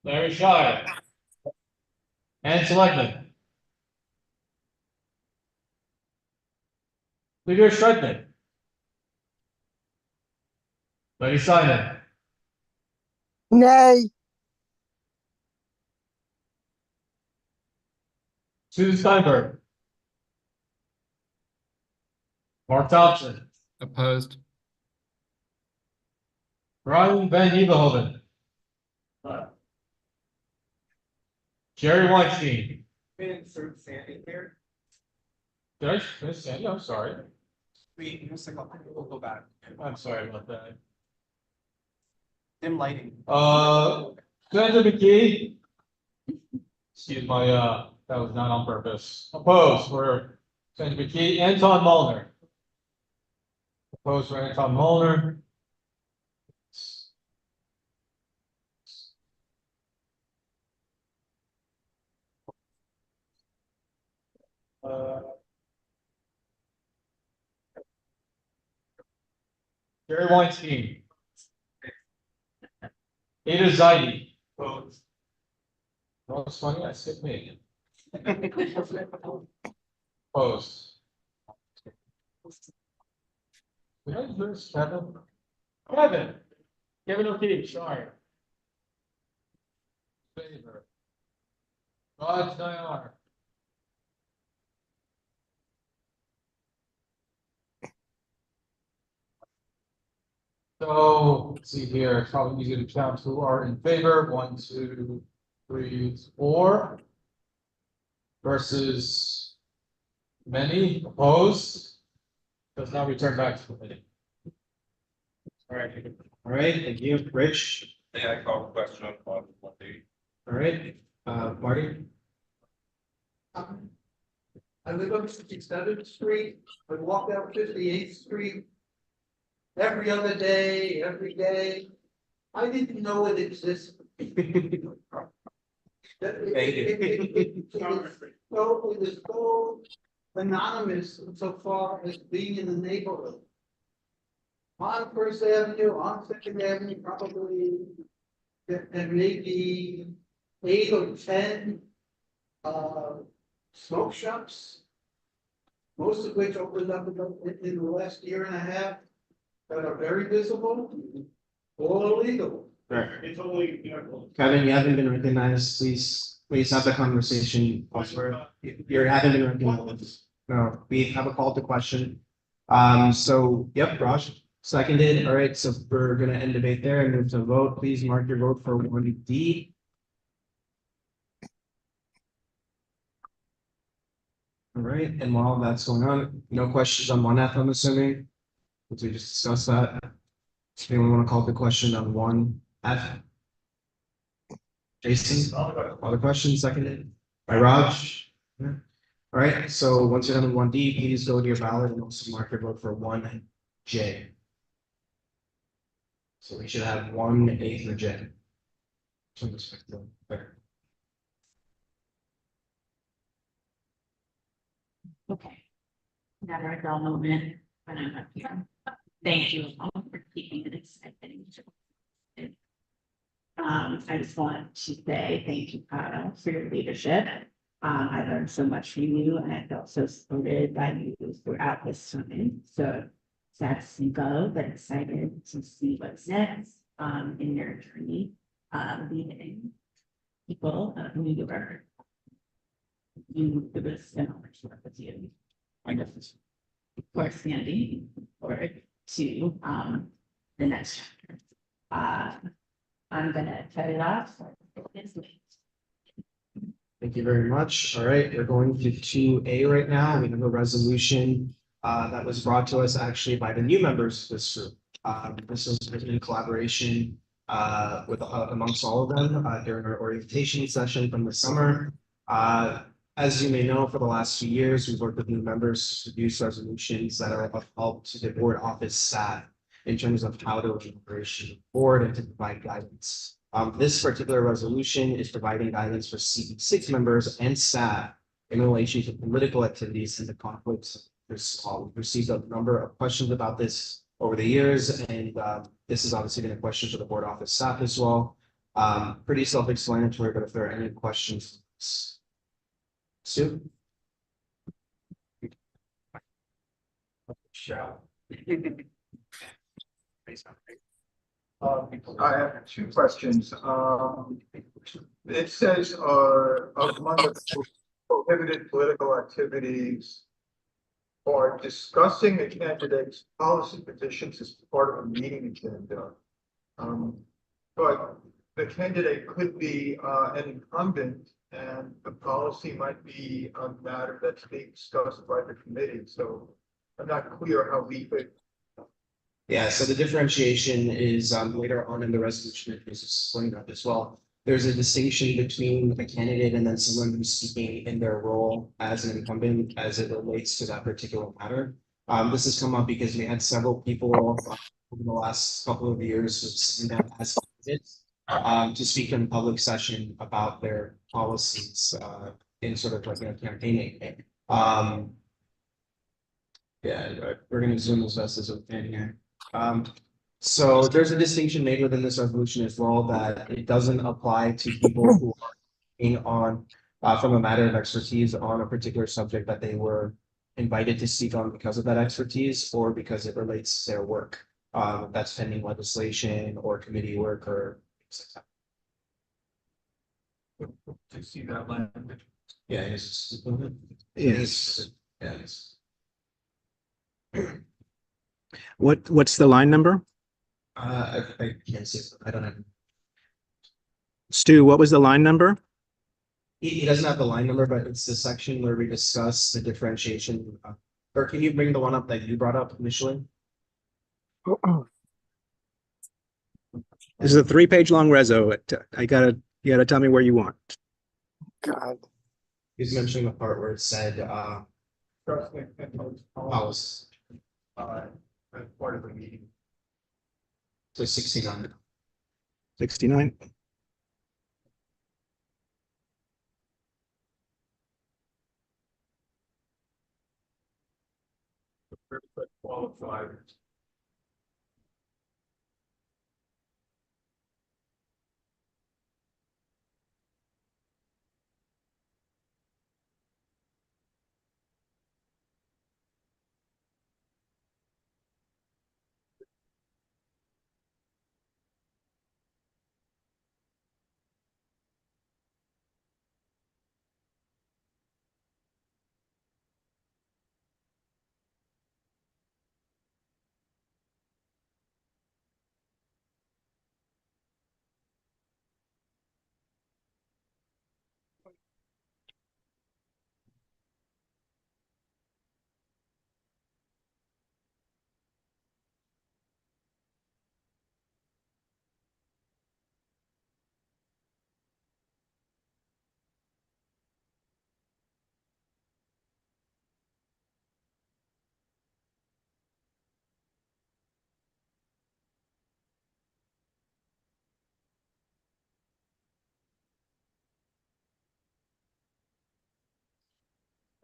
[SPEAKER 12] Larry Shire. Ann Seligman. Lydia Shredman. Lenny Simon.
[SPEAKER 10] Nay.
[SPEAKER 12] Susan Steinberg. Mark Thompson.
[SPEAKER 23] Opposed.
[SPEAKER 12] Brian Van Nieuwenhoven. Jerry Weinstein.
[SPEAKER 1] insert Sandy here.
[SPEAKER 12] Did I say? I'm sorry.
[SPEAKER 1] We'll go back.
[SPEAKER 12] I'm sorry about that.
[SPEAKER 1] Dim lighting.
[SPEAKER 12] Senator McKee. Excuse my, that was not on purpose. Opposed for Senator McKee. Anton Mulner. Opposed for Anton Mulner. Jerry Weinstein. Ada Zaidi. Opposed. Well, it's funny, I said me. Opposed. Did I lose Kevin? Kevin O'Keefe, sorry. Favor. Raj Nayar. So, let's see here, it's probably easy to count who are in favor. 1, 2, 3, 4. Versus many opposed. Does not return back to the committee. All right, thank you, Rich.
[SPEAKER 13] Yeah, I call the question on one day.
[SPEAKER 1] All right, Marty.
[SPEAKER 15] I live on 67th Street, I walk down 58th Street. Every other day, every day. I didn't know it existed. It was so anonymous so far as being in the neighborhood. On First Avenue, on Second Avenue, probably there may be 8 or 10 smoke shops. Most of which opened up in the last year and a half that are very visible, all illegal.
[SPEAKER 1] It's only. Kevin, you haven't been recognized. Please have the conversation elsewhere. You haven't been recognized. No, we have a call to question. So, yep, Raj, seconded. All right, so we're gonna end debate there and move to vote. Please mark your vote for 1D. All right, and while that's going on, no questions on 1F, I'm assuming. Since we just discussed that. Anyone want to call the question on 1F? Jason, other questions, seconded by Raj. Yeah. All right, so once you're done with 1D, please go to your ballot and also mark your vote for 1J. So we should have 1A through J.
[SPEAKER 4] Okay. Another adult moment when I'm up here. Thank you all for keeping it exciting. I just want to say thank you, Kyle, for your leadership. I learned so much from you and I felt so supported by you throughout this time. So sad to see go, but excited to see what's next in your journey leading people of New York. It was an honor to work with you. I guess, of course, Sandy, forward to the next chapter. I'm gonna cut it off.
[SPEAKER 1] Thank you very much. All right, we're going to 2A right now. We have a resolution that was brought to us actually by the new members of this group. This was written in collaboration with amongst all of them during our orientation session from the summer. As you may know, for the last few years, we've worked with new members to produce resolutions that are of help to the board office staff in terms of how to run the operation of the board and to provide guidance. This particular resolution is providing guidance for CB6 members and staff in relation to political activities and the conflicts. We've received a number of questions about this over the years, and this is obviously been a question for the board office staff as well. Pretty self-explanatory, but if there are any questions, Sue?
[SPEAKER 8] I have 2 questions. It says, among the prohibited political activities or discussing a candidate's policy positions as part of a meeting agenda. But the candidate could be an incumbent and the policy might be a matter that's being discussed by the committee. So I'm not clear how we could
[SPEAKER 1] Yeah, so the differentiation is later on in the resolution, it was explained that as well. There's a distinction between a candidate and then someone who's speaking in their role as an incumbent as it relates to that particular matter. This has come up because we had several people over the last couple of years who've signed up as candidates to speak in public session about their policies in sort of like campaigning. Yeah, we're gonna zoom as best as we can here. So there's a distinction made within this resolution as well that it doesn't apply to people who are being on from a matter of expertise on a particular subject that they were invited to speak on because of that expertise or because it relates to their work. That's pending legislation or committee work or things like that.
[SPEAKER 8] Do you see that language?
[SPEAKER 1] Yeah, it's.
[SPEAKER 2] Yes.
[SPEAKER 1] Yes.
[SPEAKER 16] What's the line number?
[SPEAKER 1] I can't see it. I don't have.
[SPEAKER 16] Stu, what was the line number?
[SPEAKER 1] He doesn't have the line number, but it's the section where we discuss the differentiation. Or can you bring the one up that you brought up initially?
[SPEAKER 16] This is a 3-page long reso. You gotta tell me where you want.
[SPEAKER 1] God. He's mentioning the part where it said policy.
[SPEAKER 8] As part of the meeting.
[SPEAKER 1] So 69.
[SPEAKER 16] 69.
[SPEAKER 8] Qualified.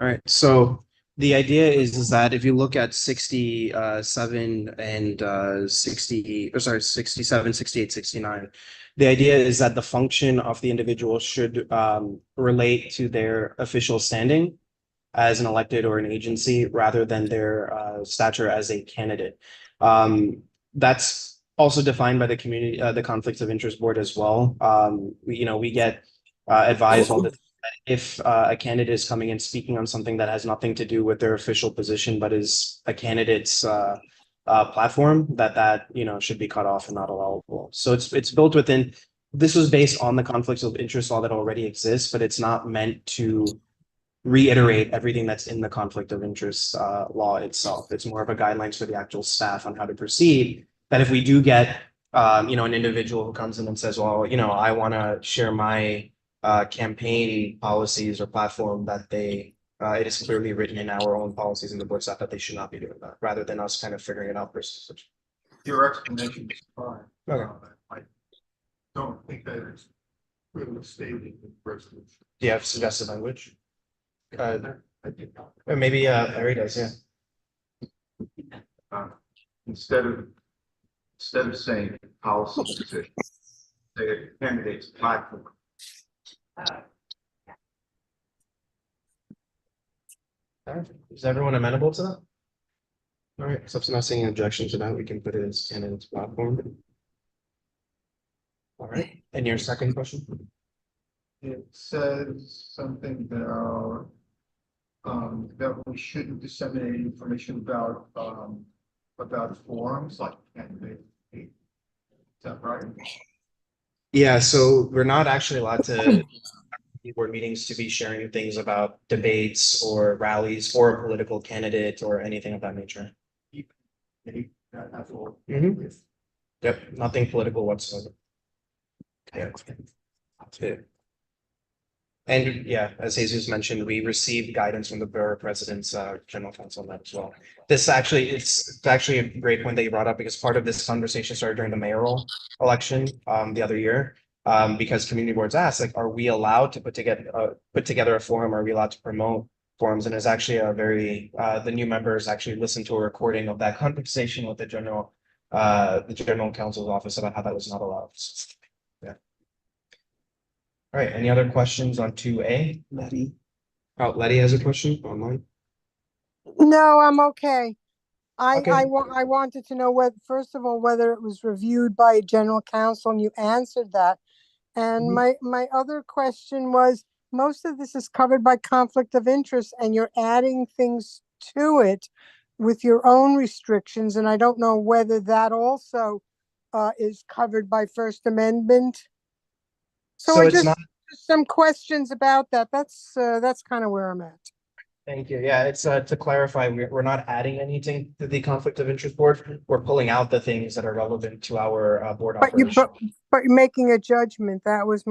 [SPEAKER 1] All right, so the idea is that if you look at 67 and 60, or sorry, 67, 68, 69, the idea is that the function of the individual should relate to their official standing as an elected or an agency rather than their stature as a candidate. That's also defined by the community, the Conflicts of Interest Board as well. We get advised all the time if a candidate is coming and speaking on something that has nothing to do with their official position, but is a candidate's platform, that should be cut off and not allowable. So it's built within. This was based on the conflicts of interest law that already exists, but it's not meant to reiterate everything that's in the conflict of interest law itself. It's more of a guidelines for the actual staff on how to proceed. That if we do get an individual who comes in and says, well, I want to share my campaign policies or platform, that it is clearly written in our own policies in the board staff that they should not be doing that, rather than us kind of figuring it out versus.
[SPEAKER 8] Your explanation is fine.
[SPEAKER 1] Okay.
[SPEAKER 8] I don't think that it's really stated in the resolution.
[SPEAKER 1] Do you have suggested language?
[SPEAKER 8] I did not.
[SPEAKER 1] Or maybe Larry does, yeah.
[SPEAKER 8] Instead of saying policy position, say a candidate's platform.
[SPEAKER 1] Is everyone amenable to that? All right, so if I'm not seeing an objection to that, we can put it as candidate's platform. All right, and your second question?
[SPEAKER 8] It says something about that we shouldn't disseminate information about forums like candidate. Is that right?
[SPEAKER 1] Yeah, so we're not actually allowed to board meetings to be sharing things about debates or rallies for a political candidate or anything of that nature.
[SPEAKER 8] That's all.
[SPEAKER 1] Mhm. Yep, nothing political whatsoever. Yeah. Yeah. And yeah, as Jesus mentioned, we received guidance from the borough president's general counsel on that as well. It's actually a great point that you brought up because part of this conversation started during the mayoral election the other year. Because community boards asked, like, are we allowed to put together a forum? Are we allowed to promote forums? And it's actually a very the new members actually listened to a recording of that conversation with the general counsel's office about how that was not allowed. Yeah. All right, any other questions on 2A? Letty. Oh, Letty has a question online.
[SPEAKER 17] No, I'm okay.
[SPEAKER 1] Okay.
[SPEAKER 17] I wanted to know whether, first of all, whether it was reviewed by general counsel, and you answered that. And my other question was, most of this is covered by conflict of interest, and you're adding things to it with your own restrictions, and I don't know whether that also is covered by First Amendment. So I
[SPEAKER 1] it's
[SPEAKER 17] just
[SPEAKER 1] not.
[SPEAKER 17] some questions about that. That's kind of where I'm at.
[SPEAKER 1] Thank you. Yeah, it's to clarify, we're not adding anything to the conflict of interest board. We're pulling out the things that are relevant to our board operation.
[SPEAKER 17] But you're making a judgment. That was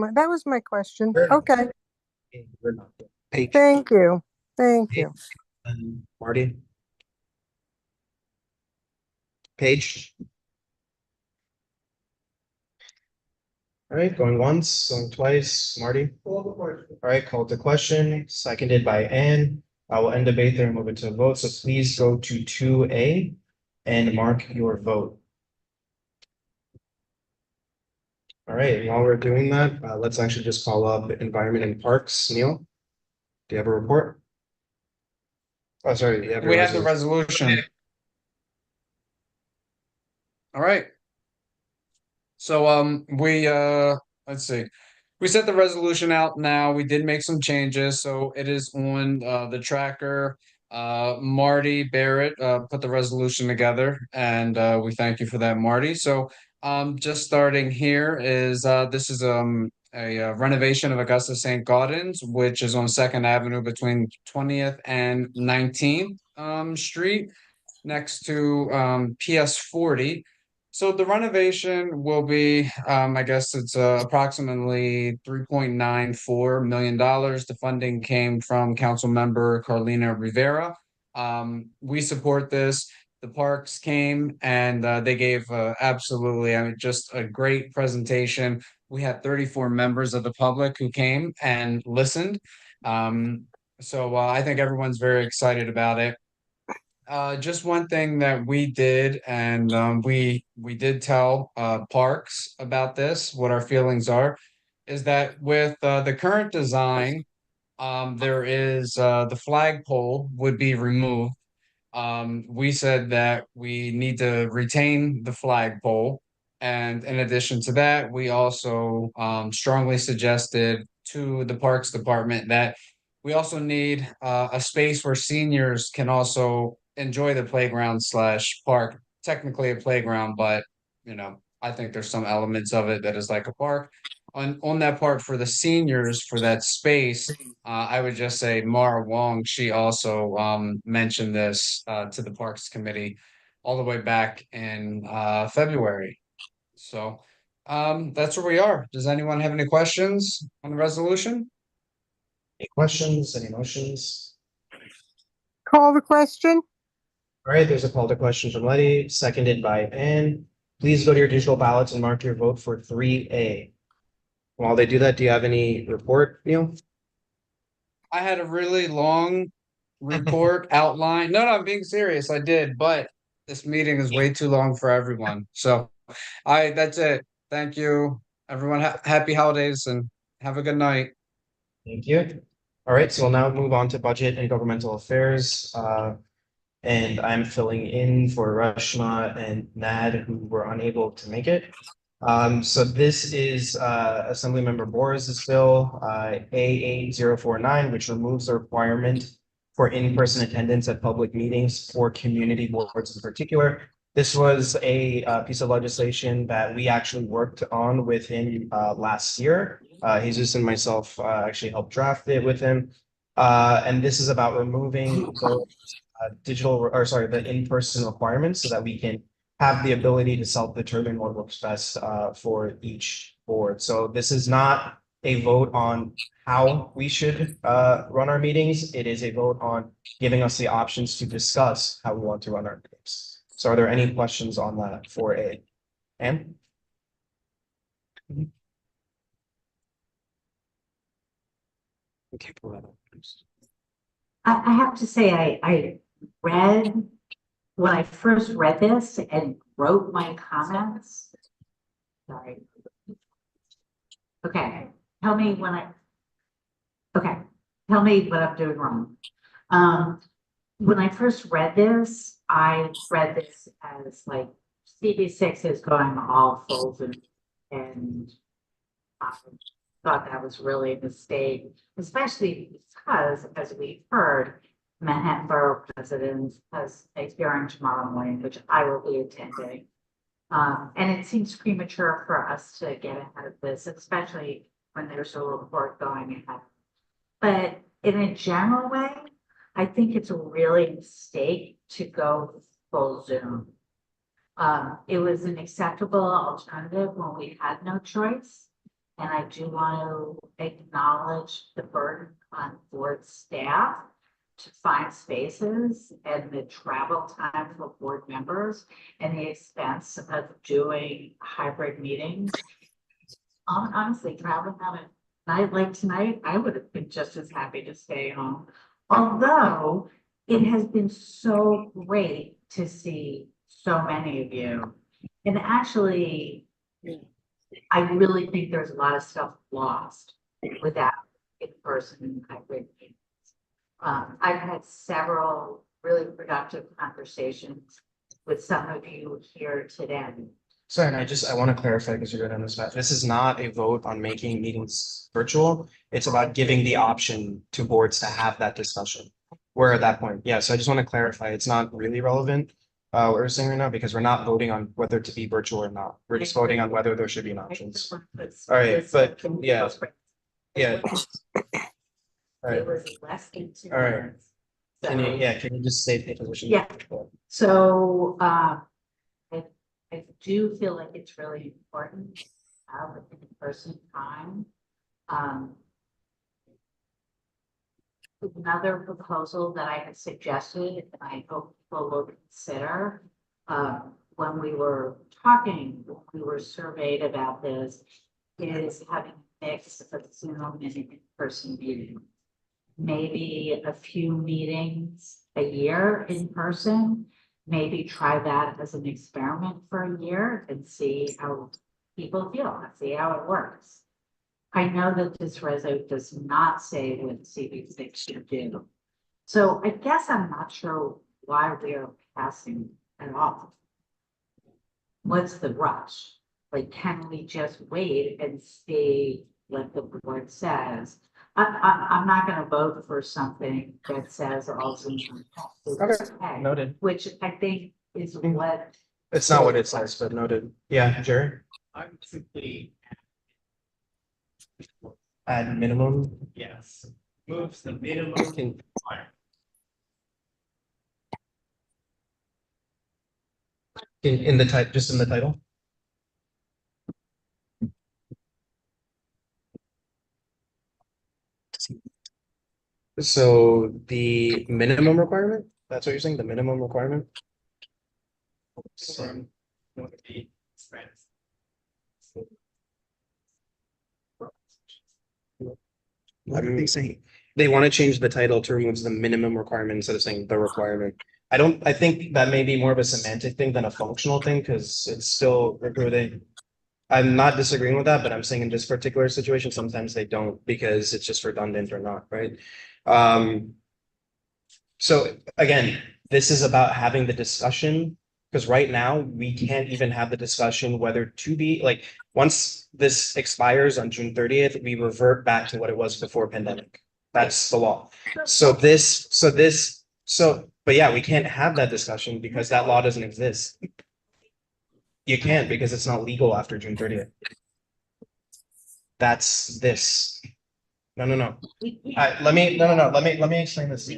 [SPEAKER 17] my question. Okay. Thank you. Thank you.
[SPEAKER 1] Marty. Paige. All right, going once, going twice. Marty. All right, called to question, seconded by Ann. I will end debate there and move it to a vote. So please go to 2A and mark your vote. All right, while we're doing that, let's actually just call up Environment and Parks. Neil, do you have a report? Oh, sorry.
[SPEAKER 18] We have the resolution. All right. So let's see. We sent the resolution out now. We did make some changes, so it is on the tracker. Marty Barrett put the resolution together, and we thank you for that, Marty. So just starting here is this is a renovation of Augusta St. Gaudens, which is on 2nd Avenue between 20th and 19th Street, next to PS 40. So the renovation will be, I guess it's approximately $3.94 million. The funding came from Council Member Carlina Rivera. We support this. The parks came and they gave absolutely, just a great presentation. We had 34 members of the public who came and listened. So I think everyone's very excited about it. Just one thing that we did, and we did tell Parks about this, what our feelings are, is that with the current design, there is the flagpole would be removed. We said that we need to retain the flagpole, and in addition to that, we also strongly suggested to the Parks Department that we also need a space where seniors can also enjoy the playground / park. Technically a playground, but I think there's some elements of it that is like a park. On that part for the seniors, for that space, I would just say Mara Wong, she also mentioned this to the Parks Committee all the way back in February. So that's where we are. Does anyone have any questions on the resolution?
[SPEAKER 1] Any questions, any motions?
[SPEAKER 17] Call the question.
[SPEAKER 1] All right, there's a call to question from Letty, seconded by Ann. Please go to your digital ballots and mark your vote for 3A. While they do that, do you have any report, Neil?
[SPEAKER 18] I had a really long report outline. No, I'm being serious. I did, but this meeting is way too long for everyone. So that's it. Thank you, everyone. Happy holidays and have a good night.
[SPEAKER 1] Thank you. All right, so we'll now move on to budget and governmental affairs. And I'm filling in for Rashma and Nad, who were unable to make it. So this is Assemblymember Boris's bill, A8049, which removes the requirement for in-person attendance at public meetings for community boards in particular. This was a piece of legislation that we actually worked on with him last year. Jesus and myself actually helped draft it with him. And this is about removing those the in-person requirements so that we can have the ability to self-determine what works best for each board. So this is not a vote on how we should run our meetings. It is a vote on giving us the options to discuss how we want to run our meetings. So are there any questions on that for A? Anne? Okay, pull that up, please.
[SPEAKER 5] I have to say, I read, when I first read this and wrote my comments. Sorry. Okay, tell me when okay, tell me what I'm doing wrong. When I first read this, I read this as like CB6 is going all full and I thought that was really a mistake, especially because, as we've heard, Manhattan Borough President has a hearing tomorrow morning, which I will be attending. And it seems premature for us to get ahead of this, especially when there's a report going ahead. But in a general way, I think it's a really mistake to go full Zoom. It was an acceptable alternative when we had no choice. And I do want to acknowledge the burden on board staff to find spaces and the travel time for board members and the expense of doing hybrid meetings. Honestly, traveling on a night like tonight, I would have been just as happy to stay home. Although it has been so great to see so many of you. And actually, I really think there's a lot of stuff lost without in-person hybrid meetings. I've had several really productive conversations with some of you here today.
[SPEAKER 1] Sorry, and I want to clarify because you're good on this, Matt. This is not a vote on making meetings virtual. It's about giving the option to boards to have that discussion. We're at that point. Yeah, so I just want to clarify, it's not really relevant. What we're saying right now, because we're not voting on whether to be virtual or not. We're just voting on whether there should be an options. All right, but yeah. Yeah. All right.
[SPEAKER 5] It was less than 2
[SPEAKER 1] All right.
[SPEAKER 5] minutes.
[SPEAKER 1] Can you just state the position?
[SPEAKER 5] Yeah. So I do feel like it's really important to have an in-person time. Another proposal that I had suggested, and I hope people will consider, when we were talking, when we were surveyed about this, is having a mix of Zoom and in-person meeting. Maybe a few meetings a year in person, maybe try that as an experiment for a year and see how people feel, see how it works. I know that this reso does not say what CB6 should do. So I guess I'm not sure why we're passing it off. What's the rush? Like, can we just wait and see what the board says? I'm not going to vote for something that says also okay,
[SPEAKER 1] noted.
[SPEAKER 5] Which I think is what.
[SPEAKER 1] It's not what it says, but noted. Yeah, Jerry?
[SPEAKER 7] I'm simply.
[SPEAKER 1] At minimum?
[SPEAKER 7] Yes, moves the minimum.
[SPEAKER 1] In the type, just in the title? So the minimum requirement, that's what you're saying, the minimum requirement? What are they saying? They want to change the title to remove the minimum requirement instead of saying the requirement. I think that may be more of a semantic thing than a functional thing, because it's still recruiting. I'm not disagreeing with that, but I'm saying in this particular situation, sometimes they don't because it's just redundant or not, right? So again, this is about having the discussion, because right now we can't even have the discussion whether to be like, once this expires on June 30th, we revert back to what it was before pandemic. That's the law. But yeah, we can't have that discussion because that law doesn't exist. You can't, because it's not legal after June 30th. That's this. No. Let me explain this.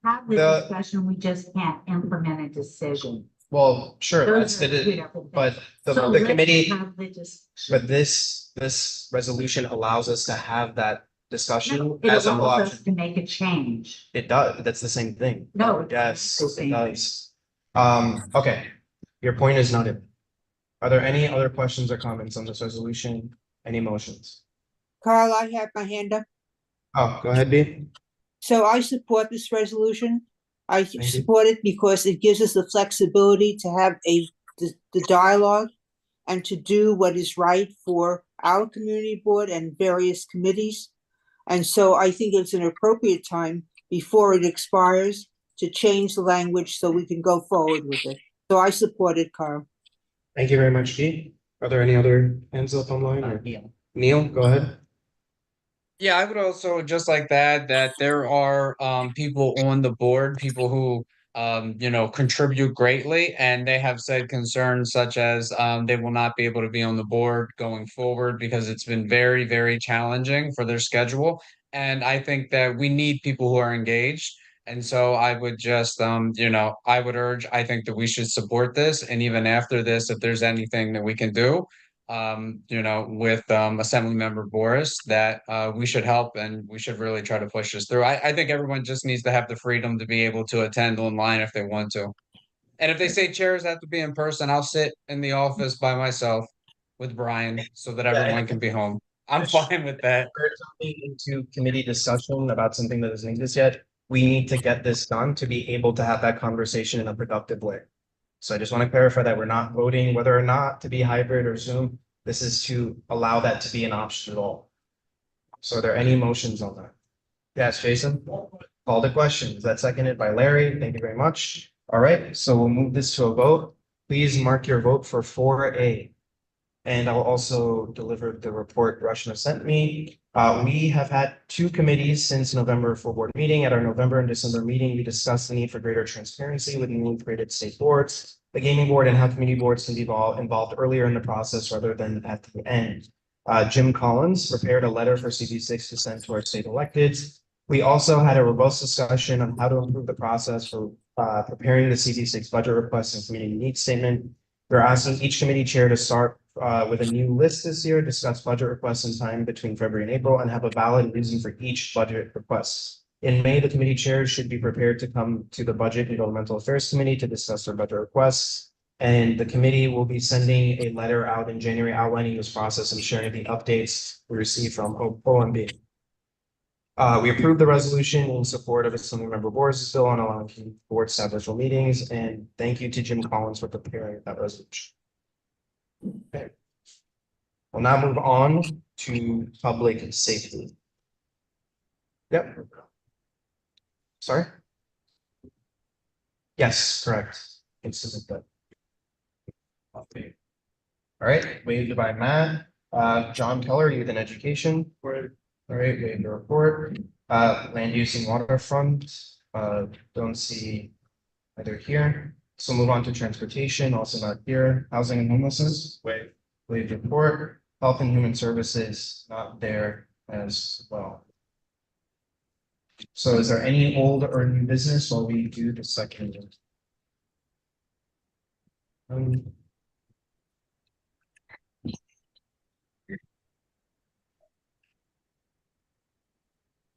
[SPEAKER 5] have the
[SPEAKER 1] The-
[SPEAKER 5] discussion, we just can't implement a decision.
[SPEAKER 1] Well, sure,
[SPEAKER 5] Those
[SPEAKER 1] that's
[SPEAKER 5] are two
[SPEAKER 1] the,
[SPEAKER 5] different
[SPEAKER 1] but
[SPEAKER 5] things.
[SPEAKER 1] the,
[SPEAKER 5] So
[SPEAKER 1] the
[SPEAKER 5] let's
[SPEAKER 1] committee,
[SPEAKER 5] have the
[SPEAKER 1] but this resolution allows us to have that discussion
[SPEAKER 5] It
[SPEAKER 1] as a
[SPEAKER 5] allows
[SPEAKER 1] block.
[SPEAKER 5] us to make a change.
[SPEAKER 1] It does, that's the same thing.
[SPEAKER 5] No, it's not
[SPEAKER 1] Yes,
[SPEAKER 5] the
[SPEAKER 1] it
[SPEAKER 5] same.
[SPEAKER 1] does. Okay, your point is noted. Are there any other questions or comments on this resolution? Any motions?
[SPEAKER 6] Carl, I have my hand up.
[SPEAKER 1] Oh, go ahead, B.
[SPEAKER 6] So I support this resolution. I
[SPEAKER 1] you.
[SPEAKER 6] support it because it gives us the flexibility to have the dialogue and to do what is right for our community board and various committees. And so I think it's an appropriate time before it expires to change the language so we can go forward with it. So I support it, Carl.
[SPEAKER 1] Thank you very much, B. Are there any other hands up online? or- Neil, go ahead.
[SPEAKER 18] Yeah, I would also just like that there are people on the board, people who contribute greatly, and they have said concerns such as they will not be able to be on the board going forward because it's been very, very challenging for their schedule. And I think that we need people who are engaged. And so I would just I would urge, I think that we should support this. And even after this, if there's anything that we can do, with Assemblymember Boris, that we should help and we should really try to push this through. I think everyone just needs to have the freedom to be able to attend online if they want to. And if they say chairs have to be in person, I'll sit in the office by myself with Brian so that everyone can be home. I'm fine with that.
[SPEAKER 1] We're jumping into committee discussion about something that doesn't exist yet. We need to get this done to be able to have that conversation in a productive way. So I just want to clarify that we're not voting whether or not to be hybrid or Zoom. This is to allow that to be an option at all. So are there any motions on that? Yes, Jason? Call the question. Is that seconded by Larry? Thank you very much. All right, so we'll move this to a vote. Please mark your vote for 4A. And I'll also deliver the report Rashna sent me. We have had two committees since November full board meeting. At our November and December meeting, we discussed the need for greater transparency with newly created state boards, the gaming board, and how community boards can be involved earlier in the process rather than at the end. Jim Collins prepared a letter for CV6 to send to our state electeds. We also had a robust discussion on how to improve the process for preparing the CV6 budget request and community needs statement. We're asking each committee chair to start with a new list this year, discuss budget requests in time between February and April, and have a valid reason for each budget request. In May, the committee chairs should be prepared to come to the Budget and Governmental Affairs Committee to discuss their budget requests. And the committee will be sending a letter out in January outlining this process and sharing the updates we received from OMB. We approved the resolution in support of Assemblymember Boris' bill on allowing board staff virtual meetings, and thank you to Jim Collins for preparing that resolution. Okay. We'll now move on to public safety. Yep. Sorry? Yes, correct. It's good. Okay. All right, waived by Matt. John Keller, Youth and Education. All right, waived the report. Land use and waterfront. Don't see either here. So move on to transportation, also not here. Housing and homelessness. Waived report. Health and Human Services, not there as well. So is there any old or new business while we do the second?
[SPEAKER 7] And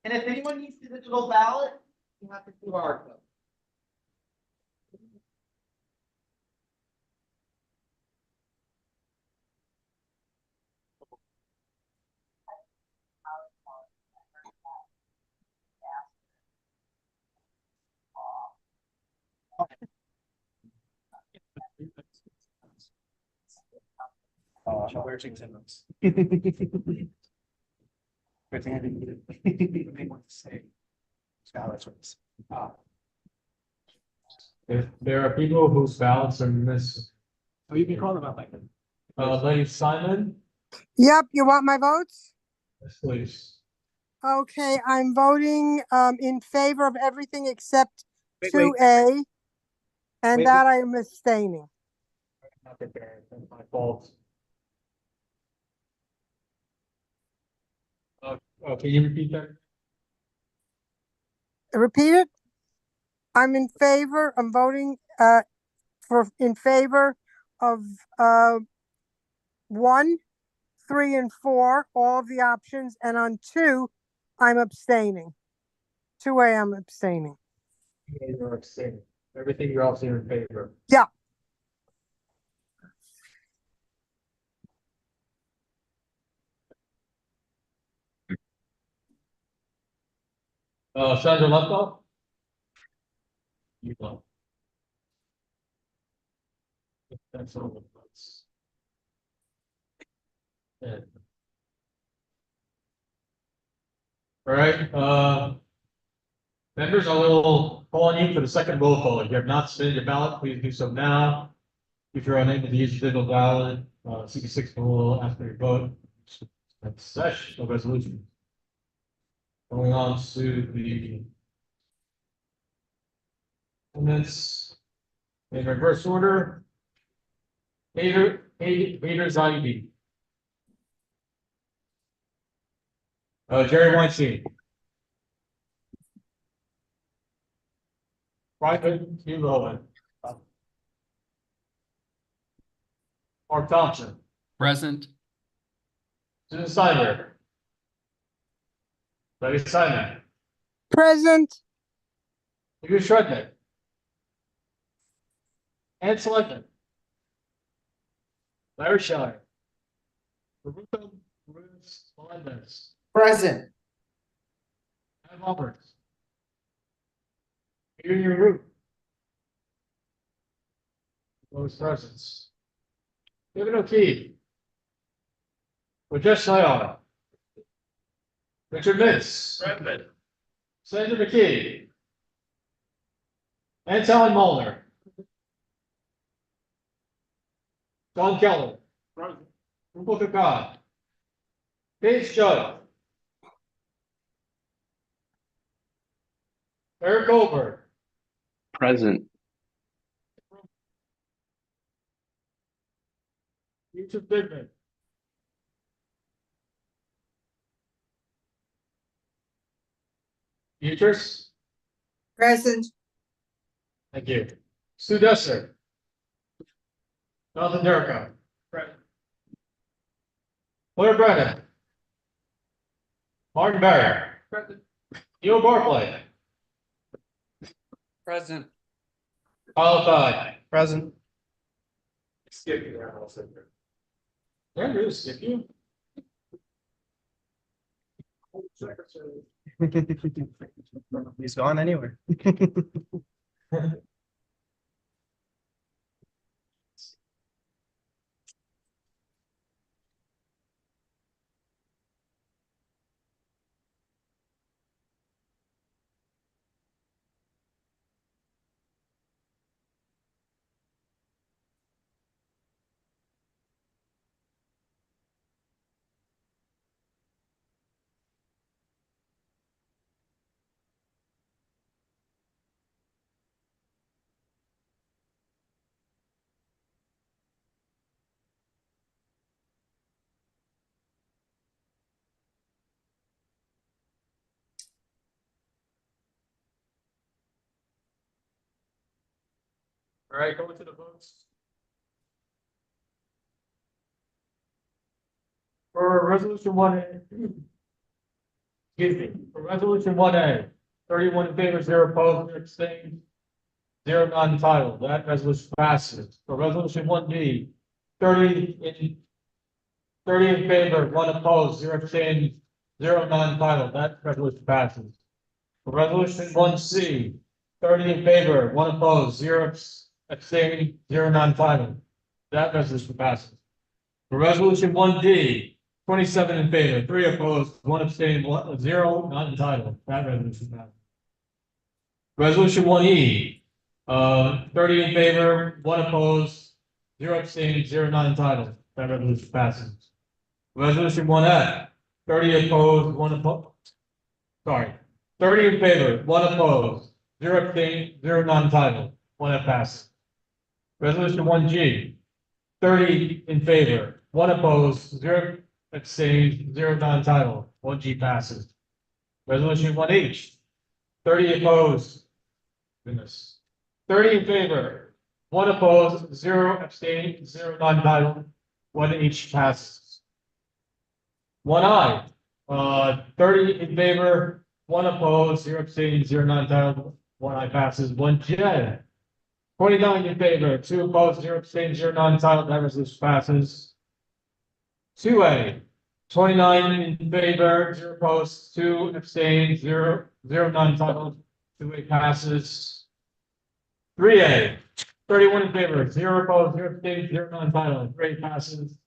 [SPEAKER 7] if anyone needs the digital ballot, you have to do our code.
[SPEAKER 1] We're taking 10 minutes. Good thing I didn't get it. They want to say.
[SPEAKER 12] There are people whose ballots are missing.
[SPEAKER 19] Oh, you can call them out like that.
[SPEAKER 12] Lady Simon,
[SPEAKER 17] Yep, you want my votes?
[SPEAKER 12] yes, please.
[SPEAKER 17] Okay, I'm voting in favor of everything except
[SPEAKER 16] Wait.
[SPEAKER 17] 2A. And
[SPEAKER 16] Wait.
[SPEAKER 17] that I am abstaining.
[SPEAKER 12] Not prepared, that's my fault. Can you repeat that?
[SPEAKER 17] Repeat it? I'm in favor, I'm voting, in favor of, 1, 3, and 4, all of the options, and on 2, I'm abstaining. 2A, I'm abstaining.
[SPEAKER 12] You're abstaining. Everything you're also in favor.
[SPEAKER 17] Yeah.
[SPEAKER 12] Sandra Lefkow? You know. That's all the votes. Yeah. All right, members, I will call on you for the second roll call. If you have not submitted your ballot, please do so now. If you're unable to use the digital ballot, CB6 will ask for your vote. That's session of resolution. Going on to the minutes in reverse order. Vader's IUD. Jerry Weinstein. Private, Hugh Rowan. Mark Thompson.
[SPEAKER 14] Present.
[SPEAKER 12] Susan Steinberg. Larry Simon.
[SPEAKER 17] Present.
[SPEAKER 12] Hugh Shrednick. Ann Selectman. Larry Shire. Roberto Ruiz Melendez.
[SPEAKER 15] Present.
[SPEAKER 12] Adam Roberts. Peter Root. Those presents. David O'Keefe. Rajesh Sayar. Richard Mintz.
[SPEAKER 13] Present.
[SPEAKER 12] Sandra McKee. Anton Mulner. John Keller. Rupal Kakad. Paige Judd. Eric Goldberg.
[SPEAKER 3] Present.
[SPEAKER 12] Yusuf Bigman. Beatrice.
[SPEAKER 6] Present.
[SPEAKER 12] Thank you. Sue Dusser. Jonathan Derico.
[SPEAKER 13] Present.
[SPEAKER 12] Blair Brennan. Martin Barry.
[SPEAKER 13] Present.
[SPEAKER 12] Neil Barclay.
[SPEAKER 18] Present.
[SPEAKER 12] Kyle Todd.
[SPEAKER 16] Present.
[SPEAKER 13] Skip you there, I'll sit there.
[SPEAKER 12] Did I really skip you?
[SPEAKER 16] He's gone anywhere.
[SPEAKER 12] All right, going to the votes. For resolution 1A. Excuse me, for resolution 1A, 31 in favor, 0 opposed, 0 abstained, 0 non-entitled. That resolution passes. For resolution 1B, 30 in favor, 1 opposed, 0 abstained, 0 non-entitled. That resolution passes. For resolution 1C, 30 in favor, 1 opposed, 0 abstaining, 0 non-entitled. That resolution passes. For resolution 1D, 27 in favor, 3 opposed, 1 abstaining, 0 non-entitled. That resolution passes. Resolution 1E, 30 in favor, 1 opposed, 0 abstaining, 0 non-entitled. That resolution passes. Resolution 1F, 30 opposed, 1 opposed. Sorry, 30 in favor, 1 opposed, 0 abstaining, 0 non-entitled. 1F passes. Resolution 1G, 30 in favor, 1 opposed, 0 abstained, 0 non-entitled. 1G passes. Resolution 1H, 30 opposed, Goodness. 30 in favor, 1 opposed, 0 abstained, 0 non-titled, 1 each passes. 1 aye. 30 in favor, 1 opposed, 0 abstained, 0 non-titled, 1 aye passes. 1 J. 29 in favor, 2 opposed, 0 abstained, 0 non-titled, that resolution passes. 2A. 29 in favor, 0 opposed, 2 abstained, 0 non-titled, 2A passes. 3A. 31 in favor, 0 opposed, 0 abstained, 0 non-titled, 3A passes.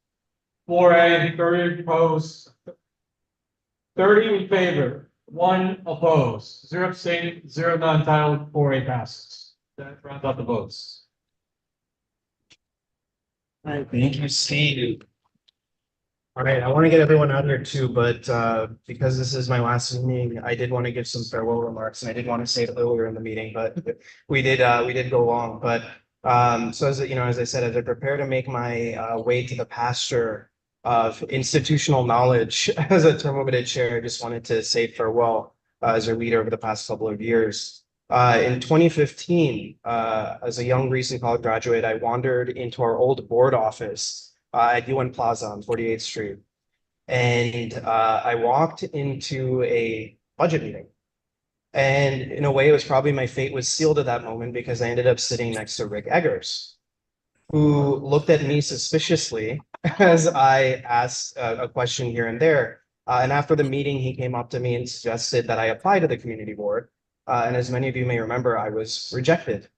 [SPEAKER 12] 4A. 30 opposed, 30 in favor, 1 opposed, 0 abstained, 0 non-titled, 4A passes. That rounds out the votes.
[SPEAKER 1] All right, thank you, Steve. All right, I want to get everyone out here too, but because this is my last meeting, I did want to give some farewell remarks, and I did want to say it earlier in the meeting, but we did go long. But so as you know, as I said, as I prepare to make my way to the pasture of institutional knowledge as a term limited chair, I just wanted to say farewell as your leader over the past couple of years. In 2015, as a young recent college graduate, I wandered into our old board office at UN Plaza on 48th Street. And I walked into a budget meeting. And in a way, it was probably my fate was sealed at that moment because I ended up sitting next to Rick Eggers, who looked at me suspiciously as I asked a question here and there. And after the meeting, he came up to me and suggested that I apply to the community board. And as many of you may remember, I was rejected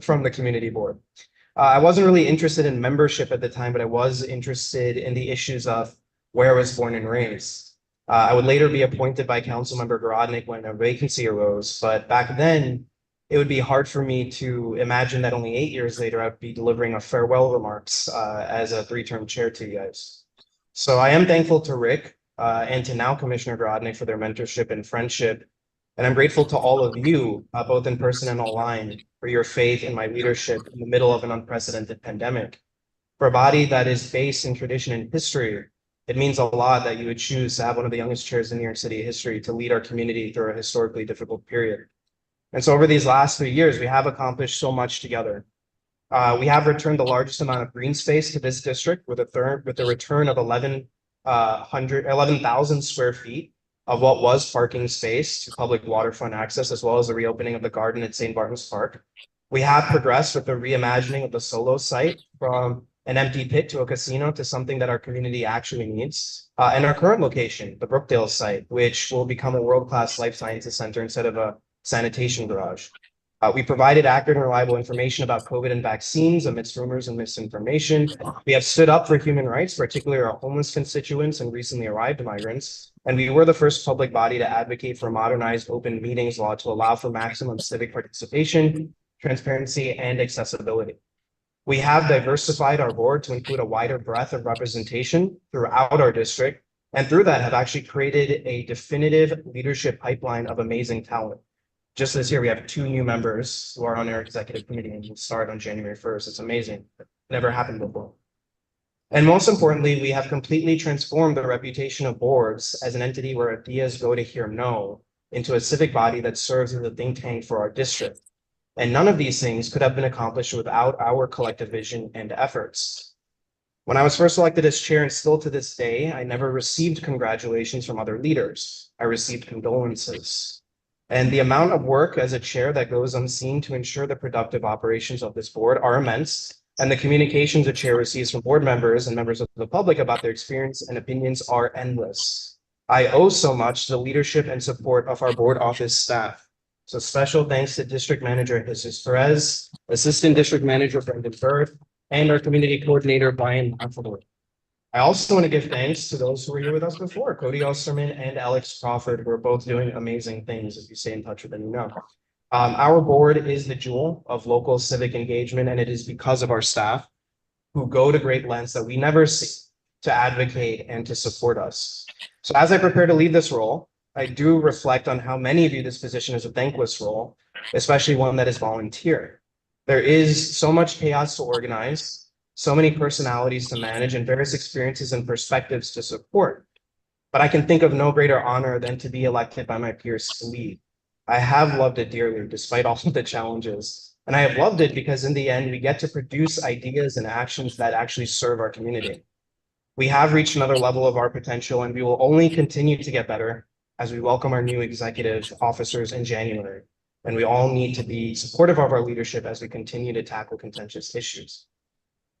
[SPEAKER 1] from the community board. I wasn't really interested in membership at the time, but I was interested in the issues of where I was born and raised. I would later be appointed by Councilmember Garodnick when a vacancy arose, but back then it would be hard for me to imagine that only 8 years later I'd be delivering a farewell remarks as a 3-term chair to you guys. So I am thankful to Rick and to now Commissioner Garodnick for their mentorship and friendship. And I'm grateful to all of you, both in person and online, for your faith in my leadership in the middle of an unprecedented pandemic. For a body that is based in tradition and history, it means a lot that you would choose to have one of the youngest chairs in New York City history to lead our community through a historically difficult period. And so over these last 3 years, we have accomplished so much together. We have returned the largest amount of green space to this district with a return of 11,000 square feet of what was parking space to public waterfront access, as well as the reopening of the garden at St. Barton's Park. We have progressed with the reimagining of the Solo site from an empty pit to a casino to something that our community actually needs. And our current location, the Brookdale site, which will become a world-class life sciences center instead of a sanitation garage. We provided accurate and reliable information about COVID and vaccines amidst rumors and misinformation. We have stood up for human rights, particularly our homeless constituents and recently arrived migrants. And we were the first public body to advocate for a modernized open meetings law to allow for maximum civic participation, transparency, and accessibility. We have diversified our board to include a wider breadth of representation throughout our district. And through that have actually created a definitive leadership pipeline of amazing talent. Just this year, we have 2 new members who are on our executive committee and will start on January 1st. It's amazing. It never happened before. And most importantly, we have completely transformed the reputation of boards as an entity where ideas go to hear no into a civic body that serves as a think tank for our district. And none of these things could have been accomplished without our collective vision and efforts. When I was first elected as chair, and still to this day, I never received congratulations from other leaders. I received condolences. And the amount of work as a chair that goes unseen to ensure the productive operations of this board are immense. And the communications a chair receives from board members and members of the public about their experience and opinions are endless. I owe so much to the leadership and support of our board office staff. So special thanks to District Manager Jesus Perez, Assistant District Manager Brendan Bird, and our Community Coordinator Brian Manfredor. I also want to give thanks to those who were here with us before, Cody Osterman and Alex Crawford, who are both doing amazing things. If you stay in touch with them, you know. Our board is the jewel of local civic engagement, and it is because of our staff who go to great lengths that we never see to advocate and to support us. So as I prepare to leave this role, I do reflect on how many view this position as a thankless role, especially one that is volunteer. There is so much chaos to organize, so many personalities to manage, and various experiences and perspectives to support. But I can think of no greater honor than to be elected by my peers to lead. I have loved it dearly despite all of the challenges. And I have loved it because in the end, we get to produce ideas and actions that actually serve our community. We have reached another level of our potential, and we will only continue to get better as we welcome our new executive officers in January. And we all need to be supportive of our leadership as we continue to tackle contentious issues.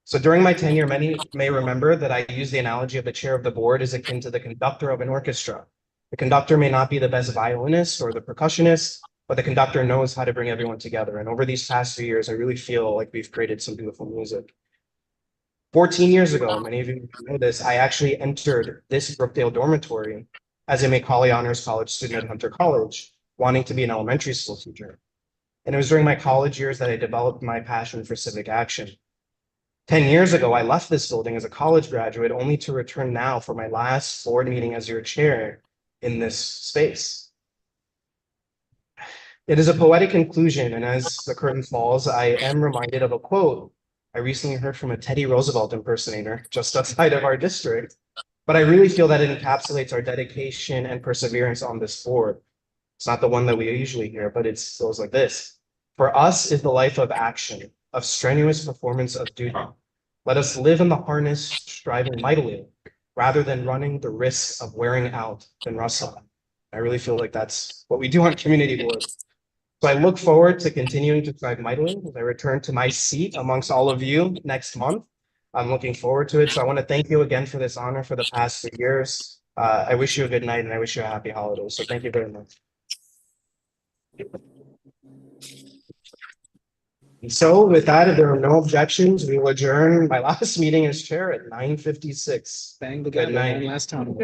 [SPEAKER 1] So during my tenure, many may remember that I use the analogy of the chair of the board as akin to the conductor of an orchestra. The conductor may not be the best violinist or the percussionist, but the conductor knows how to bring everyone together. And over these past few years, I really feel like we've created some beautiful music. 14 years ago, many of you know this, I actually entered this Brookdale dormitory as a Macaulay Honors College student at Hunter College, wanting to be an elementary school teacher. And it was during my college years that I developed my passion for civic action. 10 years ago, I left this building as a college graduate, only to return now for my last board meeting as your chair in this space. It is a poetic conclusion, and as the curtain falls, I am reminded of a quote I recently heard from a Teddy Roosevelt impersonator just outside of our district, but I really feel that it encapsulates our dedication and perseverance on this board. It's not the one that we usually hear, but it goes like this. For us is the life of action, of strenuous performance of duty. Let us live in the harness, striving mightily, rather than running the risk of wearing out and rustle. I really feel like that's what we do on community boards. So I look forward to continuing to strive mightily as I return to my seat amongst all of you next month. I'm looking forward to it. So I want to thank you again for this honor for the past 2 years. I wish you a good night and I wish you a happy holiday. So thank you very much. And so with that, if there are no objections, we will adjourn my last meeting as chair at 9:56.
[SPEAKER 16] Bang the
[SPEAKER 1] Good
[SPEAKER 16] gavel
[SPEAKER 1] night.
[SPEAKER 16] one last time.